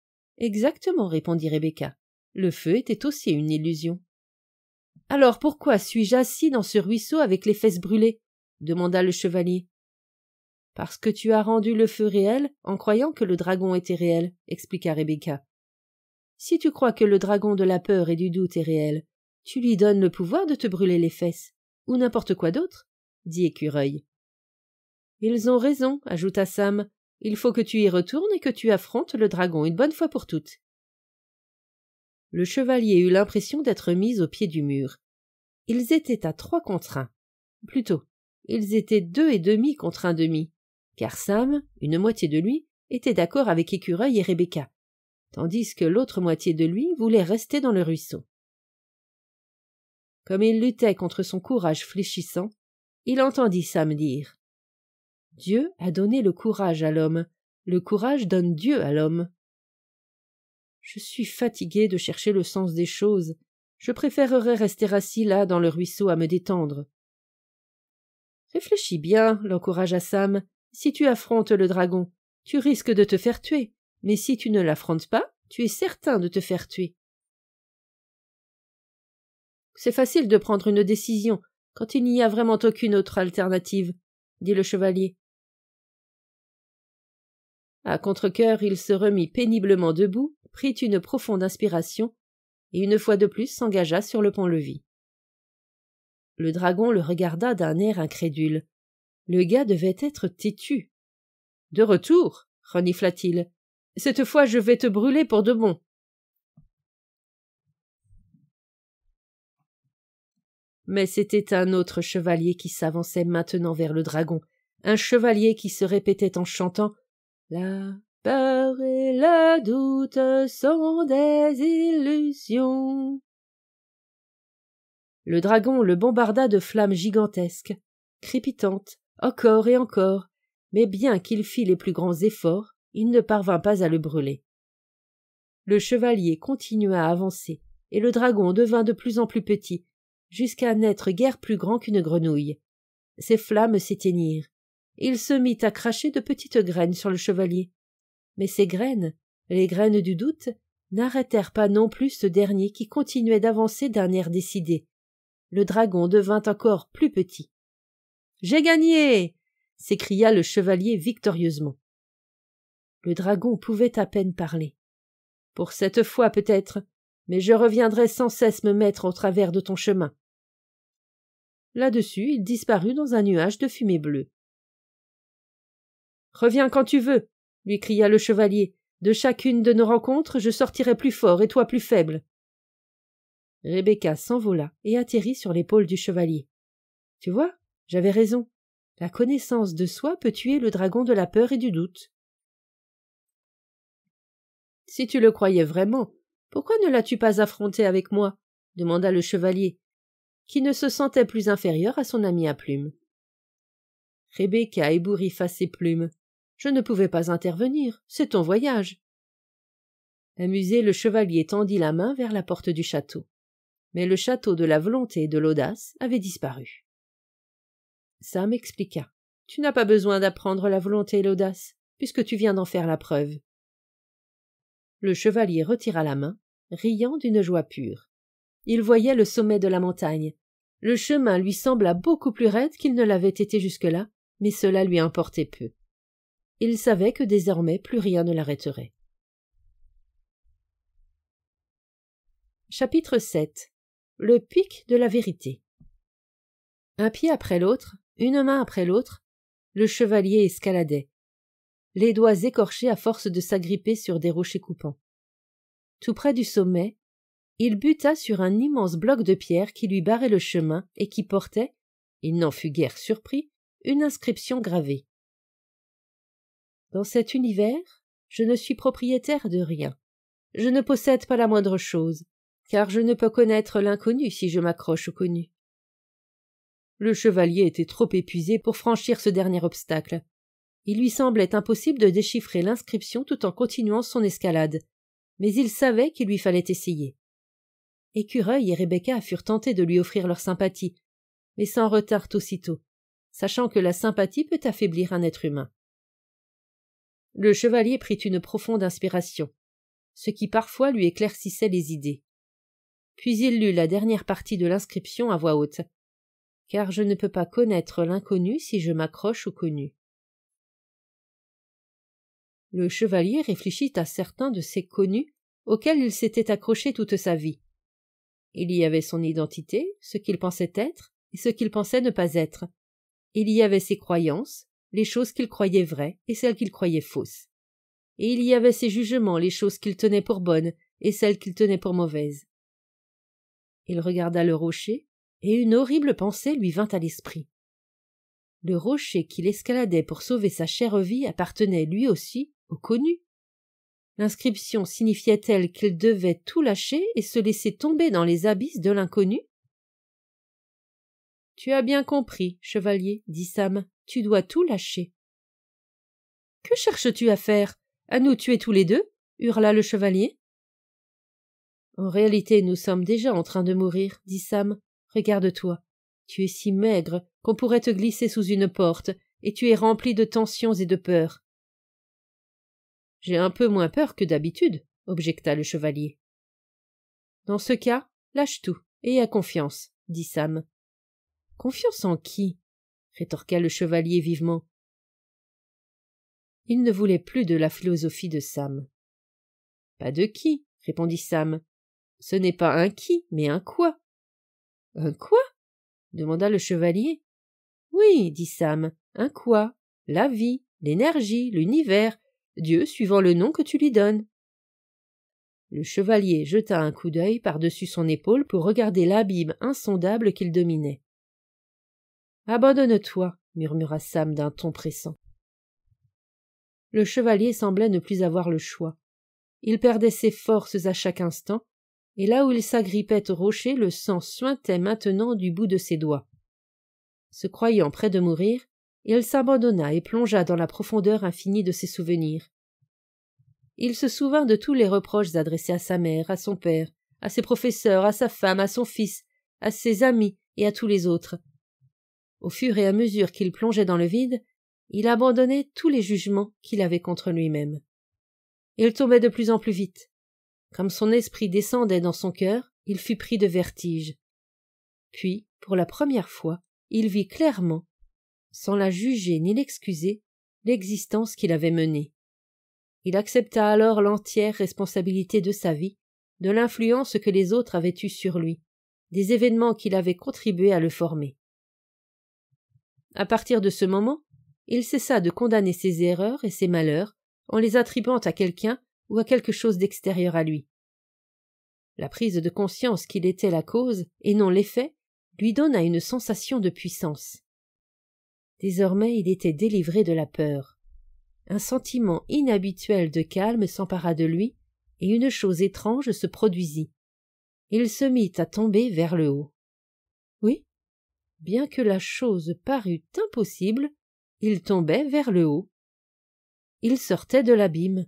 « Exactement, » répondit Rebecca. « Le feu était aussi une illusion. »« Alors pourquoi suis-je assis dans ce ruisseau avec les fesses brûlées ?» demanda le chevalier. « Parce que tu as rendu le feu réel en croyant que le dragon était réel, » expliqua Rebecca. Si tu crois que le dragon de la peur et du doute est réel, tu lui donnes le pouvoir de te brûler les fesses, ou n'importe quoi d'autre, dit Écureuil. Ils ont raison, ajouta Sam. Il faut que tu y retournes et que tu affrontes le dragon une bonne fois pour toutes. Le chevalier eut l'impression d'être mis au pied du mur. Ils étaient à 3 contre 1. Plutôt, ils étaient 2 et demi contre 1 demi, car Sam, une moitié de lui, était d'accord avec Écureuil et Rebecca, tandis que l'autre moitié de lui voulait rester dans le ruisseau. Comme il luttait contre son courage fléchissant, il entendit Sam dire « Dieu a donné le courage à l'homme, le courage donne Dieu à l'homme. » Je suis fatigué de chercher le sens des choses. Je préférerais rester assis là dans le ruisseau à me détendre. Réfléchis bien, l'encouragea Sam. Si tu affrontes le dragon, tu risques de te faire tuer, mais si tu ne l'affrontes pas, tu es certain de te faire tuer. C'est facile de prendre une décision quand il n'y a vraiment aucune autre alternative, dit le chevalier. À contre-cœur, il se remit péniblement debout, prit une profonde inspiration, et une fois de plus s'engagea sur le pont-levis. Le dragon le regarda d'un air incrédule. Le gars devait être têtu. « De retour !» renifla-t-il. « Cette fois, je vais te brûler pour de bon. » Mais c'était un autre chevalier qui s'avançait maintenant vers le dragon, un chevalier qui se répétait en chantant « La peur et le doute sont des illusions. » Le dragon le bombarda de flammes gigantesques, crépitantes, encore et encore, mais bien qu'il fît les plus grands efforts, il ne parvint pas à le brûler. Le chevalier continua à avancer, et le dragon devint de plus en plus petit, jusqu'à n'être guère plus grand qu'une grenouille. Ses flammes s'éteignirent. Il se mit à cracher de petites graines sur le chevalier. Mais ces graines, les graines du doute, n'arrêtèrent pas non plus ce dernier qui continuait d'avancer d'un air décidé. Le dragon devint encore plus petit. « J'ai gagné !» s'écria le chevalier victorieusement. Le dragon pouvait à peine parler. « Pour cette fois peut-être, mais je reviendrai sans cesse me mettre au travers de ton chemin. » Là-dessus, il disparut dans un nuage de fumée bleue. « Reviens quand tu veux !» lui cria le chevalier. « De chacune de nos rencontres, je sortirai plus fort et toi plus faible. » Rebecca s'envola et atterrit sur l'épaule du chevalier. « Tu vois, j'avais raison. La connaissance de soi peut tuer le dragon de la peur et du doute. » « Si tu le croyais vraiment, pourquoi ne l'as-tu pas affronté avec moi ?» demanda le chevalier, qui ne se sentait plus inférieur à son ami à plumes. Rebecca ébouriffa ses plumes. « Je ne pouvais pas intervenir, c'est ton voyage. » Amusé, le chevalier tendit la main vers la porte du château. Mais le château de la volonté et de l'audace avait disparu. Sam expliqua. « Tu n'as pas besoin d'apprendre la volonté et l'audace, puisque tu viens d'en faire la preuve. » Le chevalier retira la main, riant d'une joie pure. Il voyait le sommet de la montagne. Le chemin lui sembla beaucoup plus raide qu'il ne l'avait été jusque-là, mais cela lui importait peu. Il savait que désormais plus rien ne l'arrêterait. Chapitre 7. Le pic de la vérité. Un pied après l'autre, une main après l'autre, le chevalier escaladait, les doigts écorchés à force de s'agripper sur des rochers coupants. Tout près du sommet, il buta sur un immense bloc de pierre qui lui barrait le chemin et qui portait, il n'en fut guère surpris, une inscription gravée. Dans cet univers, je ne suis propriétaire de rien. Je ne possède pas la moindre chose, car je ne peux connaître l'inconnu si je m'accroche au connu. Le chevalier était trop épuisé pour franchir ce dernier obstacle. Il lui semblait impossible de déchiffrer l'inscription tout en continuant son escalade, mais il savait qu'il lui fallait essayer. Écureuil et Rebecca furent tentés de lui offrir leur sympathie, mais s'en retinrent aussitôt, sachant que la sympathie peut affaiblir un être humain. Le chevalier prit une profonde inspiration, ce qui parfois lui éclaircissait les idées. Puis il lut la dernière partie de l'inscription à voix haute, « Car je ne peux pas connaître l'inconnu si je m'accroche au connu. » Le chevalier réfléchit à certains de ces connus auquel il s'était accroché toute sa vie. Il y avait son identité, ce qu'il pensait être et ce qu'il pensait ne pas être. Il y avait ses croyances, les choses qu'il croyait vraies et celles qu'il croyait fausses. Et il y avait ses jugements, les choses qu'il tenait pour bonnes et celles qu'il tenait pour mauvaises. Il regarda le rocher, et une horrible pensée lui vint à l'esprit. Le rocher qu'il escaladait pour sauver sa chère vie appartenait lui aussi au connu. L'inscription signifiait-elle qu'il devait tout lâcher et se laisser tomber dans les abysses de l'inconnu? « Tu as bien compris, chevalier, dit Sam, tu dois tout lâcher. »« Que cherches-tu à faire? À nous tuer tous les deux ?» hurla le chevalier. « En réalité, nous sommes déjà en train de mourir, dit Sam. Regarde-toi. Tu es si maigre qu'on pourrait te glisser sous une porte, et tu es rempli de tensions et de peur. »« J'ai un peu moins peur que d'habitude, objecta le chevalier. »« Dans ce cas, lâche tout, et aie confiance, dit Sam. »« Confiance en qui ?» rétorqua le chevalier vivement. Il ne voulait plus de la philosophie de Sam. « Pas de qui, répondit Sam. Ce n'est pas un qui, mais un quoi. »« Un quoi ?» demanda le chevalier. « Oui, dit Sam, un quoi, la vie, l'énergie, l'univers, Dieu suivant le nom que tu lui donnes. » Le chevalier jeta un coup d'œil par-dessus son épaule pour regarder l'abîme insondable qu'il dominait. « Abandonne-toi, murmura Sam d'un ton pressant. Le chevalier semblait ne plus avoir le choix. Il perdait ses forces à chaque instant, et là où il s'agrippait au rocher, le sang suintait maintenant du bout de ses doigts. Se croyant près de mourir, il s'abandonna et plongea dans la profondeur infinie de ses souvenirs. Il se souvint de tous les reproches adressés à sa mère, à son père, à ses professeurs, à sa femme, à son fils, à ses amis et à tous les autres. Au fur et à mesure qu'il plongeait dans le vide, il abandonnait tous les jugements qu'il avait contre lui-même. Il tombait de plus en plus vite. Comme son esprit descendait dans son cœur, il fut pris de vertige. Puis, pour la première fois, il vit clairement, sans la juger ni l'excuser, l'existence qu'il avait menée. Il accepta alors l'entière responsabilité de sa vie, de l'influence que les autres avaient eue sur lui, des événements qui avaient contribué à le former. À partir de ce moment, il cessa de condamner ses erreurs et ses malheurs en les attribuant à quelqu'un ou à quelque chose d'extérieur à lui. La prise de conscience qu'il était la cause et non l'effet lui donna une sensation de puissance. Désormais, il était délivré de la peur. Un sentiment inhabituel de calme s'empara de lui et une chose étrange se produisit. Il se mit à tomber vers le haut. Oui, bien que la chose parût impossible, il tombait vers le haut. Il sortait de l'abîme.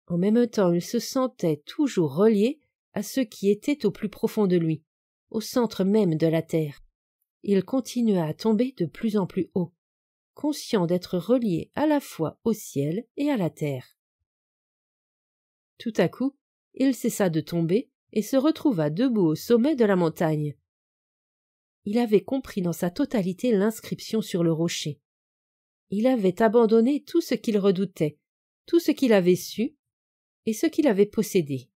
En même temps, il se sentait toujours relié à ce qui était au plus profond de lui, au centre même de la terre. Il continua à tomber de plus en plus haut, conscient d'être relié à la fois au ciel et à la terre. Tout à coup, il cessa de tomber et se retrouva debout au sommet de la montagne. Il avait compris dans sa totalité l'inscription sur le rocher. Il avait abandonné tout ce qu'il redoutait, tout ce qu'il avait su et ce qu'il avait possédé.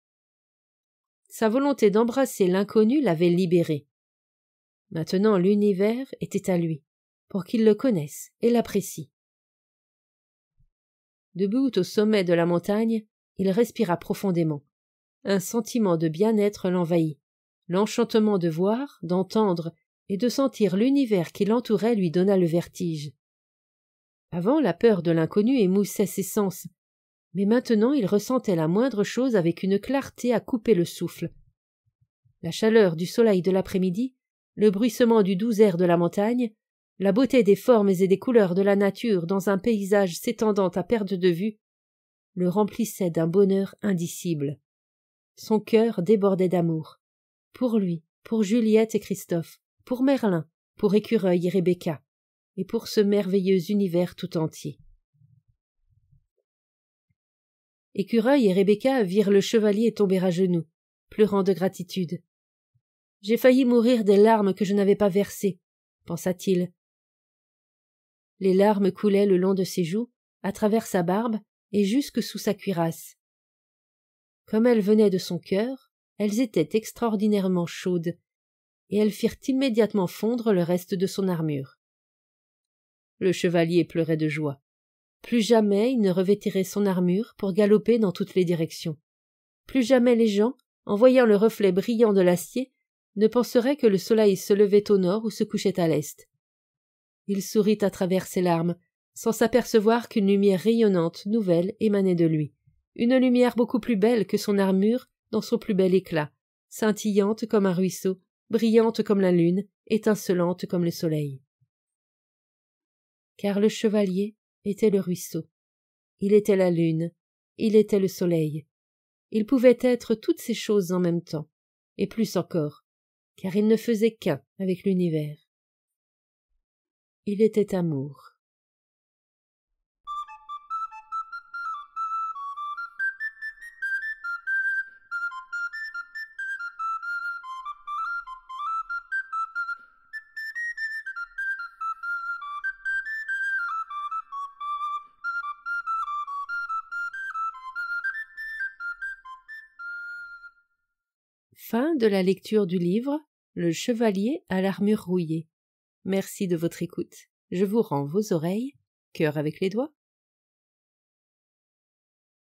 Sa volonté d'embrasser l'inconnu l'avait libéré. Maintenant l'univers était à lui, pour qu'il le connaisse et l'apprécie. Debout au sommet de la montagne, il respira profondément. Un sentiment de bien-être l'envahit. L'enchantement de voir, d'entendre et de sentir l'univers qui l'entourait lui donna le vertige. Avant, la peur de l'inconnu émoussait ses sens, mais maintenant il ressentait la moindre chose avec une clarté à couper le souffle. La chaleur du soleil de l'après-midi, le bruissement du doux air de la montagne, la beauté des formes et des couleurs de la nature dans un paysage s'étendant à perte de vue, le remplissaient d'un bonheur indicible. Son cœur débordait d'amour. Pour lui, pour Juliette et Christophe, pour Merlin, pour Écureuil et Rebecca, et pour ce merveilleux univers tout entier. Écureuil et Rebecca virent le chevalier tomber à genoux, pleurant de gratitude. « J'ai failli mourir des larmes que je n'avais pas versées, » pensa-t-il. Les larmes coulaient le long de ses joues, à travers sa barbe et jusque sous sa cuirasse. Comme elles venaient de son cœur, elles étaient extraordinairement chaudes, et elles firent immédiatement fondre le reste de son armure. Le chevalier pleurait de joie. Plus jamais il ne revêtirait son armure pour galoper dans toutes les directions. Plus jamais les gens, en voyant le reflet brillant de l'acier, ne penseraient que le soleil se levait au nord ou se couchait à l'est. Il sourit à travers ses larmes, sans s'apercevoir qu'une lumière rayonnante, nouvelle, émanait de lui. Une lumière beaucoup plus belle que son armure dans son plus bel éclat, scintillante comme un ruisseau, brillante comme la lune, étincelante comme le soleil. Car le chevalier était le ruisseau. Il était la lune, il était le soleil. Il pouvait être toutes ces choses en même temps, et plus encore, car il ne faisait qu'un avec l'univers. Il était amour. Fin de la lecture du livre Le chevalier à l'armure rouillée. Merci de votre écoute. Je vous rends vos oreilles, cœur avec les doigts.